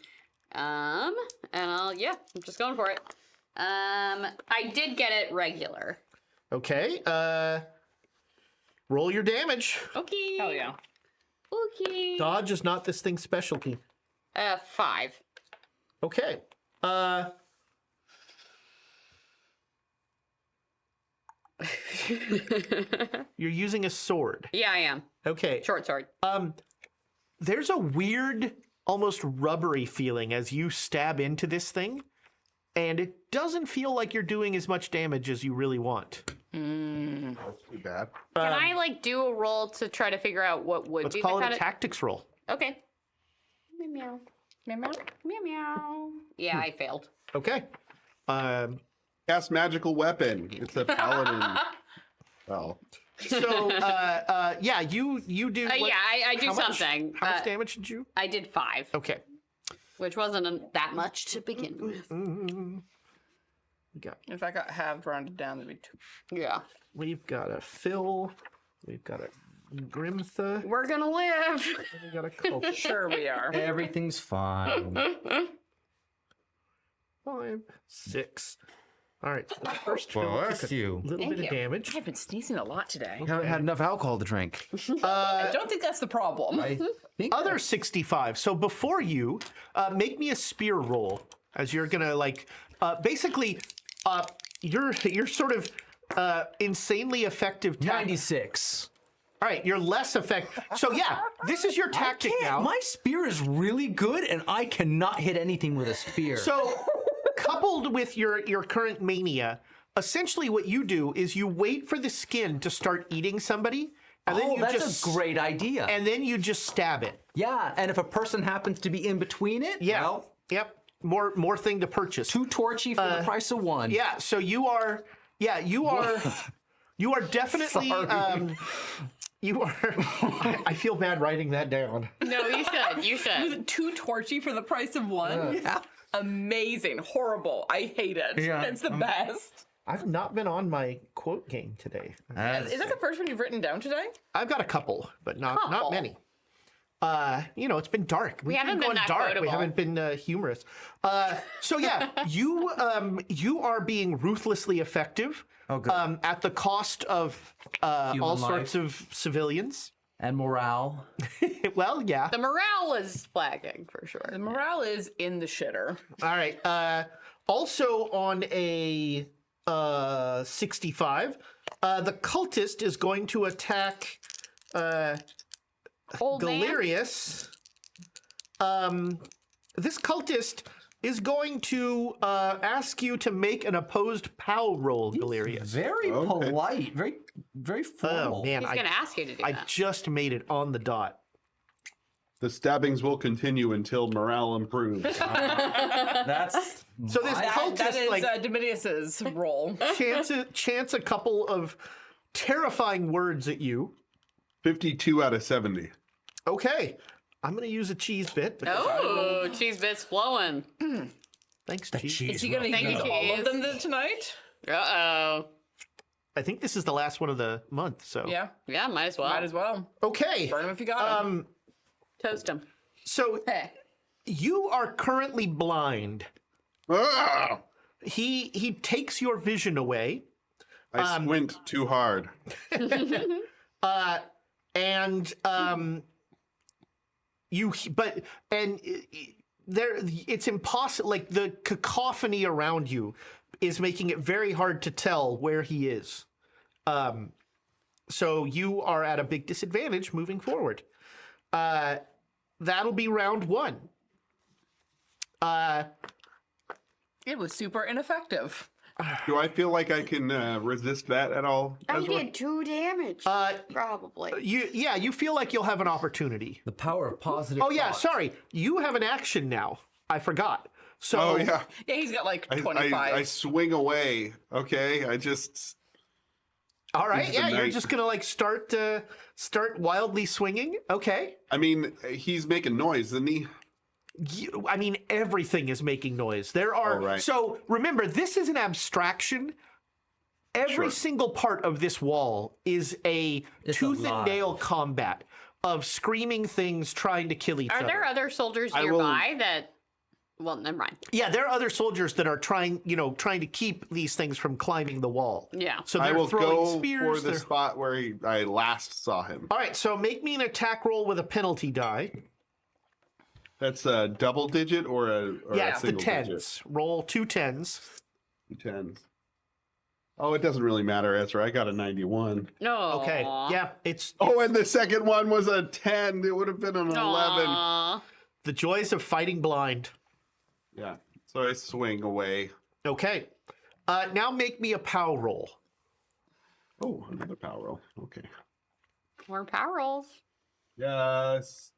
And I'm just going for it. I did get it regular. Okay. Roll your damage. Okay. Hell yeah. Okay. Dodge is not this thing's specialty. 5. Okay. You're using a sword. Yeah, I am. Okay. Short sword. There's a weird, almost rubbery feeling as you stab into this thing, and it doesn't feel like you're doing as much damage as you really want. That's too bad. Can I like do a roll to try to figure out what would Let's be call the it kind a of... tactics roll. Okay. Meow meow. Meow meow. Meow meow. Yeah, I failed. Okay. Cast magical weapon. It's a paladin. Oh. So, yeah, you do. what- I do how much- something. How much damage did you? I did 5, Okay. which wasn't that much to begin with. We got, If I got halved rounded down, that'd be 2. Yeah. we've got a Phil. We've got a Grimtha. We're gonna live. We got a Culture. Sure we are. Everything's fine. 5, 6. All right. So the first Phil Bless took a you. little Thank bit you. of damage. I've been sneezing a lot today. You haven't had enough alcohol to drink. I don't think that's the problem. I think Other 65. So before you, make me a spear roll as you're gonna like, basically, you're sort of insanely effective. 96. All right, you're less effective. So yeah, this is your tactic now. My spear is really good, and I cannot hit anything with a spear. So, coupled with your current mania, essentially what you do is you wait for the skin to start eating somebody, and then you that's just a great idea. and then you just stab it. Yeah, and if a person happens to be in between it, Yeah. well, Yep. More thing to purchase. 2 torchy for the price of 1. Yeah. So you are. Yeah. You are. You are definitely. Sorry. You are. I feel bad writing that down. No, you should. You should. 2 torchy for the price of 1? Yeah. Amazing. Horrible. I hate it. Yeah. It's the best. I've not been on my quote game today. Is that the first one you've written down today? I've got a couple, but not Couple. many. It's been dark. We've haven't been going that dark. We quotable. haven't been humorous. So yeah, you are being ruthlessly effective. Oh, good. At the cost of all Human sorts of civilians. And morale. Well, yeah. The morale is flagging for The sure. morale is in the shitter. All right. Also on a 65, the cultist is going to attack Old man. Galerius. This cultist is going to ask you to make an opposed POW roll, Galerius. Very Okay. polite. Very formal. Oh man, He's gonna ask you to do I that. just made it on the dot. The stabbings will continue until morale improves. That's So this That cultist is like Domitius's role. chance a couple of terrifying words at you. 52 out of 70. Okay, I'm gonna use a cheese bit. because Oh, cheese bits flowing. Thanks, cheese. Is he gonna Thank use you, all of cheese. them tonight? Uh-oh. I think this is the last one of the month. So Yeah, Yeah, might as well. might as well. okay. Burn him if you got him. Toast him. So Hey. you are currently blind. Ah! He takes your vision away. I squint too hard. It's impossible. Like the cacophony around you is making it very hard to tell where he is. So you are at a big disadvantage moving forward. That'll be round 1. It was super ineffective. Do I feel like I can resist that at all? I Ezra? did 2 damage. Probably. You feel like you'll have an opportunity. The power of positive. Oh yeah, thoughts. sorry. You have an action now. I forgot. So Oh yeah. Yeah, he's got like I 25. I swing away. Okay, I just. all right, Into the yeah, you're night. just gonna like start wildly swinging. Okay. I mean, he's making noise, isn't he? I mean, everything is making noise. There are. Oh, right. So remember, this is an abstraction. Every Sure. single part of this wall is a It's tooth and alive. nail combat of screaming things trying to kill each Are other. there other soldiers I will- nearby that? Well, never mind. Yeah, there are other soldiers that are trying to keep these things from climbing the wall. Yeah. So I they're will throwing go spears. for the they're- spot where I last saw him. All right, so make me an attack roll with a penalty die. That's a double digit or a Yeah, a it's the single tens. digit? Roll 2 10s. 10s. Oh, it doesn't really matter, Ezra. I got a 91. No. Okay. Yeah, it's Oh, and the second one was a 10. It would have been an 11. the joys of fighting blind. Yeah. So I swing away. Okay. Now make me a POW roll. Oh, another power roll. Okay. More power rolls. Yes.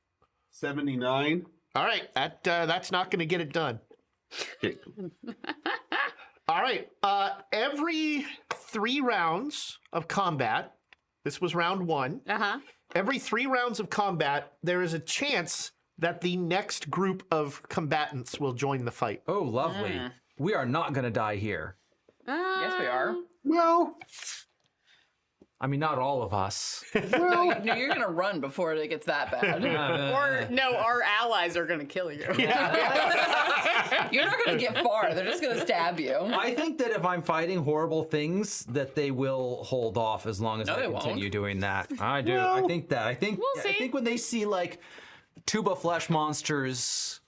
79. All right, that's not going to get it done. Okay. All right. Every 3 rounds of combat, this was round 1. Uh-huh. Every 3 rounds of combat, there is a chance that the next group of combatants will join the fight. Oh, lovely. We are not going to die here. Yes, we are. Well, I mean, not all of us. No, you're gonna run before it gets that bad. Or no, our allies are gonna kill you. You're not gonna get far. They're just gonna stab you. I think that if I'm fighting horrible things, that they will hold off as long as No, I they won't. continue doing that. I do. I think that. I think. We'll I see. think when they see like tuba flesh monsters,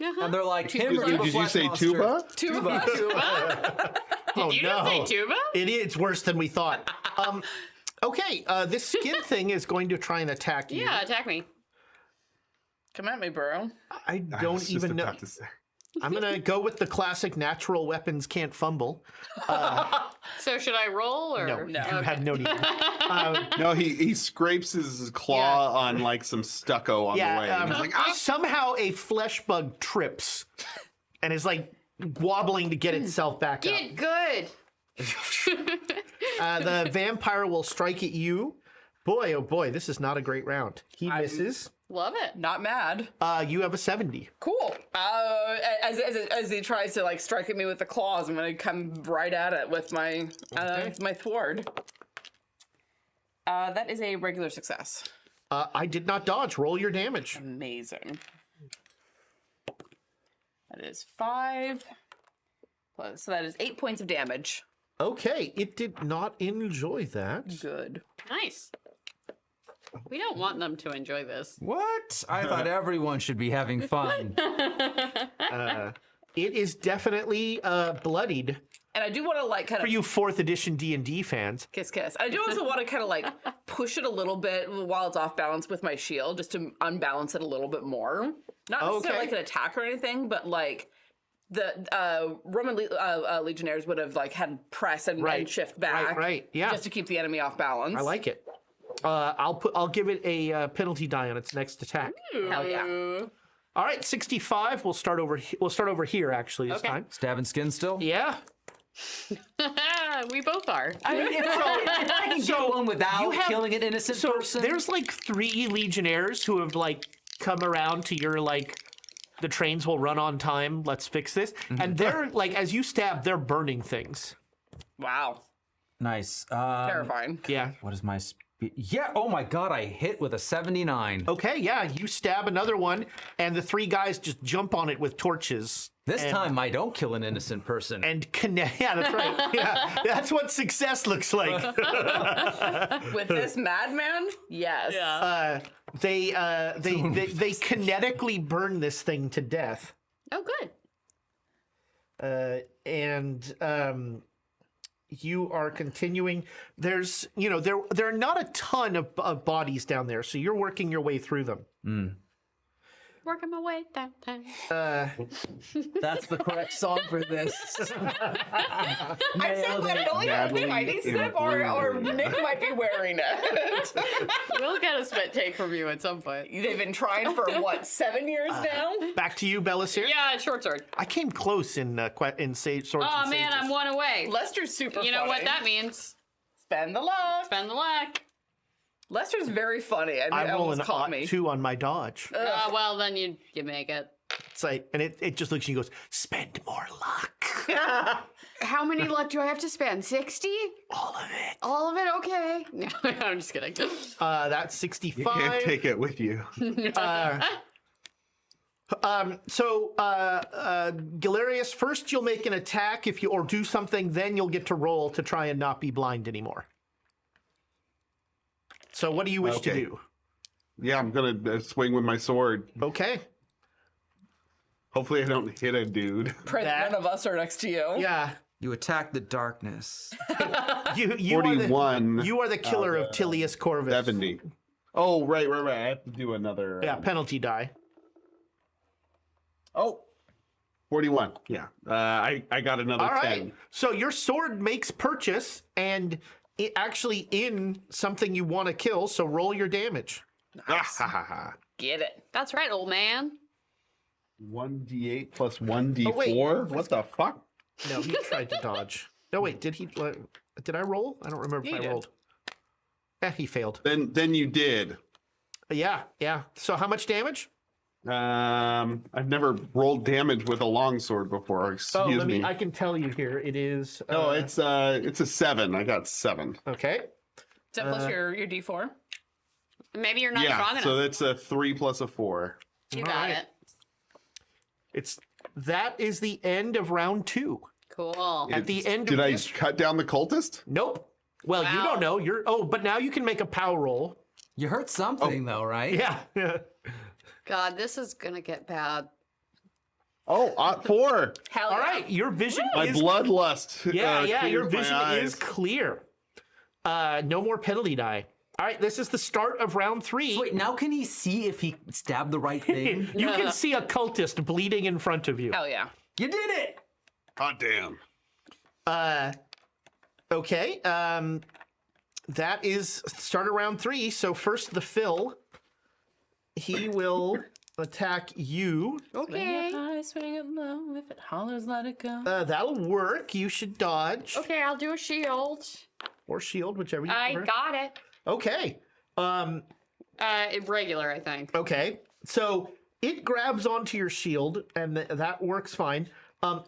Uh-huh. and they're like, "Him or did tuba you flesh say monster?" tuba? Tuba. Tuba? Oh, Did you no. just say tuba? It's worse than we thought. Okay, this skin thing is going to try and attack you. Yeah, attack me. Come at me, bro. I I don't was just even know. about to say. I'm going to go with the classic natural weapons can't fumble. So should I roll or No, you have no need. No, he scrapes his claw on like some stucco on the way. Yeah, And he's like, "Ah!" somehow a flesh bug trips and is like wobbling to get itself back up. Get good. The vampire will strike at you. Boy, oh boy, this is not a great round. He misses. Love it. Not mad. You have a 70. Cool. As he tries to like strike at me with the claws, I'm gonna come right at it with my my sword. That is a regular success. I did not dodge. Roll your damage. Amazing. That is 5 plus. So that is 8 points of damage. Okay, it did not enjoy that. Good. Nice. We don't want them to enjoy this. What? I thought everyone should be having fun. It is definitely bloodied And I do want to like kind for of you 4th edition D&D fans. kiss. I do also want to kind of like push it a little bit while it's off balance with my shield, just to unbalance it a little bit more. Not necessarily Okay. like an attack or anything, but like the Roman legionnaires would have like had press and shift back, Right, yeah. just to keep the enemy off balance. I like it. I'll give it a penalty die on its next attack. Hell yeah. All right, 65. We'll start over. We'll start over here actually this Okay. time. Stabbing skin still? Yeah. We both are. I mean, if I can get one without you have- killing an innocent So person. there's like 3 legionnaires who have like come around to your like. The trains will run on time. Let's fix this. And they're like, as you stab, they're burning things. Wow. Nice. Terrifying. Yeah. What is my speed? Yeah. Oh my God! I hit with a 79. Okay. Yeah. You stab another one, and the 3 guys just jump on it with torches. This time I don't kill an innocent person. And connect. Yeah, that's right. Yeah, that's what success looks like. With this madman, yes. Yeah. They kinetically burn this thing to death, Oh, good. and you are continuing. There's, there are not a ton of bodies down there, so you're working your way through them. working my way downtown. That's the correct song for this. I'm so glad it only has me mighty step, or Nick might be wearing it. We'll get a spit take from you at some point. They've been trying for what, 7 years now? Back to you, Belisir. Yeah, short sword. I came close in Sage Swords Oh and man, Sages. I'm one away. Lester's super. You know what funny. that means? Spend the luck. Spend the luck. Lester's very funny. I I roll almost an caught me. 2 on my dodge. Well, then you make it. It's like, and it just looks at you and goes, spend more luck. How many luck do I have to spend? 60? All of it. All of it? Okay. No, I'm just kidding. That's You 65. can't take it with you. Galerius, first you'll make an attack or do something, then you'll get to roll to try and not be blind anymore. So what do you wish to Okay. do? Yeah, I'm gonna swing with my sword. Okay. Hopefully, I don't hit a dude. Pray that That- none of us are next to you. Yeah. You attack the darkness. You 41. you are the killer of Tilius Corvus. 70. Oh, right. I have to do another. Yeah, penalty die. Oh, 41. Yeah. I got another All 10. right. So your sword makes purchase and it actually in something you want to kill, so roll your damage. Get it. That's right, old man. 1d8 plus 1d4? Oh, wait. What the fuck? No, he tried to dodge. No, wait, did I roll? I don't remember Yeah, if you I did. rolled. He failed. Then you did. Yeah. So how much damage? I've never rolled damage with a longsword before. Excuse me. I can tell you here. It is. No, it's a 7. I got 7. Okay. Is that plus your D4? Maybe you're not strong Yeah, enough. so that's a 3 plus a 4. You All got right. it. That is the end of round 2. Cool. At the end Did of I this, cut down the cultist? nope. Well, you Wow. don't know. But now you can make a power roll. You hurt something though, right? Yeah. God, this is gonna get bad. Oh, 4. Hell All yeah. right. Your vision My is bloodlust. Yeah, your clears my vision is eyes. clear. No more penalty die. All right, this is the start of round 3. So wait, now can he see if he stabbed the right thing? You can see a cultist bleeding in front of you. Hell yeah. You did it! God damn. Okay. That is start of round 3. So first the Phil. He will attack you. Okay. High, swing it low. If it hollers, let it go. That'll work. You should dodge Okay, I'll do a shield. or shield, whichever you I prefer. got it. Okay. Regular, I think. Okay. So it grabs onto your shield, and that works fine.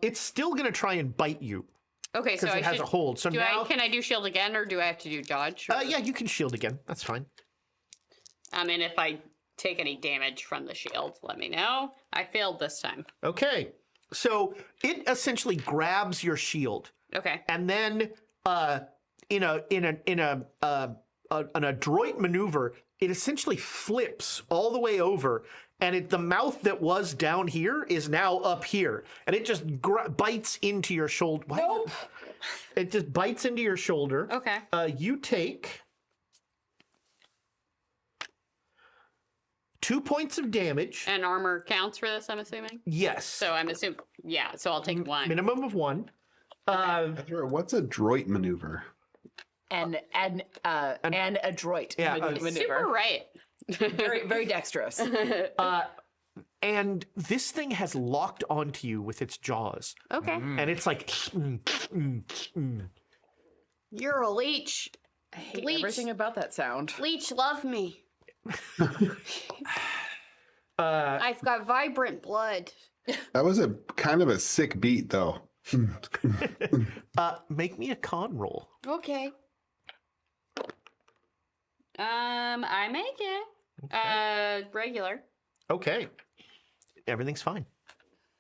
It's still going to try and bite you Okay, so because I it has should. a hold. So now, Can I do shield again, or do I have to do dodge? Or- yeah, you can shield again. That's fine. I mean, if I take any damage from the shield, let me know. I failed this time. Okay. So it essentially grabs your shield, Okay. and then in an adroit maneuver, it essentially flips all the way over, and the mouth that was down here is now up here, and it just bites into your shoulder. Nope. It just bites into your shoulder. Okay. You take 2 points of damage. And armor counts for this, I'm assuming. Yes. So I'm assuming. Yeah. So I'll take one. Minimum of 1. Ezra, what's a droid maneuver? And adroit Yeah, maneuver. Super right. Very, very dexterous. And this thing has locked onto you with its jaws. Okay. And it's like, You're a leech. I hate Leech. everything about that sound. Leech, love me. I've got vibrant blood. That was a kind of a sick beat, though. make me a con roll. Okay. I make it. Regular. Okay. Everything's fine.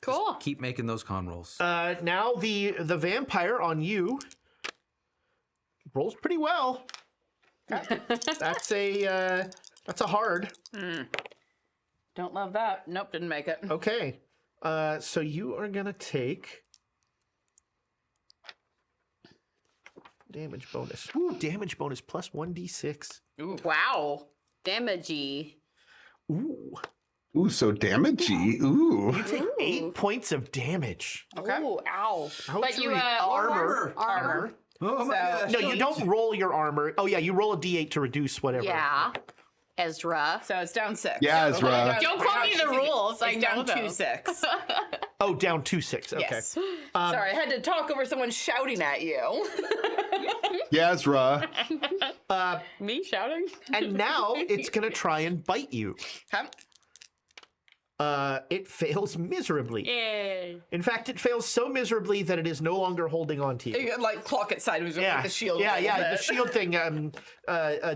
Cool. Keep making those con rolls. Now the vampire on you rolls pretty well. That's a hard. Don't love that. Nope, didn't make it. Okay. So you are gonna take damage bonus. Woo, damage bonus plus 1d6. Wow. Damagey. Ooh. Ooh, so damagey. Ooh. Take 8 points of damage. Okay. Ooh, ow. How But much you, are we- armor. Oh my gosh. No, you don't roll your armor. Oh yeah, you roll a d8 to reduce whatever. Yeah. Ezra. So it's down 6. Yeah, Ezra. Don't quote me the rules. I It's know down those. 2-6. Oh, down 2-6. Okay. Yes. Sorry, I had to talk over someone shouting at you. Yeah, Ezra. Me shouting? And now it's gonna try and bite you. Huh? It fails miserably. Yay. In fact, it fails so miserably that it is no longer holding on to you. You could, like clock it sideways with Yeah, the shield. yeah, a little yeah. The bit. shield thing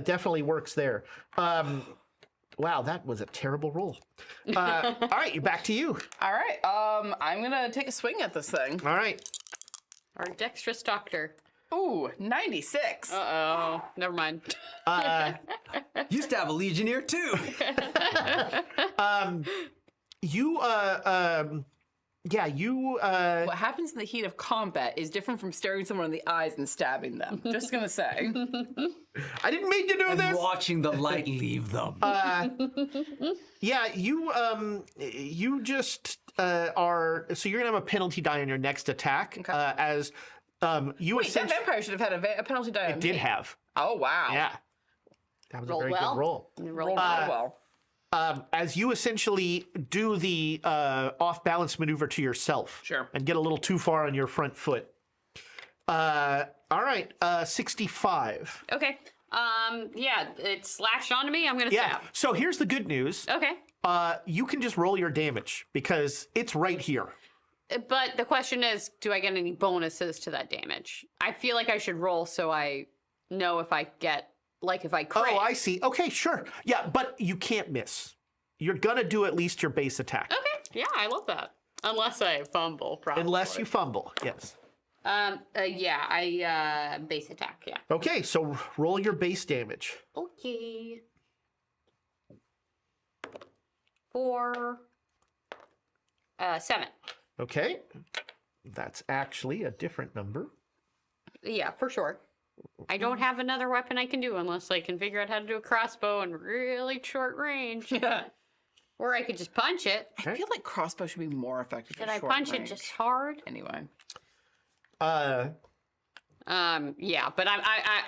definitely works there. Wow, that was a terrible roll. All right, back to you. All right. I'm gonna take a swing at this thing. All right. Our dexterous doctor. Ooh, 96. Uh-oh. Never mind. Used to have a Legionnaire too. You What happens in the heat of combat is different from staring someone in the eyes and stabbing them. Just gonna say. I didn't mean to do And this. watching the light leave them. Yeah, you just are. So you're gonna have a penalty die on your next attack. As you Wait, that essentially vampire should have had a penalty die. on did me. have. Oh wow. Yeah, that was Roll a very well. good roll. Roll really well. As you essentially do the off-balance maneuver to yourself, Sure. and get a little too far on your front foot. All right, 65. Okay. Yeah, it slashed onto me. I'm gonna Yeah. stab. So here's the good news. Okay. You can just roll your damage because it's right here. But the question is, do I get any bonuses to that damage? I feel like I should roll so I know if I get, like, if I crit. Oh, I see. Okay, sure. Yeah, but you can't miss. You're gonna do at least your base attack, Okay. Yeah, I love that. Unless I fumble, probably. unless you fumble. Yes. Yeah, I base attack. Yeah. Okay, so roll your base damage. Okay. 4, 7. Okay, that's actually a different number. Yeah, for sure. I don't have another weapon I can do unless I can figure out how to do a crossbow in really short range. Or I could just punch it. I feel like crossbow should be more effective. Did at I short punch range. it just hard? Anyway. Yeah, but I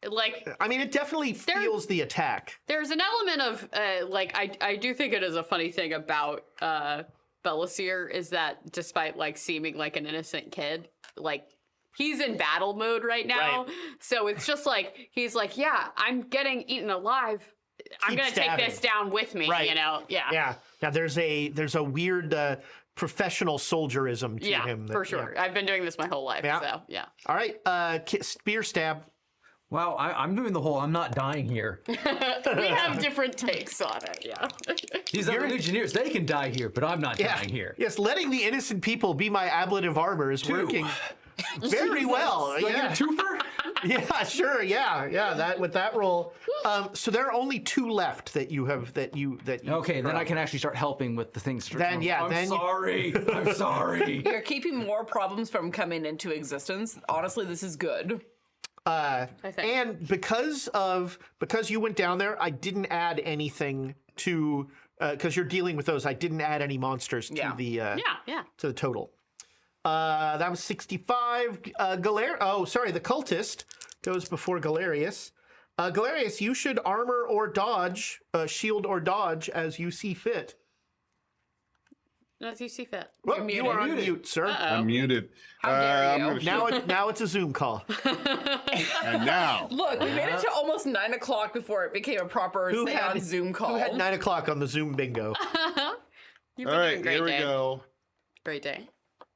like I mean, it definitely feels the attack. there's an element of like I do think it is a funny thing about Belisir is that despite like seeming like an innocent kid, like he's in battle mode right now. Right. So it's just like he's like, yeah, I'm getting eaten alive. I'm Keep gonna stabbing. take this down with me, Right. you know? Yeah. Yeah. Now there's a weird professional soldierism to Yeah, him. for sure. I've been doing this my whole life, Yeah. so yeah. All right, spear stab. Wow, I'm doing the whole I'm not dying here. We have different takes on it, yeah. These other Legionnaires, they can die here, but I'm not Yeah. dying here. Yes, letting the innocent people be my ablative armor is working very well. Like Yeah. a twofer? Yeah, sure. Yeah. That with that roll. So there are only 2 left that you have that you. Okay, then I can actually start helping with the things. Then, yeah, I'm then you- sorry. I'm sorry. You're keeping more problems from coming into existence. Honestly, this is good. I think. And because you went down there, I didn't add anything to because you're dealing with those. I didn't add any monsters to Yeah. the Yeah. to the total. That was 65. The cultist goes before Galerius. Galerius, you should armor or dodge, shield or dodge as you see fit. As you see fit. Well, you are on mute, sir. I'm muted. How dare I'm you. gonna Now it's a Zoom call. and now. Look, we made it to almost 9 o'clock before it became a proper on Zoom call. Who had 9 o'clock on the Zoom bingo? You've All been right, doing a great here we day. go. Great day.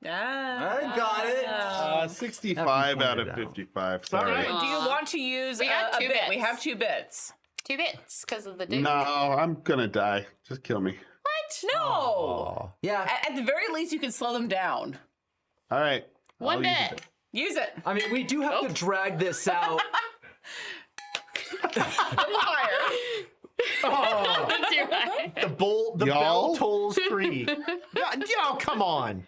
I got it. 65 out of 55. Sorry. right. Do you want to use We got a 2 bit? bits. We have 2 bits. 2 bits because of the dig. No, I'm gonna die. Just kill me. What? No. Yeah. At the very least, you can slow them down. All right. One I'll use bit. it. Use it. I mean, we do have to drag this out. A little higher. Do I? The bell Y'all? tolls 3. Yeah, come on.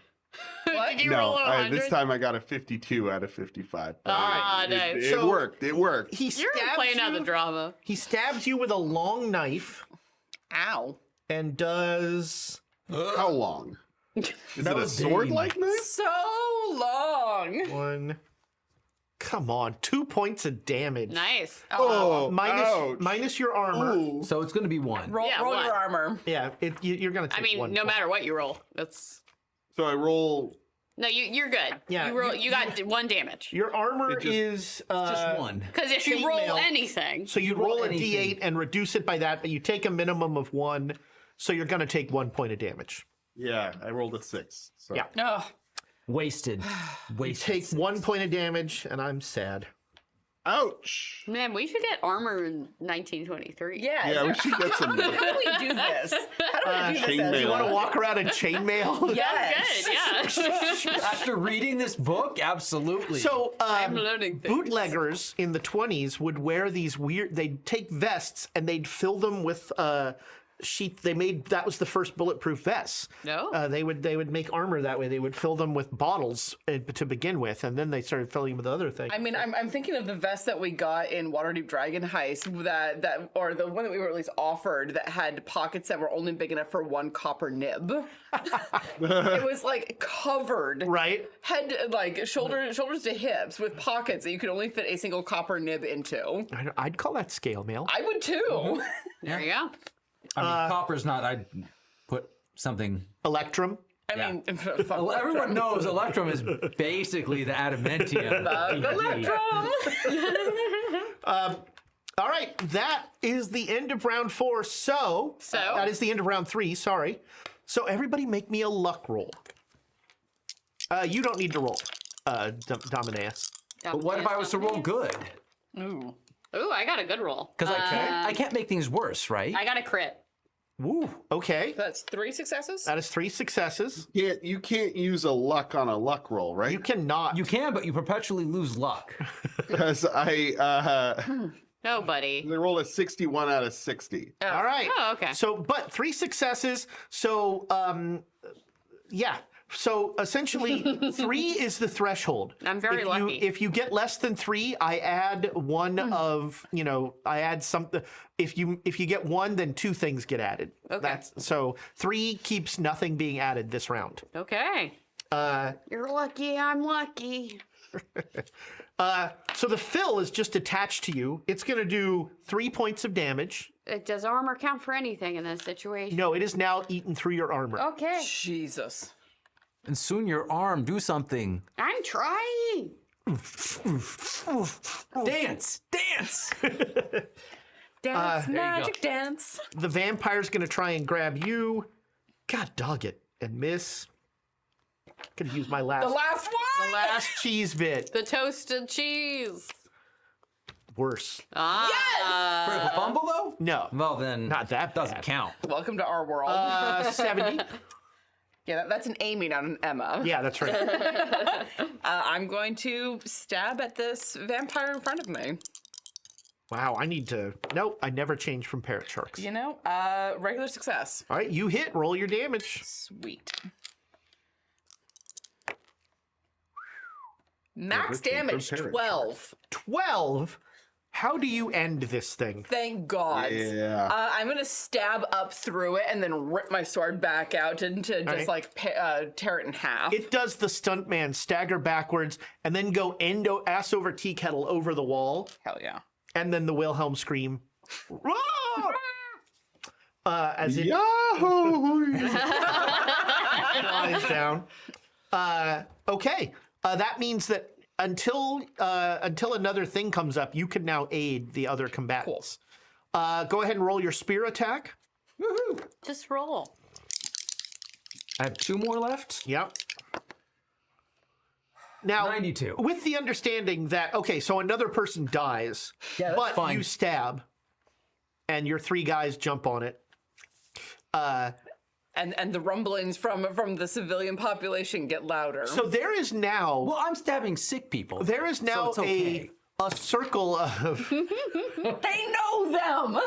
What? Did you No, roll a 100? this time I got a 52 out of 55. Ah, It- nice. It, So- worked. It worked. He You're stabs playing out you. the drama. He stabs you with a long knife, Ow. and does How long? Is it a was sword-like knife? So long. 1. Come on, 2 points of damage. Nice. Oh, Minus your armor. So it's going to be 1. Roll, Yeah, roll what? your armor. Yeah, you're gonna take I mean, one no point. matter what you roll, that's So I roll. no. You're good. Yeah, You roll. You got 1 damage. Your armor It just- is Just 1. Because if you roll chainmail. anything, So you roll a anything. d8 and reduce it by that, but you take a minimum of 1, so you're gonna take 1 point of damage. Yeah, I rolled a 6. So. Yeah. Oh, Wasted. Wasted. Take 1 point of damage, and I'm sad. Ouch. man, we should get armor in 1923. yeah. Yeah, we should get some. How do we do this? How do we do chainmail. this? You want to walk around in chainmail? Yes. Good. Yeah. After reading this book, absolutely. So, I'm learning things. bootleggers in the 20s would wear these weird. They'd take vests and they'd fill them with sheath. They made that was the first bulletproof vests. No? They would make armor that way. They would fill them with bottles to begin with, and then they started filling them with other things. I mean, I'm thinking of the vest that we got in Waterdeep Dragon Heist, that or the one that we were at least offered that had pockets that were only big enough for 1 copper nib. It was like covered, Right? head like shoulders to hips with pockets that you could only fit a single copper nib into. I'd call that scale mail. I would too. There you go. I mean, copper's not. I'd put something. Electrum. I mean, Well, everyone knows Electrum is basically the adamantium. All right, that is the end of round 4. So that is the end of round 3. Sorry. So everybody, make me a luck roll. You don't need to roll, Domineus. But what if I was to roll good? Ooh, I got a good roll. Because I can't make things worse, right? I got a crit. Woo. Okay, That's 3 successes. that is 3 successes. You can't use a luck on a luck roll, right? You cannot. You can, but you perpetually lose luck. Because I No, buddy. rolled a 61 out of 60. All right. Oh, okay. So, but 3 successes. So, yeah. So essentially, 3 is the threshold. I'm very lucky. If you get less than 3, I add 1 of, I add something. If you get 1, then 2 things get added. Okay. So 3 keeps nothing being added this round. Okay. You're lucky. I'm lucky. So the fill is just attached to you. It's going to do 3 points of damage. Does armor count for anything in this situation? No, it is now eaten through your armor. Okay. Jesus. And soon your arm, do something. I'm trying. Dance! Dance! Dance, you magic dance. The vampire's going to try and grab you. God dog it. And miss. Could use my last. The last one. The last cheese bit. The toasted cheese. Worse. Ah. Critical fumble, though? No. Well, then. Not that Doesn't bad. count. Welcome to our world. 70. Yeah, that's an Amy, not an Emma. Yeah, that's right. I'm going to stab at this vampire in front of me. Wow, I need to. Nope, I never changed from parrot sharks. You know, regular success. All right, you hit. Roll your damage. Sweet. Max Never damage changed from parrot 12. 12. How do you end this thing? Thank God. Yeah. I'm gonna stab up through it and then rip my sword back out into just right. like tear it in half. It does the stuntman stagger backwards and then go ass over tea kettle over the wall, Hell yeah. and then the Wilhelm scream. As it Yahoo! flies down. Okay, that means that until another thing comes up, you can now aid the other combatants. Go ahead and roll your spear attack. Just roll. I have 2 more left. Yep. Now, 92. with the understanding that, okay, so another person dies, Yeah, that's but fine. you stab, and your 3 guys jump on it. And the rumblings from the civilian population get louder. So there is now Well, I'm stabbing sick people. there is now it's okay. a circle of they know them.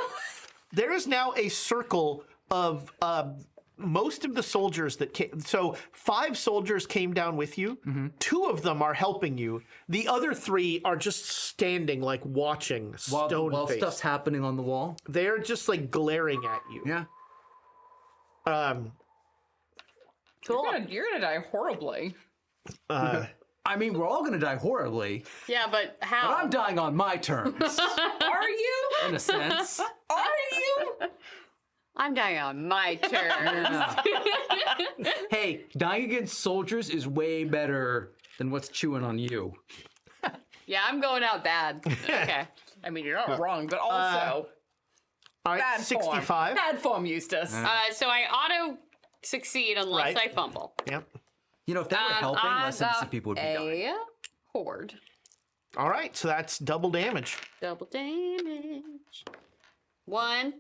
there is now a circle of most of the soldiers that came. So 5 soldiers came down with you. 2 of them are helping you. The other 3 are just standing, like watching, While stone-faced. stuff's happening on the wall. They're just like glaring at you. Yeah. Cool. You're gonna die horribly. I mean, we're all gonna die horribly, Yeah, but how? but I'm dying on my terms, Are you? in a sense. Are you? I'm dying on my terms. Hey, dying against soldiers is way better than what's chewing on you. Yeah, I'm going out bad. Okay. I mean, you're not wrong, but also All right, bad 65. form. Bad form, Eustace. So I auto succeed unless Right. I fumble. Yep. You know, if they were helping, I less innocent got people would be dying. a horde. All right, so that's double damage. Double damage. 1,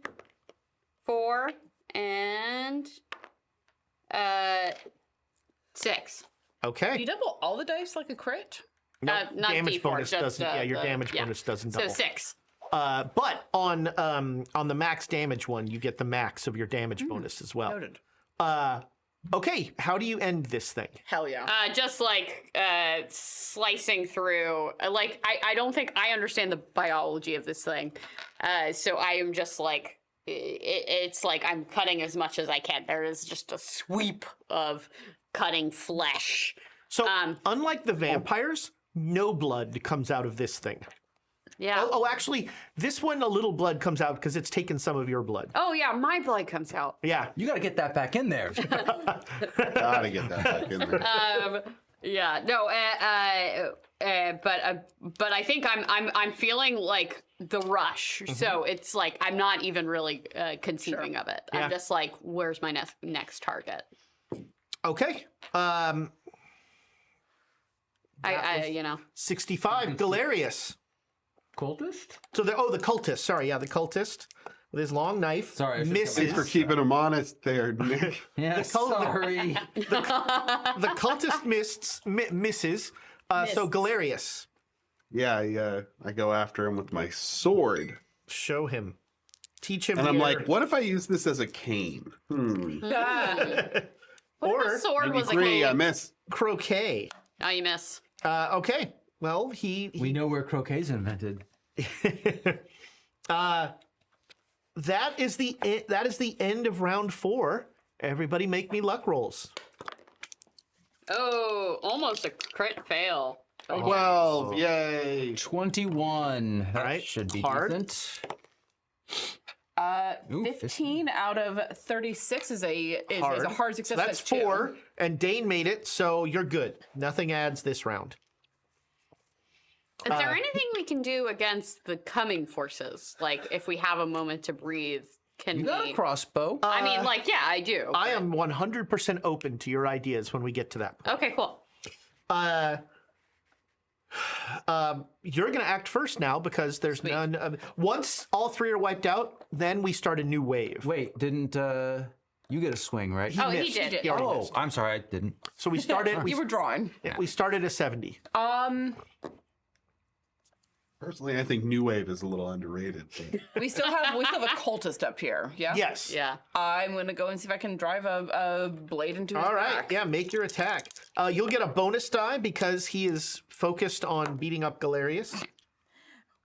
4, and 6. Okay. You double all the dice like a crit? No, Not damage D4, bonus just, doesn't. Yeah, your the- damage yeah. bonus doesn't So double. 6. But on the max damage one, you get the max of your damage bonus as well. Noted. Okay, how do you end this thing? Hell yeah. Just like slicing through. Like I don't think I understand the biology of this thing, so I am just like it's like I'm cutting as much as I can. There is just a sweep of cutting flesh. So, unlike the vampires, no blood comes out of this thing. Yeah. Oh, actually, this one, a little blood comes out because it's taken some of your blood. Oh yeah, my blood comes out. Yeah. You gotta get that back in there. Gotta get that back in there. Yeah. No. But I think I'm feeling like the rush. So it's like I'm not even really conceiving of it. Yeah. I'm just like, where's my next target? Okay. I you know. 65, Galerius. Cultist? So the cultist. Sorry, yeah, the cultist with his long knife. Sorry, I should misses. Thanks for keeping him honest there, Nick. Yeah, sorry. The cultist misses. So Galerius, Yeah, I go after him with my sword. show him, teach him. And I'm your- like, what if I use this as a cane? Or the sword was a 93, I cane. miss. croquet. Oh, you miss. Okay. Well, We know where croquet's invented. that is the end of round 4. Everybody, make me luck rolls. Oh, almost a crit fail. 12, yay. 21. That right, should be hard. decent. Ooh, 15 out of 36 is a hard So success. that's 4, and Dane made it, so you're good. Nothing adds this round. Is there anything we can do against the coming forces? Like, if we have a moment to breathe, can You we? got a crossbow. I mean, like, yeah, I do. I am 100% open to your ideas when we get to that point. Okay, cool. You're going to act first now because there's none. Once all 3 are wiped out, then we start a new wave. Wait, didn't you get a swing, right? Oh, he missed. did. He already Oh, missed. I'm sorry, I didn't. So we started. You were drawing. we started at 70. Personally, I think New Wave is a little underrated. We still have a cultist up here. Yeah. Yes. Yeah. I'm gonna go and see if I can drive a blade into his All right. back. Yeah. Make your attack. You'll get a bonus die because he is focused on beating up Galerius.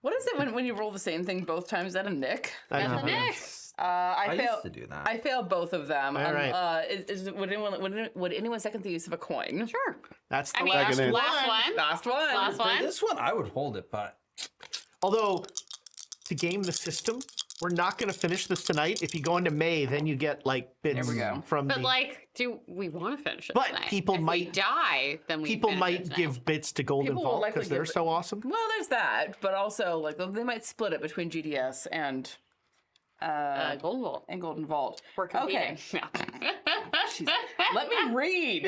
What is it when you roll the same thing both times? Is that a nick? That's a Nick. I fail. used to do that. I fail both of them. All right. Would anyone second the use of a coin? Sure. That's the I mean, last Second. one. last one. Last one. Last one. This one, I would hold it, but Although, to game the system, we're not going to finish this tonight. If you go into May, then you get like bits we go. from But the. like, do we want to finish it But tonight? people if we might- die. Then we People finish might it tonight. give bits to Golden People will Vault likely because they're give- so awesome. Well, there's that, but also like they might split it between GDS and Golden Vault. Golden Vault. We're competing. Okay. Yeah. Jeez. Let me read.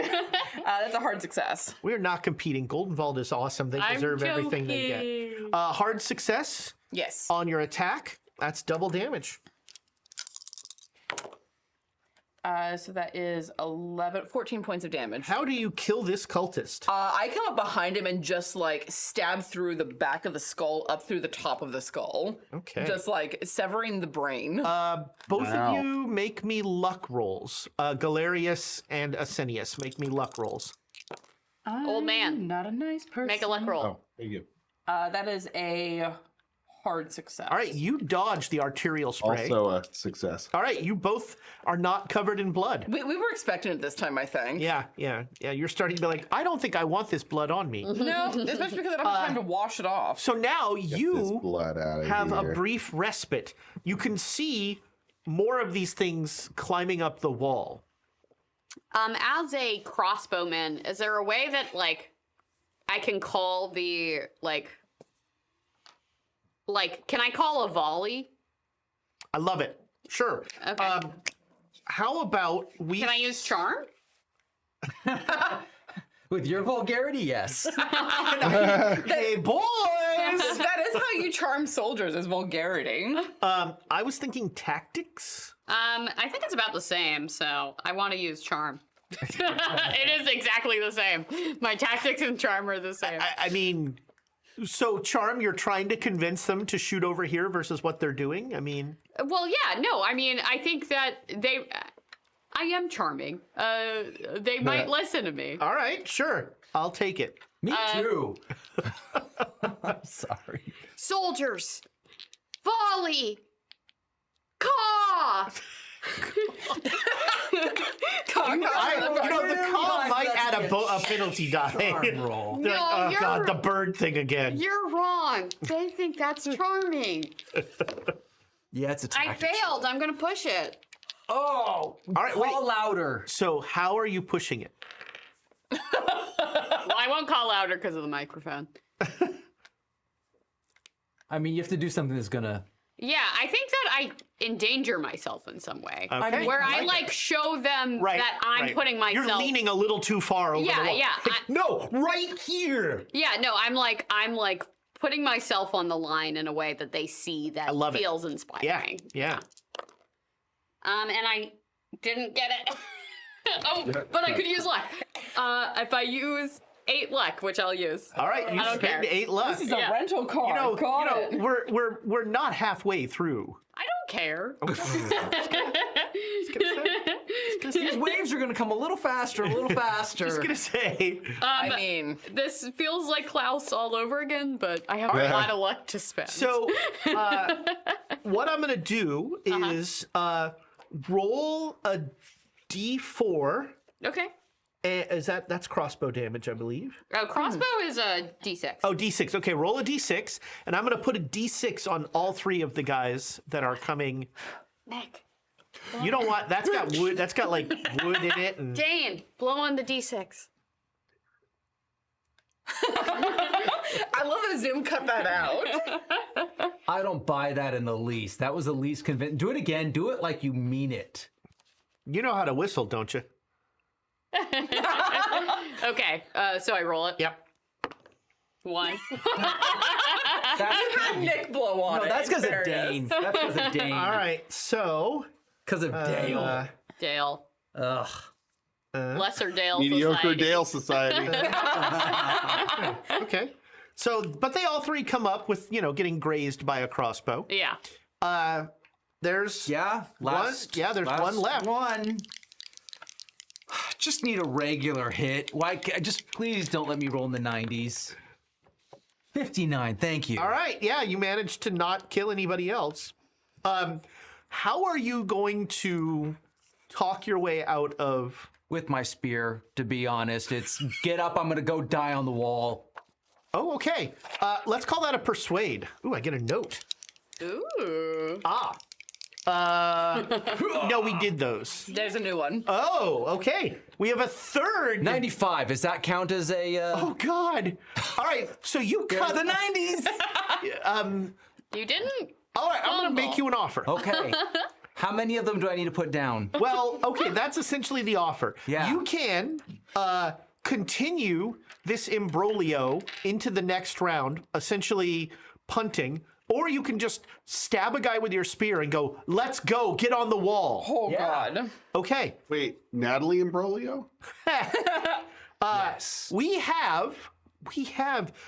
That's a hard success. We're not competing. Golden Vault is awesome. They I'm deserve everything they joking. get. Hard success Yes. on your attack. That's double damage. So that is 14 points of damage. How do you kill this cultist? I come up behind him and just like stab through the back of the skull up through the top of the skull. Okay. Just like severing the brain. Both of you make me luck rolls. Galerius and Asinius, make me luck rolls. Old man. I'm not a nice person. Make a luck roll. Oh, thank you. That is a Hard success. All right, you dodge the arterial spray. Also a success. All right, you both are not covered in blood. We were expecting it this time, I think. Yeah. You're starting to be like, I don't think I want this blood on me. No, especially because I don't have time to wash it off. So now This you blood out of have here. a brief respite. You can see more of these things climbing up the wall. As a crossbowman, is there a way that like I can call the like can I call a volley? I love it. Sure. Okay. How about we? Can I use charm? With your vulgarity, yes. Hey boys! That is how you charm soldiers, is vulgarity. I was thinking tactics. I think it's about the same, so I want to use charm. It is exactly the same. My tactics and charm are the same. I mean, so charm. You're trying to convince them to shoot over here versus what they're doing. I mean, Well, yeah, no, I mean, I think that I am charming. They might listen to me. all right, sure, I'll take it. Me too. I'm sorry. Soldiers, volley, caw. The call might add a penalty die. Charm roll. They're No, like, oh god, you're- the bird thing again. You're wrong. They think that's charming. Yeah, it's a I tactic. failed. I'm gonna push it. Oh, All right, call wait. louder. So how are you pushing it? Well, I won't call louder because of the microphone. I mean, you have to do something that's gonna. Yeah, I think that I endanger myself in some way. Okay. Where I like show them Right, that I'm right. putting myself. You're leaning a little too far over Yeah, the wall. yeah, Hey, I- no, right here. Yeah, no, I'm like putting myself on the line in a way that they see that love it. feels inspiring. Yeah. And I didn't get it. Oh, but I could use luck. If I use 8 luck, which I'll use. All right, you I don't spend care. 8 luck. This is a Yeah. rental car. Got it. We're not halfway through. I don't care. These waves are gonna come a little faster, a little faster. Just gonna say. I mean, This feels like Klaus all over again, but I have a lot of luck to spend. So, what I'm gonna do is roll a d4. Okay. That's crossbow damage, I believe. Oh, crossbow is a d6. Oh, d6. Okay, roll a d6, and I'm gonna put a d6 on all 3 of the guys that are coming. Nick. You don't want that's got wood. That's got like wood in it, and Dane, blow on the d6. I love that Zoom cut that out. I don't buy that in the least. That was the least convincing. Do it again. Do it like you mean it. you know how to whistle, don't you? Okay, so I roll it. Yep. 1. Have Nick blow on No, it. that's because of There it is. Dane. That's because of Dane. All right. So. Because of Dale. Dale. Ugh. Lesser Dale Mediocre society. Dale Society. Okay. So, but they all 3 come up with getting grazed by a crossbow. Yeah. There's Yeah. Last, there's one left. One. Just need a regular hit. Why? Just please don't let me roll in the 90s. 59. Thank you. All right. Yeah, you managed to not kill anybody else. How are you going to talk your way out of? With my spear, to be honest, it's get up. I'm gonna go die on the wall. Oh, okay. Let's call that a persuade. Ooh, I get a note. Ooh. No, we did those. There's a new one. Oh, okay. We have a third. 95. Does that count as a? Oh God. All right. So you cut the 90s. You didn't? All right. I'm gonna make you an offer. Okay. How many of them do I need to put down? Well, okay. That's essentially the offer. Yeah. You can continue this imbroglio into the next round, essentially punting. Or you can just stab a guy with your spear and go, let's go, get on the wall. Oh, Yeah. God. Okay. Wait, Natalie Imbrolio? Yes. We have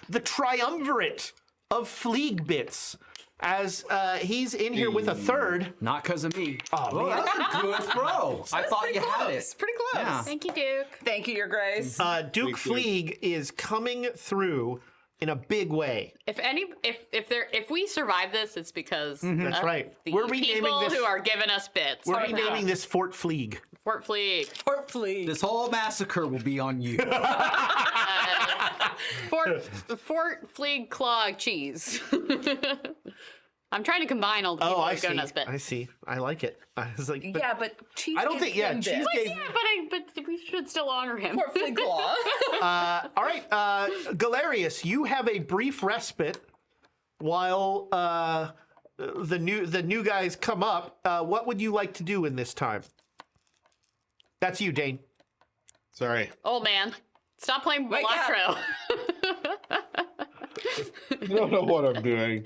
the triumvirate of Fleeg Bits as he's in here with a third. Not because of me. Oh, man. That's a good throw. I thought you had It's it. pretty close. Yeah. Thank you, Duke. Thank you, Your Grace. Duke Fleeg is coming through in a big way. If we survive this, it's because That's right. the We're renaming people this. who are giving us bits. We're renaming this Fort Fleeg. Fort Fleeg. Fort Fleet. This whole massacre will be on you. Fort Fleeg claw cheese. I'm trying to combine all the people Oh, who I are giving see. us bits. I see. I like it. I was like, but Yeah, but cheese. I don't gave think. Yeah, him cheese bits. gave. Yeah, but we should still honor him. Fort Fleet Claw. All right, Galerius, you have a brief respite while the new guys come up. What would you like to do in this time? That's you, Dane. Sorry. Old man, stop playing Wake Electro. I don't know what I'm doing.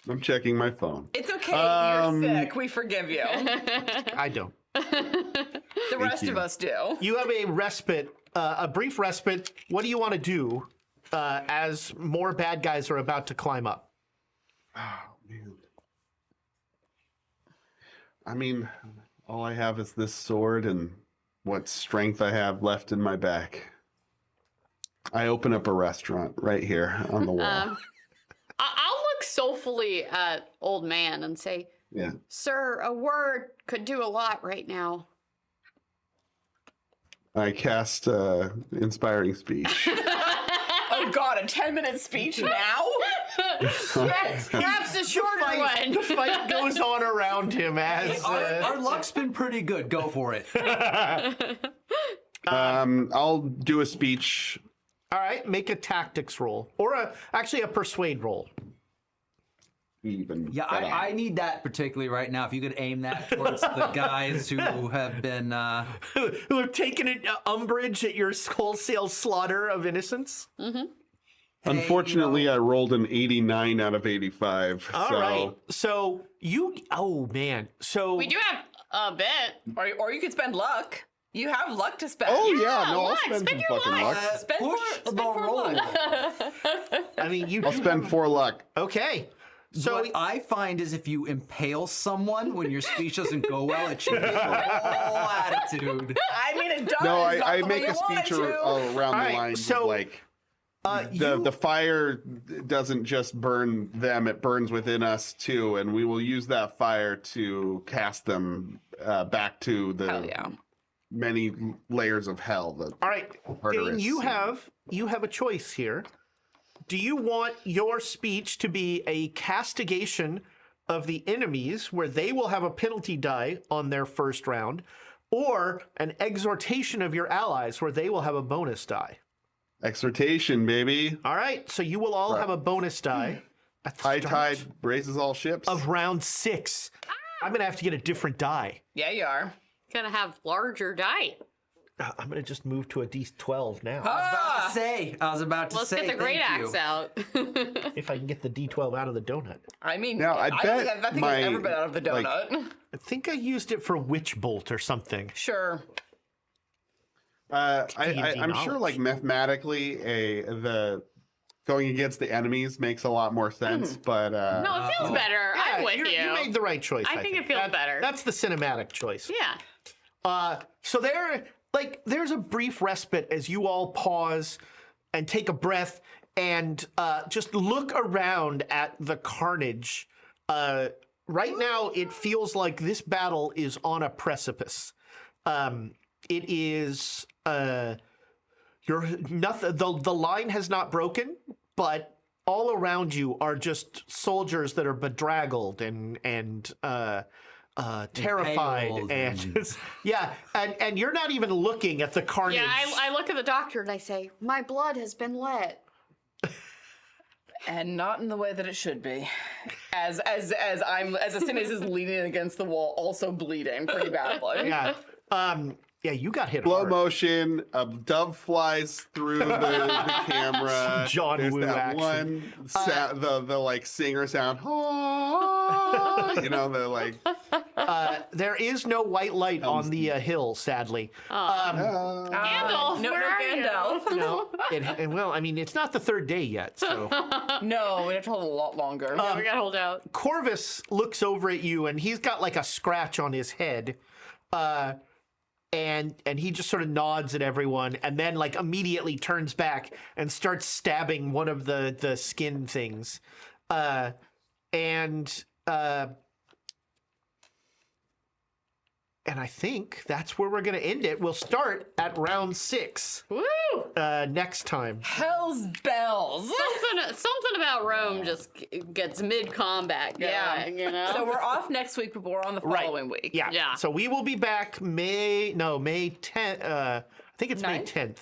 I'm checking my phone. It's okay. You're sick. We forgive you. I don't. The rest of us do. You have a respite, a brief respite. What do you want to do as more bad guys are about to climb up? Oh, man. I mean, all I have is this sword and what strength I have left in my back. I open up a restaurant right here on the wall. I'll look soulfully at old man and say, Yeah. "Sir, a word could do a lot right now." I cast inspiring speech. Oh God, a 10-minute speech now? Perhaps a shorter one. The fight goes on around him as. Our luck's been pretty good. Go for it. I'll do a speech. All right, make a tactics roll, or actually a persuade roll. Even Yeah, better. I need that particularly right now. If you could aim that towards the guys who have been. Who have taken an umbrage at your wholesale slaughter of innocents. Unfortunately, I rolled an 89 out of 85. All so right, so you. Oh man, so We do have a bit. Or you could spend luck. You have luck to spend. Oh yeah, no, I'll luck, spend some spend your fucking luck. Spend push for the roll. I mean you. I'll do spend have- 4 luck. Okay, so What I find is if you impale someone when your speech doesn't go well, it changes your whole attitude. I mean, it does. No, not I the way make you a want it speech to. around right, the lines so, of like you, the fire doesn't just burn them; it burns within us too, and we will use that fire to cast them back to the Hell yeah. many layers of hell. That all right, Tartarus. Dane, you have a choice here. Do you want your speech to be a castigation of the enemies, where they will have a penalty die on their first round, or an exhortation of your allies, where they will have a bonus die? exhortation, baby. All right, so you will all have a bonus die at the High start tide raises all ships. of round 6. I'm gonna have to get a different die. Yeah, you are. Gonna have larger die. I'm gonna just move to a D12 now. Ah! I was about to Let's say. get the great thank you. axe out. If I can get the D12 out of the donut. I mean, Now, I don't bet think that thing my, has ever been out of the like- donut. I think I used it for Witch Bolt or something. Sure. D&D I'm sure, like mathematically, the going against the enemies makes a lot more sense. But No, it feels better. I'm with you. You made the right choice. I think it feels better. That's the cinematic choice. Yeah. So there's a brief respite as you all pause and take a breath and just look around at the carnage. Right now, it feels like this battle is on a precipice. It is the line has not broken, but all around you are just soldiers that are bedraggled and terrified Impaled and yeah, and you're not even looking at the carnage. Yeah, I look at the doctor and I say, my blood has been let. And not in the way that it should be. As Asinius is leaning against the wall, also bleeding pretty badly. Yeah. Yeah, you got hit slow hard. motion, a dove flies through the camera. John There's Woo that action. one the like singer sound. "Ah," you know, the like. There is no white light on the hill, sadly. Gandalf, No, where are Gandalf. you? No, well, I mean, it's not the third day yet, so. No, we have to hold a lot longer. Yeah, we gotta hold out. Corvus looks over at you, and he's got like a scratch on his head. and he just sort of nods at everyone, and then like immediately turns back and starts stabbing one of the skin things, and I think that's where we're going to end it. We'll start at round 6 Woo! next time. Hell's bells. Something about Rome just gets mid-combat going, Yeah. you know? So we're off next week, but we're on the following week. Yeah. Yeah. So we will be back May 10th. I think it's May Ninth? 10th.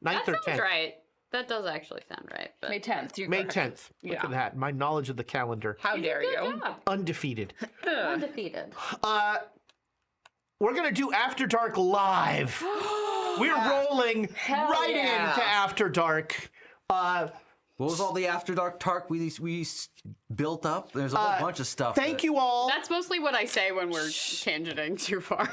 9th that or sounds 10th. right. That does actually sound right. But May 10th. You're May correct. 10th. Look Yeah. at that. My knowledge of the calendar. How dare you? Yeah, Undefeated. undefeated. We're going to do After Dark live. We're rolling right yeah. into After Dark. What was all the After Dark talk we built up? There's a whole bunch of stuff. Thank you all. That's mostly what I say when we're tangenting too far.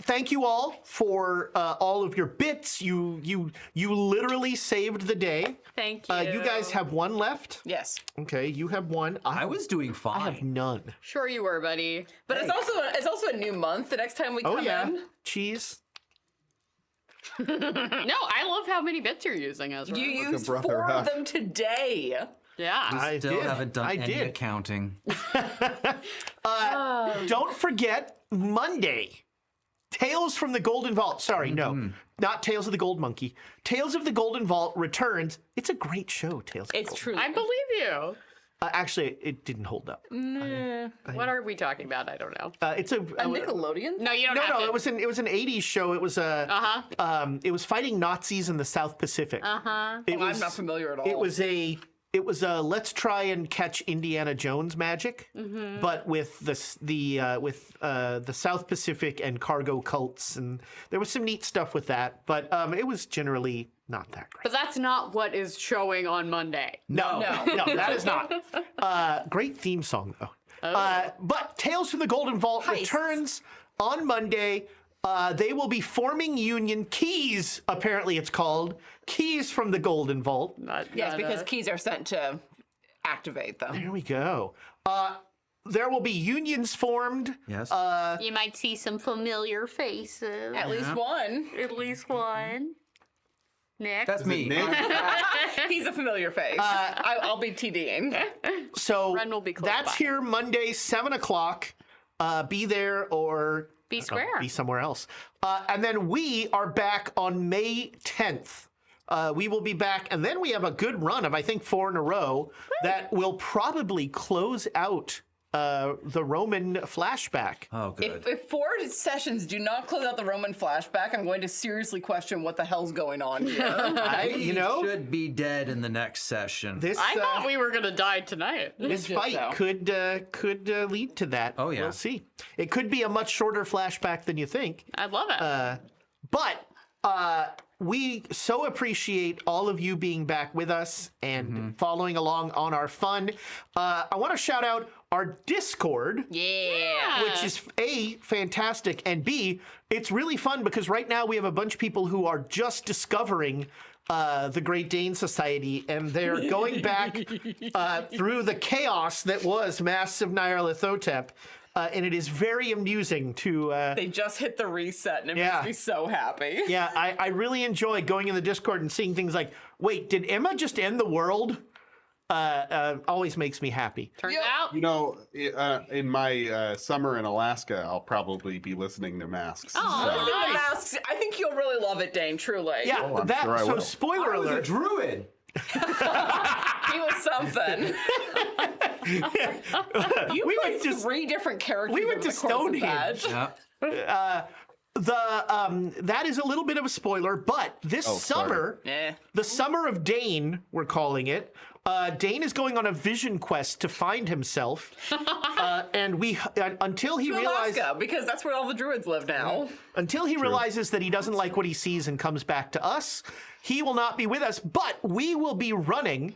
Thank you all for all of your bits. You literally saved the day. Thank you. You guys have one left. Yes. Okay, you have one. I was doing fine. I have none. Sure you were, buddy. But it's also a new month the next time we come Oh yeah, in. cheese. No, I love how many bits you're using, Ezra. You used brother, 4 huh? of them today. Yeah. I Still did. haven't done I any did. accounting. Don't forget Monday. Tales from the Golden Vault. Sorry, no, not Tales of the Gold Monkey. Tales of the Golden Vault returns. It's a great show. Tales. Of the It's Golden- true. I believe you. Actually, it didn't hold up. What are we talking about? I don't know. It's a. A Nickelodeon? No, you don't have No, to. it was an 80s show. It was a. Uh-huh. It was fighting Nazis in the South Pacific. Uh-huh. It I'm was- not familiar at all. It was a let's try and catch Indiana Jones magic, but with the South Pacific and cargo cults, and there was some neat stuff with that. But it was generally not that great. But that's not what is showing on Monday. No, No. that is not. Great theme song though. But Tales from the Golden Vault Heists. returns on Monday. They will be forming Union Keys. Apparently, it's called Keys from the Golden Vault. Yes, because keys are sent to activate them. There we go. There will be unions formed. Yes. You might see some familiar faces. At least one. At least one. Nick. That's me. Nick? He's a familiar face. I'll be TDing. So Ren will be close that's by. here Monday, 7 o'clock. Be there or Be square. be somewhere else. And then we are back on May 10th. We will be back, and then we have a good run of, I think, 4 in a row that will probably close out the Roman flashback. Oh, good. If 4 sessions do not close out the Roman flashback, I'm going to seriously question what the hell's going on here. We should be dead in the next session. This I thought we were gonna die tonight. this Legit, fight though. could lead to that. Oh, yeah. We'll see. It could be a much shorter flashback than you think. I love it. But we so appreciate all of you being back with us and following along on our fun. I want to shout out our Discord, yeah. which is A, fantastic, and B, it's really fun because right now we have a bunch of people who are just discovering the Great Dane Society, and they're going back through the chaos that was Masks of Nyarlathotep. And it is very amusing to... They just hit the reset and it Yeah. makes me so happy. Yeah, I really enjoy going in the Discord and seeing things like, wait, did Emma just end the world? Always makes me happy. Turns Yep. out. You know, in my summer in Alaska, I'll probably be listening to Masks. Oh, so- The masks, I think you'll really love it, Dane, truly. Yeah, Oh, I'm sure I so will. spoiler alert. druid. He was something. You We played went to 3 different characters. we went over to the course of that. Yeah. That is a little bit of a spoiler, but this summer, the summer of Dane, we're calling it. Dane is going on a vision quest to find himself, and until he realizes Alaska, because that's where all the druids live now. until he realizes that he doesn't like what he sees and comes back to us, he will not be with us. But we will be running,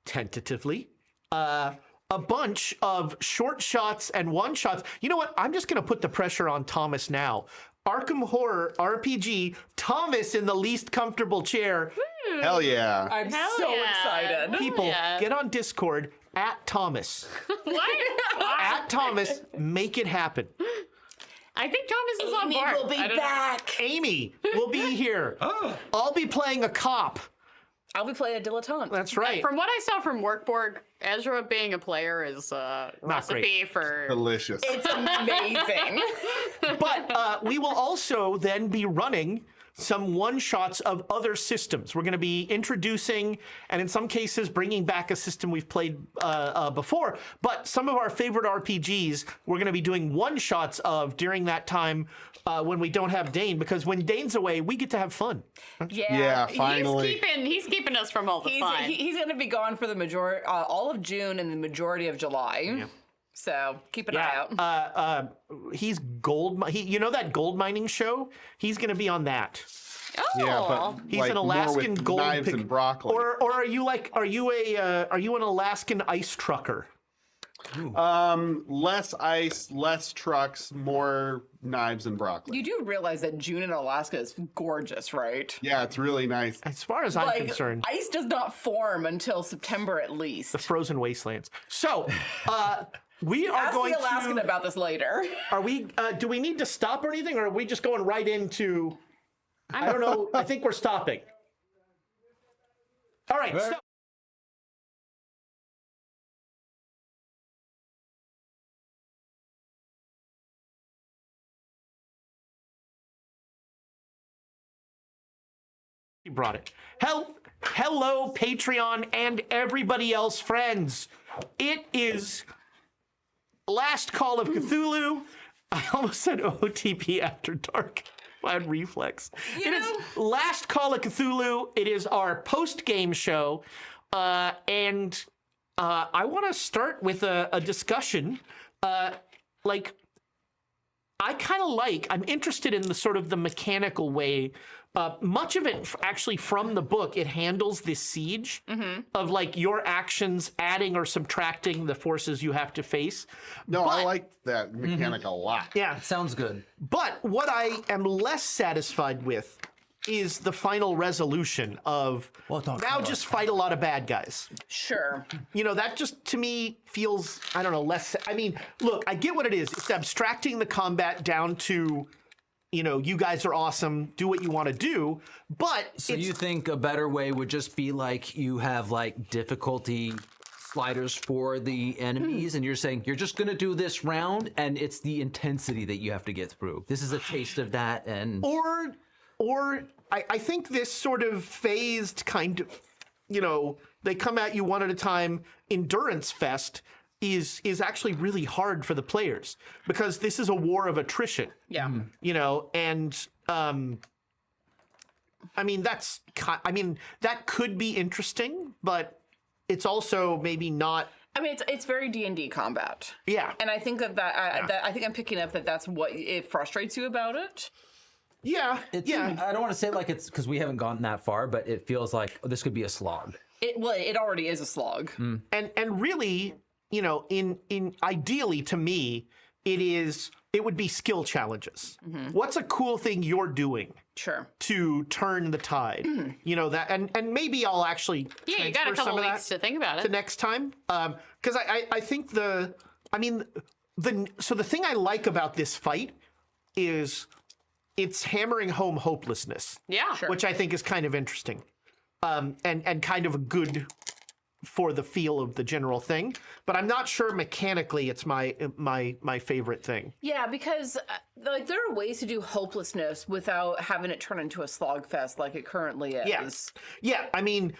tentatively, a bunch of short shots and one shots. You know what? I'm just going to put the pressure on Thomas now. Arkham Horror RPG, Thomas in the least comfortable chair. Hell yeah. I'm Hell so yeah. excited. People, Yeah. get on Discord at Thomas. What? At Thomas, make it happen. I think Thomas is on Amy board. will be I don't know. back. Amy will be here. I'll be playing a cop. I'll be playing a dilettante. That's right. From what I saw from Workborg, Ezra being a player is a recipe for. Delicious. It's amazing. But we will also then be running some one-shots of other systems. We're going to be introducing, and in some cases, bringing back a system we've played before. But some of our favorite RPGs, we're going to be doing one-shots of during that time when we don't have Dane, because when Dane's away, we get to have fun. Yeah, finally. He's keeping us from all the fun. He's going to be gone for the majority, all of June and the majority of July. So keep an eye out. He's you know that gold mining show? He's going to be on that. Oh, Yeah, but He's like an more Alaskan with gold knives pick- and broccoli. Or are you an Alaskan ice trucker? Less ice, less trucks, more knives and broccoli. You do realize that June in Alaska is gorgeous, right? Yeah, it's really nice. As far as I'm concerned, ice does not form until September at least. the frozen wastelands. So, we are Ask going the Alaskan to. about this later. Are we? Do we need to stop or anything, or are we just going right into? I don't know. I think we're stopping. All right. So, you brought it. Hello, Patreon and everybody else, friends. It is Last Call of Cthulhu. I almost said OTP After Dark. Bad reflex. It is Last Call of Cthulhu. It is our post-game show. And I want to start with a discussion. I'm interested in the sort of the mechanical way. Much of it actually from the book, it handles this siege of like your actions adding or subtracting the forces you have to face. No, I like that mechanic a lot. Yeah. Sounds good. But what I am less satisfied with is the final resolution of now just fight a lot of bad guys. Sure. You know, that just to me feels, I don't know, less. I mean, look, I get what it is. It's abstracting the combat down to, you know, you guys are awesome, do what you want to do. But So you think a better way would just be like you have like difficulty sliders for the enemies, and you're saying you're just going to do this round, and it's the intensity that you have to get through. This is a taste of that, and or I think this sort of phased kind of, you know, they come at you one at a time endurance fest is actually really hard for the players because this is a war of attrition. Yeah. You know, and I mean that could be interesting, but it's also maybe not. I mean, it's very D&D combat. Yeah. And I think I think I'm picking up that that's what it frustrates you about it. Yeah. Yeah. I don't want to say like it's because we haven't gone that far, but it feels like this could be a slog. It already is a slog. And really, you know, in ideally to me, it would be skill challenges. What's a cool thing you're doing Sure. to turn the tide? You know, that and maybe I'll actually Yeah, you got a transfer some couple of weeks that to think about to it. next time. Because I think the thing I like about this fight is it's hammering home hopelessness, Yeah. Sure. which I think is kind of interesting, and kind of a good for the feel of the general thing. But I'm not sure mechanically it's my favorite thing. Yeah, because like there are ways to do hopelessness without having it turn into a slogfest like it currently is. Yes. Yeah, I mean,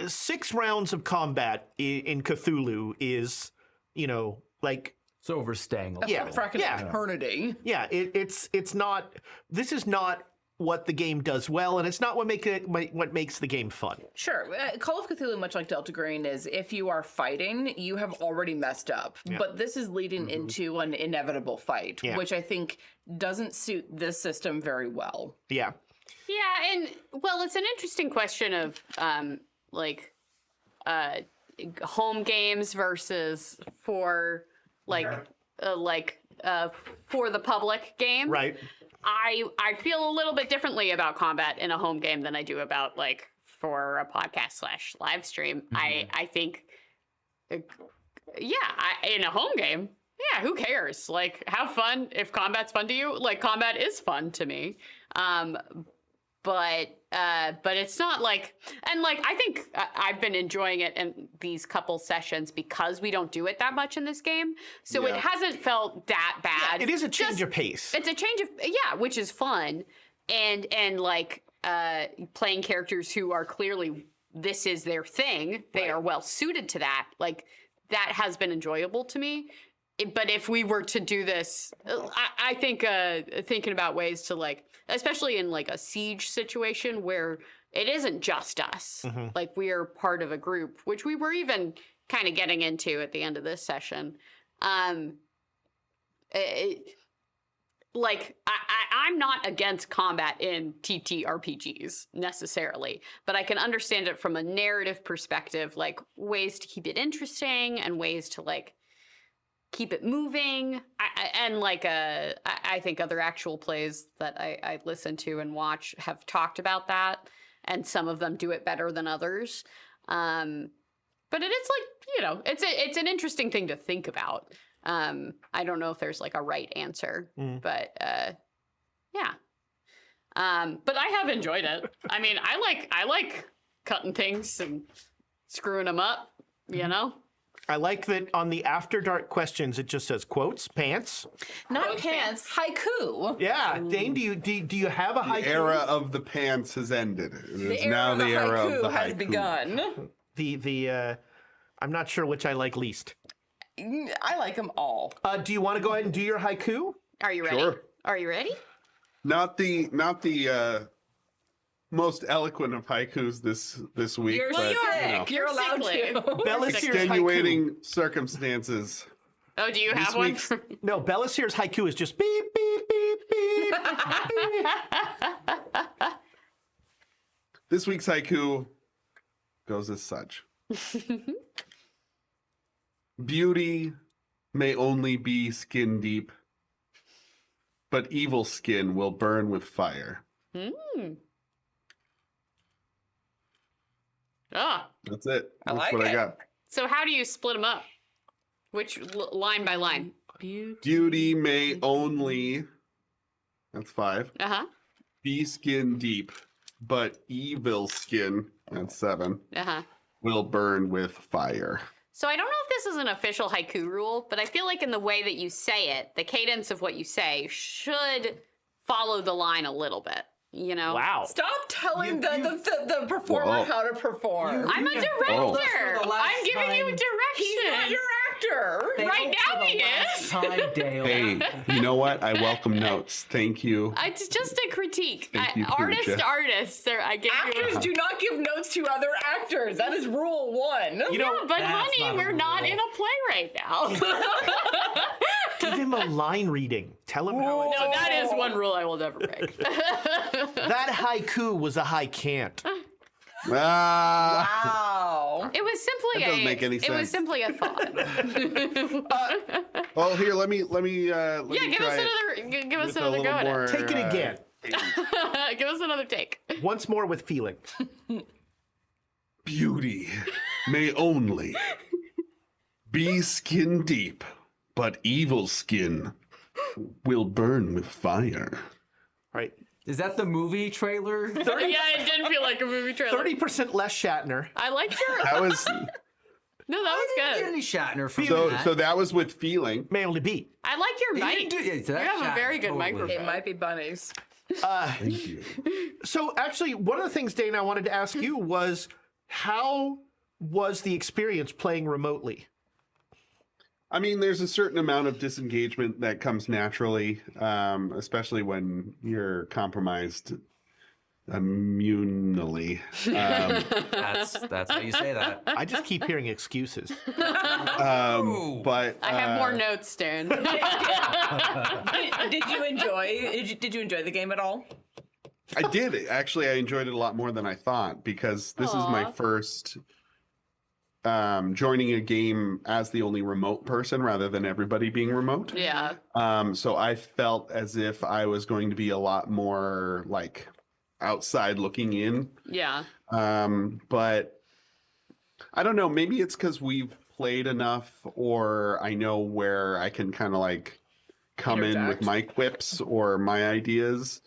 6 rounds of combat in Cthulhu is, you know, like, It's overstaying a Yeah. little. Fracking Yeah. eternity. yeah, it's not. This is not what the game does well, and it's not what makes the game fun. Sure. Call of Cthulhu, much like Delta Green, is if you are fighting, you have already messed up. But this is leading into an inevitable fight, Yeah. which I think doesn't suit this system very well. Yeah. Yeah, and well, it's an interesting question of home games versus for for the public game. Right. I feel a little bit differently about combat in a home game than I do about like for a podcast / live stream. I think, in a home game, yeah, who cares? Like, have fun. If combat's fun to you, like, combat is fun to me. But it's not like, and like, I think I've been enjoying it in these couple sessions because we don't do it that much in this game. So it hasn't felt that bad. Yeah, it is a change of pace. It's a change of, which is fun. And like, playing characters who are clearly, this is their thing. They are well suited to that. Like, that has been enjoyable to me. But if we were to do this, I think thinking about ways to, like, especially in like a siege situation where it isn't just us, like we are part of a group, which we were even kind of getting into at the end of this session. Like, I'm not against combat in TTRPGs necessarily, but I can understand it from a narrative perspective, like ways to keep it interesting and ways to like keep it moving. I think other actual plays that I listen to and watch have talked about that, and some of them do it better than others. But it is like, it's an interesting thing to think about. I don't know if there's like a right answer, but yeah. But I have enjoyed it. I mean, I like cutting things and screwing them up, you know? I like that on the After Dark questions, it just says quotes, pants. Not pants, haiku. Yeah. Dane, do you have a haiku? The era of the pants has ended. It is now the era era of of the has haiku. begun. I'm not sure which I like least. I like them all. Do you want to go ahead and do your haiku? Are you ready? Sure. Are you ready? Not the most eloquent of haikus this week. You're but, sick. You're allowed sick. to. Bellasier's extenuating circumstances. Oh, do you have This one? week's- No, Bellasier's haiku is just beep, beep, beep, beep. This week's haiku goes as such. Beauty may only be skin deep, but evil skin will burn with fire. Ah, That's it. That's like what I it. got. so how do you split them up? Which line by line? Beauty may only, that's 5, Uh-huh. be skin deep, but evil skin, that's 7, Uh-huh. will burn with fire. So I don't know if this is an official haiku rule, but I feel like in the way that you say it, the cadence of what you say should follow the line a little bit, you know? Wow. Stop telling the performer Whoa. how to perform. I'm a director. For the last I'm giving you time. direction. He's not your actor. Right now he is. Time, Dale. Hey, you know what? I welcome notes. Thank you. It's just a critique. Thank you, Artists Pooja. to artists. I give Actors you. do not give notes to other actors. That is rule 1. You know, But That's honey, not a we're not rule. in a play right now. give him a line reading. Tell him how it's... No, that is one rule I will never break. That haiku was a high can't. Wow. It was simply That doesn't make any It was sense. simply a thought. Oh, here, let me Yeah, give try us it another. Give us with a another go little at more, Take it again. it. Give us another take. Once more with feeling. Beauty may only be skin deep, but evil skin will burn with fire. Right. Is that the movie trailer? Yeah, it did feel like a movie trailer. 30% less Shatner. I liked your. That was No, that was Get good. any Shatner from so. that. So that was with feeling. May only be. I like your He mic. didn't do- yeah, so You that's have a very Shatner, good totally. microphone. It might be bunnies. Thank you. So actually, one of the things, Dane, I wanted to ask you was, how was the experience playing remotely? I mean, there's a certain amount of disengagement that comes naturally, especially when you're compromised immunely. That's how you say that. I just keep hearing excuses. But I have more notes, Darren. Did you enjoy the game at all? I did actually. I enjoyed it a lot more than I thought because this is my Aw. first joining a game as the only remote person rather than everybody being remote. Yeah. So I felt as if I was going to be a lot more like outside looking in. Yeah. But I don't know. Maybe it's because we've played enough, or I know where I can kind of like come in with Interject. my quips or my ideas,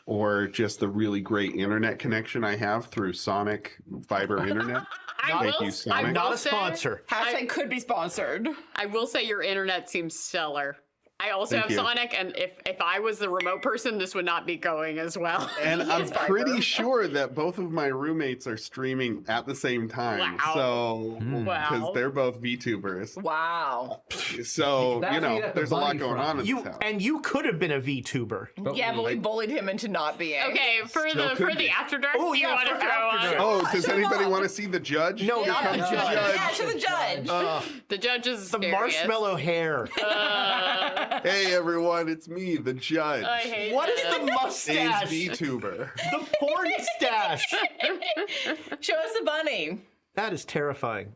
or just the really great internet connection I have through Sonic fiber internet. Thank you, Sonic. Not will a say- sponsor. Hashtag could be sponsored. I will say your internet seems stellar. I also Thank have you. Sonic, and if I was the remote person, this would not be going as well. And I'm Fiber. pretty sure that both of my roommates are streaming at the same time. Wow. So, because Wow. they're both VTubers. Wow. So, That's you where you know, got the there's a lot money going from. on in You this house. and you could have been a VTuber. Yeah, but we bullied him into not being. Okay, for Still the could be. After Dark, Oh, do you yeah, want to for throw After on? Dark. Oh, does Shut anybody up. want to see the judge? No, Here not comes the the judge. judge. Yeah, to the judge. The judge is The marshmallow hair. Hey, everyone, it's me, the judge. I hate What is it. the mustache? A's VTuber. The porn stash. Show us the bunny. That is terrifying.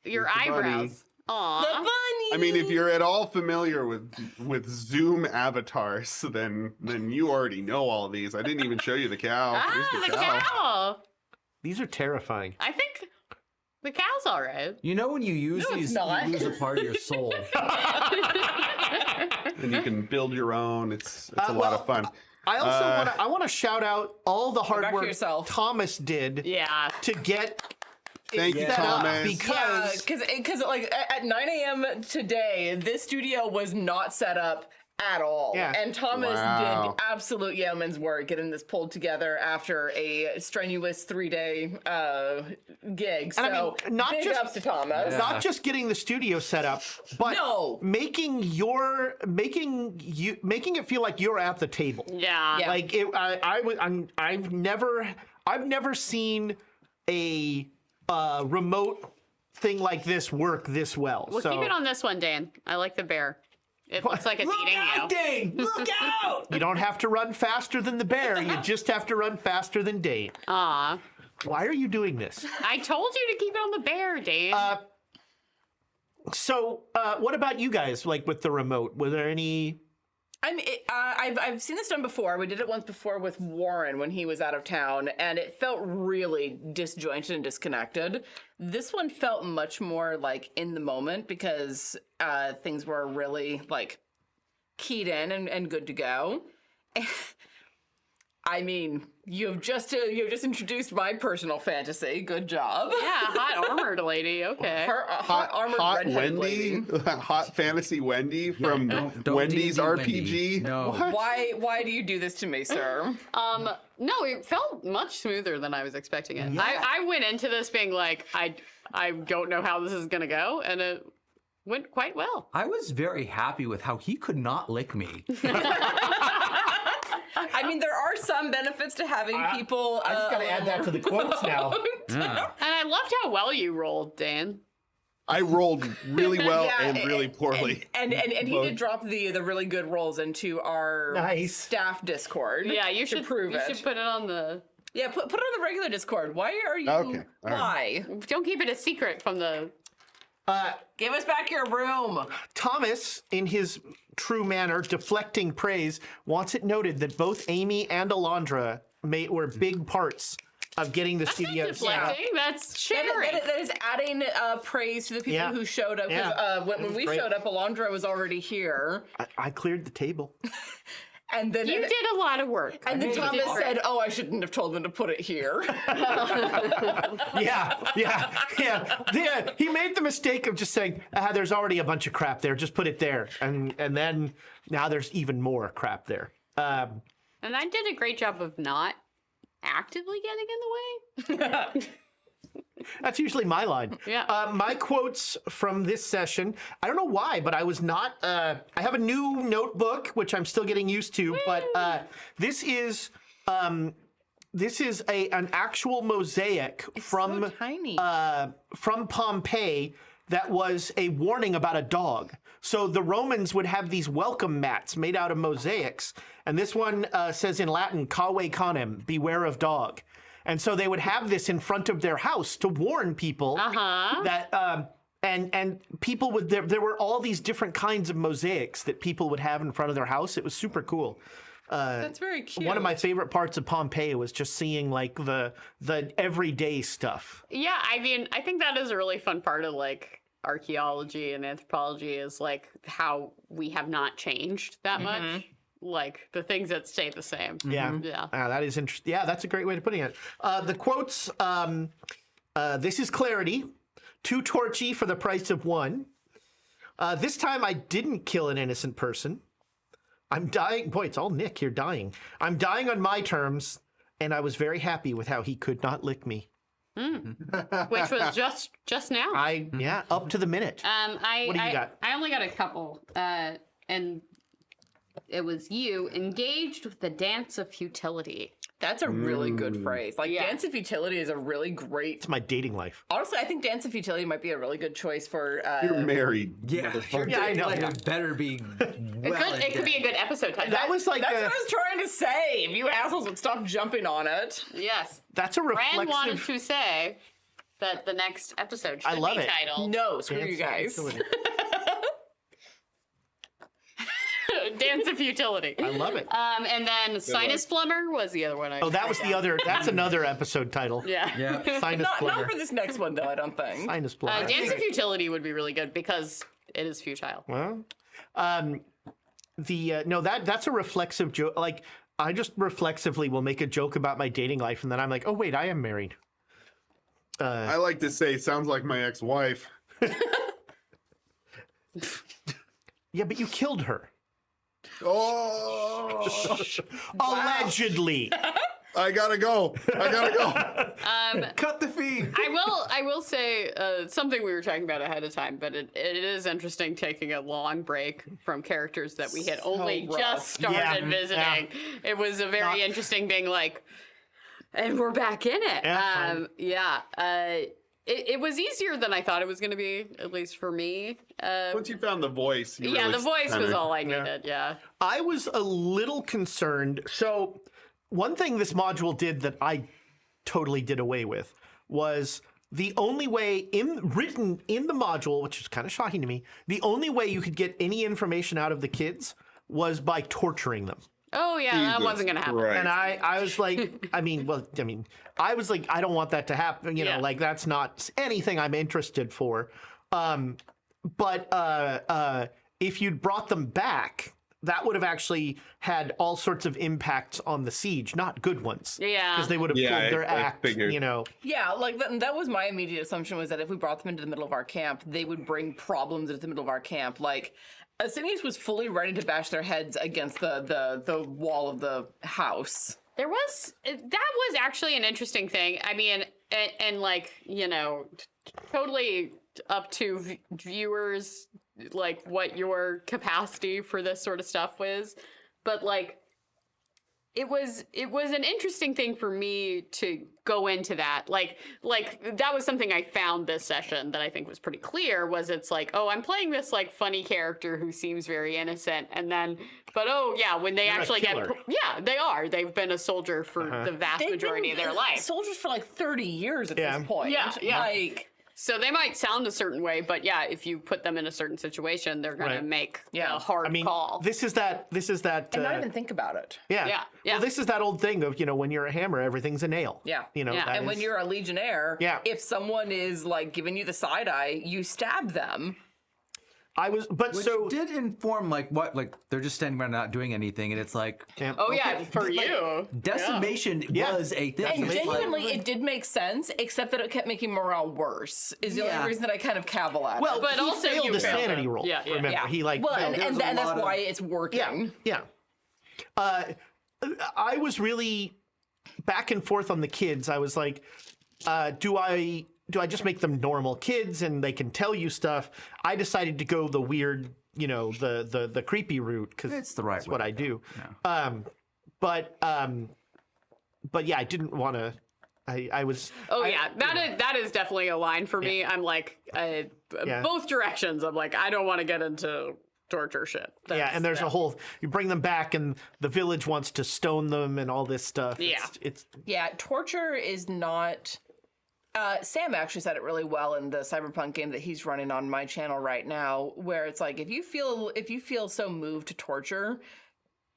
Your Here's the bunny. eyebrows? The Aw. bunny. I mean, if you're at all familiar with Zoom avatars, then you already know all these. I didn't even show you the cow. Ah, Here's the cow. These are terrifying. I think the cow's all right. You know when you use No, it's these, not. you lose a part of your soul. And you can build your own. It's a lot well, of fun. I also want to shout out all the hard back to work yourself. Thomas did Yeah. to get Thank you, set up Thomas. Yeah, because because like at 9 a.m. today, this studio was not set up at all. Yeah. And Thomas Wow. did absolute yeoman's work getting this pulled together after a strenuous 3-day gig. So And I mean, not big just- ups to Thomas. not just getting the studio set up, but No. making it feel like you're at the table. Yeah. Yeah. Like I've never seen a remote thing like this work this well. Well, so keep it on this one, Dan. I like the bear. It looks like it's Look eating out, you. Dane! Look out! You don't have to run faster than the bear. You just have to run faster than Dane. Aw. Why are you doing this? I told you to keep it on the bear, Dave. So, what about you guys? Like with the remote, were there any? I've seen this done before. We did it once before with Warren when he was out of town, and it felt really disjointed and disconnected. This one felt much more like in the moment because things were really like keyed in and good to go. I mean, you've just introduced my personal fantasy. Good job. yeah, hot armored lady. Okay. Her hot armored Hot redheaded Wendy, lady. hot fantasy Wendy from Don't Wendy's D&D RPG. Wendy. No. Why do you do this to me, sir? No, it felt much smoother than I was expecting it. I went into this being like, I don't know how this is gonna go, and it went quite well. I was very happy with how he could not lick me. I mean, there are some benefits to having people. I just gotta add that to the quotes now. Yeah. And I loved how well you rolled, Dan. I rolled really well Yeah, and really poorly. And he Both. did drop the really good rolls into our Nice. staff Discord. Yeah, you to should prove you it. should put it on the. Yeah, put it on the regular Discord. Why are you? Okay, all Why? Don't keep it a secret from the. Give us back your room. Thomas, in his true manner, deflecting praise, wants it noted that both Amy and Alondra were big parts of getting the studio set up. Deflecting. That's That sharing. is adding praise to the people Yeah. who showed up. 'Cause, Yeah. When we great. showed up, Alondra was already here, I cleared the table. and then You did a lot of work. and then You did Thomas great. said, "Oh, I shouldn't have told them to put it here." Yeah. He made the mistake of just saying, there's already a bunch of crap there. Just put it there. And then now there's even more crap there. And I did a great job of not actively getting in the way. That's usually my line. Yeah. My quotes from this session, I don't know why, but I was not, I have a new notebook, which I'm still getting used to, but this is an actual mosaic from tiny. from Pompeii that was a warning about a dog. So the Romans would have these welcome mats made out of mosaics, and this one says in Latin, "Cave canem," beware of dog. And so they would have this in front of their house to warn people that, and people would, there were all these different kinds of mosaics that people would have in front of their house. It was super cool. That's very cute. one of my favorite parts of Pompeii was just seeing like the everyday stuff. Yeah, I mean, I think that is a really fun part of like archaeology and anthropology is like how we have not changed that much. Like the things that stay the same. Yeah. Yeah. That is interesting. Yeah, that's a great way of putting it. The quotes, this is clarity. 2 torchy for the price of 1. This time I didn't kill an innocent person. I'm dying. Boy, it's all Nick here dying. I'm dying on my terms, and I was very happy with how he could not lick me. Which was just now. Yeah, up to the minute. What do you got? I only got a couple. And it was you engaged with the dance of futility. That's a really good phrase. Like, Yeah. Dance of Futility is a really great... It's my dating life. Honestly, I think Dance of Futility might be a really good choice for... You're married. Yeah, Yeah, I know. It better be. It could be a good episode title. That was like That's what I was trying to say. If you assholes would stop jumping on it. Yes. that's a Rand wanted reflexive. to say that the next episode should I love be it. titled No, screw you guys. Dance of Futility. I love it. And then Sinus Plumber was the other one. Oh, that was the other. That's another episode title. Yeah. Yeah. Sinus Not plumber. for this next one, though, I don't think. Sinus plumber. Dance of Futility would be really good because it is futile. Well, no, that's a reflexive joke. Like I just reflexively will make a joke about my dating life, and then I'm like, oh wait, I am married. I like to say, sounds like my ex-wife. Yeah, but you killed her. Oh, Allegedly. I gotta go. Cut the feed. I will say something we were talking about ahead of time, but it is interesting taking a long break from characters that we had only rough. just started Yeah. visiting. It was a very interesting being like, and we're back in it. It was easier than I thought it was going to be, at least for me. Once you found the voice, you Yeah, really the voice was kinda- all I needed. Yeah. I was a little concerned. So, one thing this module did that I totally did away with was the only way written in the module, which is kind of shocking to me, the only way you could get any information out of the kids was by torturing them. Oh yeah, that Jesus wasn't going to happen. Christ. And I was like, I was like, I don't want that to happen. You know, Yeah. like that's not anything I'm interested for. But if you'd brought them back, that would have actually had all sorts of impacts on the siege, not good ones. Yeah. Because they would have Yeah, killed their I act, figured. you know. Yeah, like that was my immediate assumption was that if we brought them into the middle of our camp, they would bring problems into the middle of our camp. Like, Asinius was fully ready to bash their heads against the wall of the house. That was actually an interesting thing. I mean, and like, you know, totally up to viewers, like what your capacity for this sort of stuff was. But like, it was an interesting thing for me to go into that. Like that was something I found this session that I think was pretty clear was it's like, oh, I'm playing this like funny character who seems very innocent. And then, but oh yeah, when they You're a actually killer. yeah, they are. They've been a soldier for the vast They've majority of been their life. soldiers for like 30 years at Yeah. this point. Yeah, yeah. Like, So they might sound a certain way, but yeah, if you put them in a certain situation, they're going Right. to make Yeah. a hard I mean, call. this is that. and not even think about it. Yeah. Yeah, yeah. Well, this is that old thing of, you know, when you're a hammer, everything's a nail. Yeah. You know, Yeah. that And when is- you're a legionnaire, Yeah. if someone is like giving you the side eye, you stab them. but Which so did inform like what like they're just standing around not doing anything, and it's like oh yeah, for like, you. decimation Yeah. was a thing. And It's like- genuinely, it did make sense, except that it kept making morale worse. Is the Yeah. only reason that I kind of cavil at. well, it. But he also failed you the failed sanity it. roll. Yeah, yeah. Remember, yeah, he like well, failed. and There's a that's lot of- why it's working. Yeah. I was really back and forth on the kids. I was like, do I just make them normal kids and they can tell you stuff? I decided to go the weird, you know, the creepy route because It's the right that's way what to I go. do. But yeah, I didn't want to. I was. Oh yeah, that is definitely a line for me. I'm like, both directions. I'm like, I don't want to get into torture shit. Yeah, and there's a whole. You bring them back, and the village wants to stone them and all this stuff. Yeah. It's Yeah, torture is not. Sam actually said it really well in the Cyberpunk game that he's running on my channel right now, where it's like if you feel so moved to torture,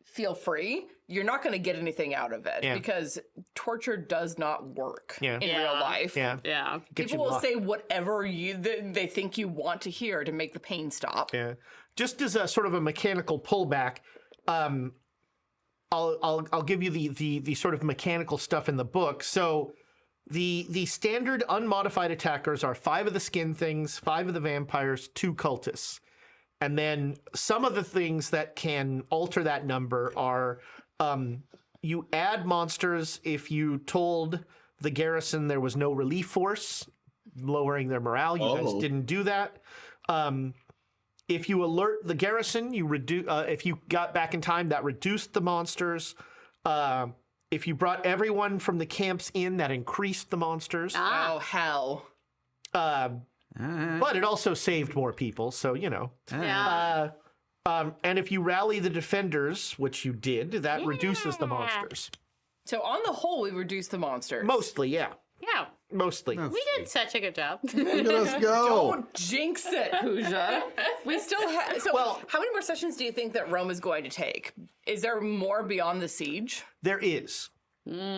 feel free. You're not going to get anything out of it because torture does not work in real life. Yeah. People will say whatever they think you want to hear to make the pain stop. Yeah. Just as a sort of a mechanical pullback, I'll give you the sort of mechanical stuff in the book. So the standard unmodified attackers are 5 of the skin things, 5 of the vampires, 2 cultists. And then some of the things that can alter that number are you add monsters if you told the garrison there was no relief force, lowering their morale. You guys didn't do that. If you alert the garrison, you reduce. If you got back in time, that reduced the monsters. If you brought everyone from the camps in, that increased the monsters. Oh, hell. But it also saved more people, so, you know. Yeah. And if you rally the defenders, which you did, that reduces the monsters. So on the whole, we reduced the monsters. Mostly, yeah. Yeah. Mostly. We did such a good job. Look at us go. Don't jinx it, Pooja. We still have. So, how many more sessions do you think that Rome is going to take? Is there more beyond the siege? There is.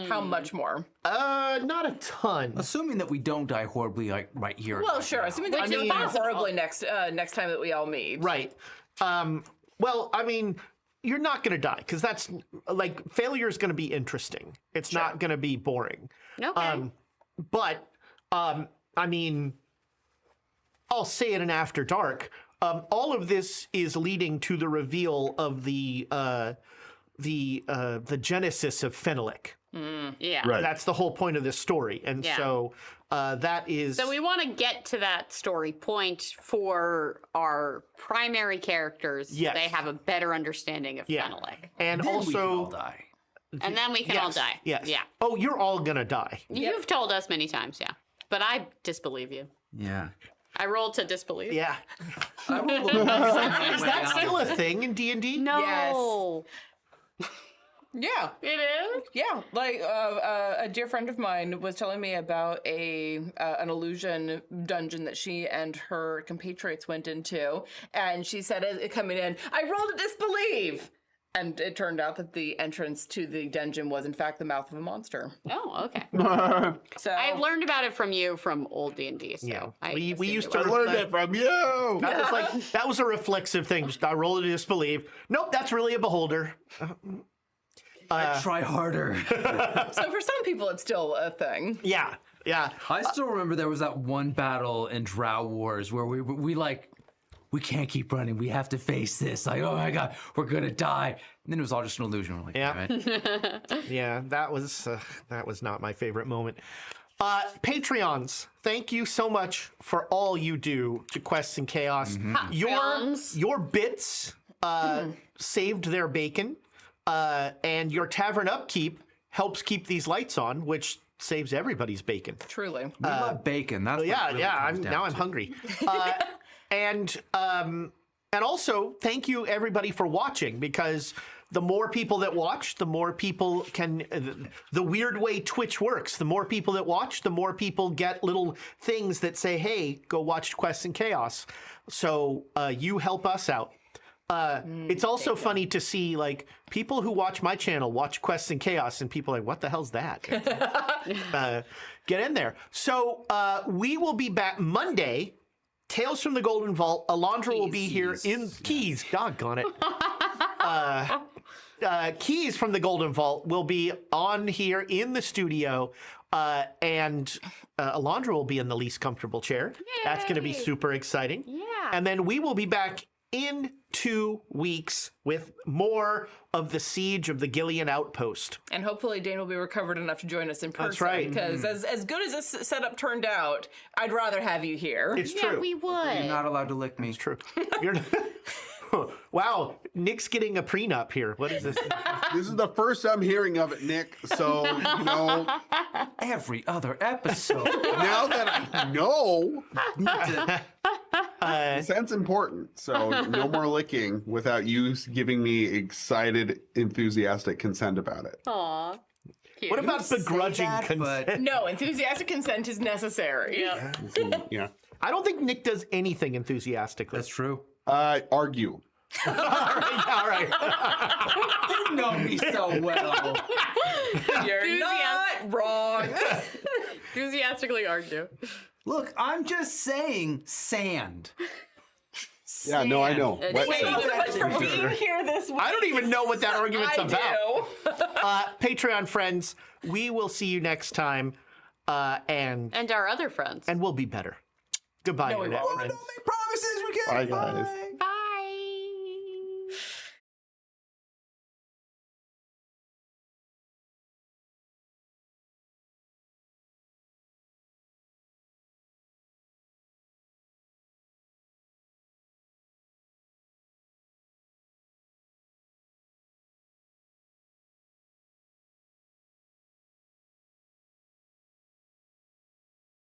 How much more? Not a ton. Assuming that we don't die horribly, like right here. Well, sure. Assuming that we die horribly next time that we all meet. Right. Well, I mean, you're not going to die because that's like failure is going to be interesting. It's not going to be boring. Okay. But I mean, I'll say it in After Dark. All of this is leading to the reveal of the genesis of Fenelic. Yeah. Right. That's the whole point of this story, and so that is. So we want to get to that story point for our primary characters. Yes. They have a better understanding of Yeah. Fenelic. And Then we can all also, die. And then we can all die. Yes. Yeah. Oh, you're all gonna die. You've told us many times, yeah. But I disbelieve you. Yeah. I rolled to disbelieve. Yeah. I will Is that still a thing in D&D? No. Yeah. It is? Yeah, like a dear friend of mine was telling me about an illusion dungeon that she and her compatriots went into, and she said, coming in, I rolled a disbelieve, and it turned out that the entrance to the dungeon was in fact the mouth of a monster. Oh, okay. So I've learned about it from you from old D&D. So Yeah. I We assumed used it to was. Learned it from you. That was a reflexive thing. Just I roll to disbelieve. Nope, that's really a beholder. Try harder. So for some people, it's still a thing. Yeah. Yeah. I still remember there was that one battle in Drow Wars where we can't keep running. We have to face this. Like, oh my God, we're gonna die. And then it was all just an illusion. We're like, Yeah. "Damn it." Yeah, that was not my favorite moment. Patreons, thank you so much for all you do to Quests and Chaos. Patreons. Your bits saved their bacon, and your tavern upkeep helps keep these lights on, which saves everybody's bacon. Truly. We love bacon. That's what it really comes down I'm to. hungry. And also thank you everybody for watching, because the more people that watch, the more people can. The weird way Twitch works: the more people that watch, the more people get little things that say, "Hey, go watch Quests and Chaos." So you help us out. It's also funny to see like people who watch my channel watch Quests and Chaos, and people are like, "What the hell's that?" Get in there. So we will be back Monday. Tales from the Golden Vault. Alondra will be here in Keys. Doggone it. Keys from the Golden Vault will be on here in the studio. And Alondra will be in the least comfortable chair. That's going to be super exciting. Yeah. And then we will be back in 2 weeks with more of the siege of the Gillian Outpost. And hopefully Dane will be recovered enough to join us in person. That's right. Because as good as this setup turned out, I'd rather have you here. It's Yeah, true. we would. You're not allowed to lick me. It's true. You're wow, Nick's getting a prenup here. What is this? This is the first I'm hearing of it, Nick. So, you know, Every other episode. now that I know, consent's important. So, no more licking without you giving me excited, enthusiastic consent about it. Aw. Cute. What about begrudging that, but- consent? No, enthusiastic consent is necessary. Yeah. Yeah. I don't think Nick does anything enthusiastically. That's true. Argue. All right. You know me so well. You're not wrong. Enthusiastically argue. Look, I'm just saying sand. Yeah, no, I know. Wet Thank you sand. so much for being here this week. I don't even know what that argument's I about. do. Patreon friends, we will see you next time, and And our other friends. we'll be better. Goodbye, we internet won't. friends. Promises we can't. Bye, guys.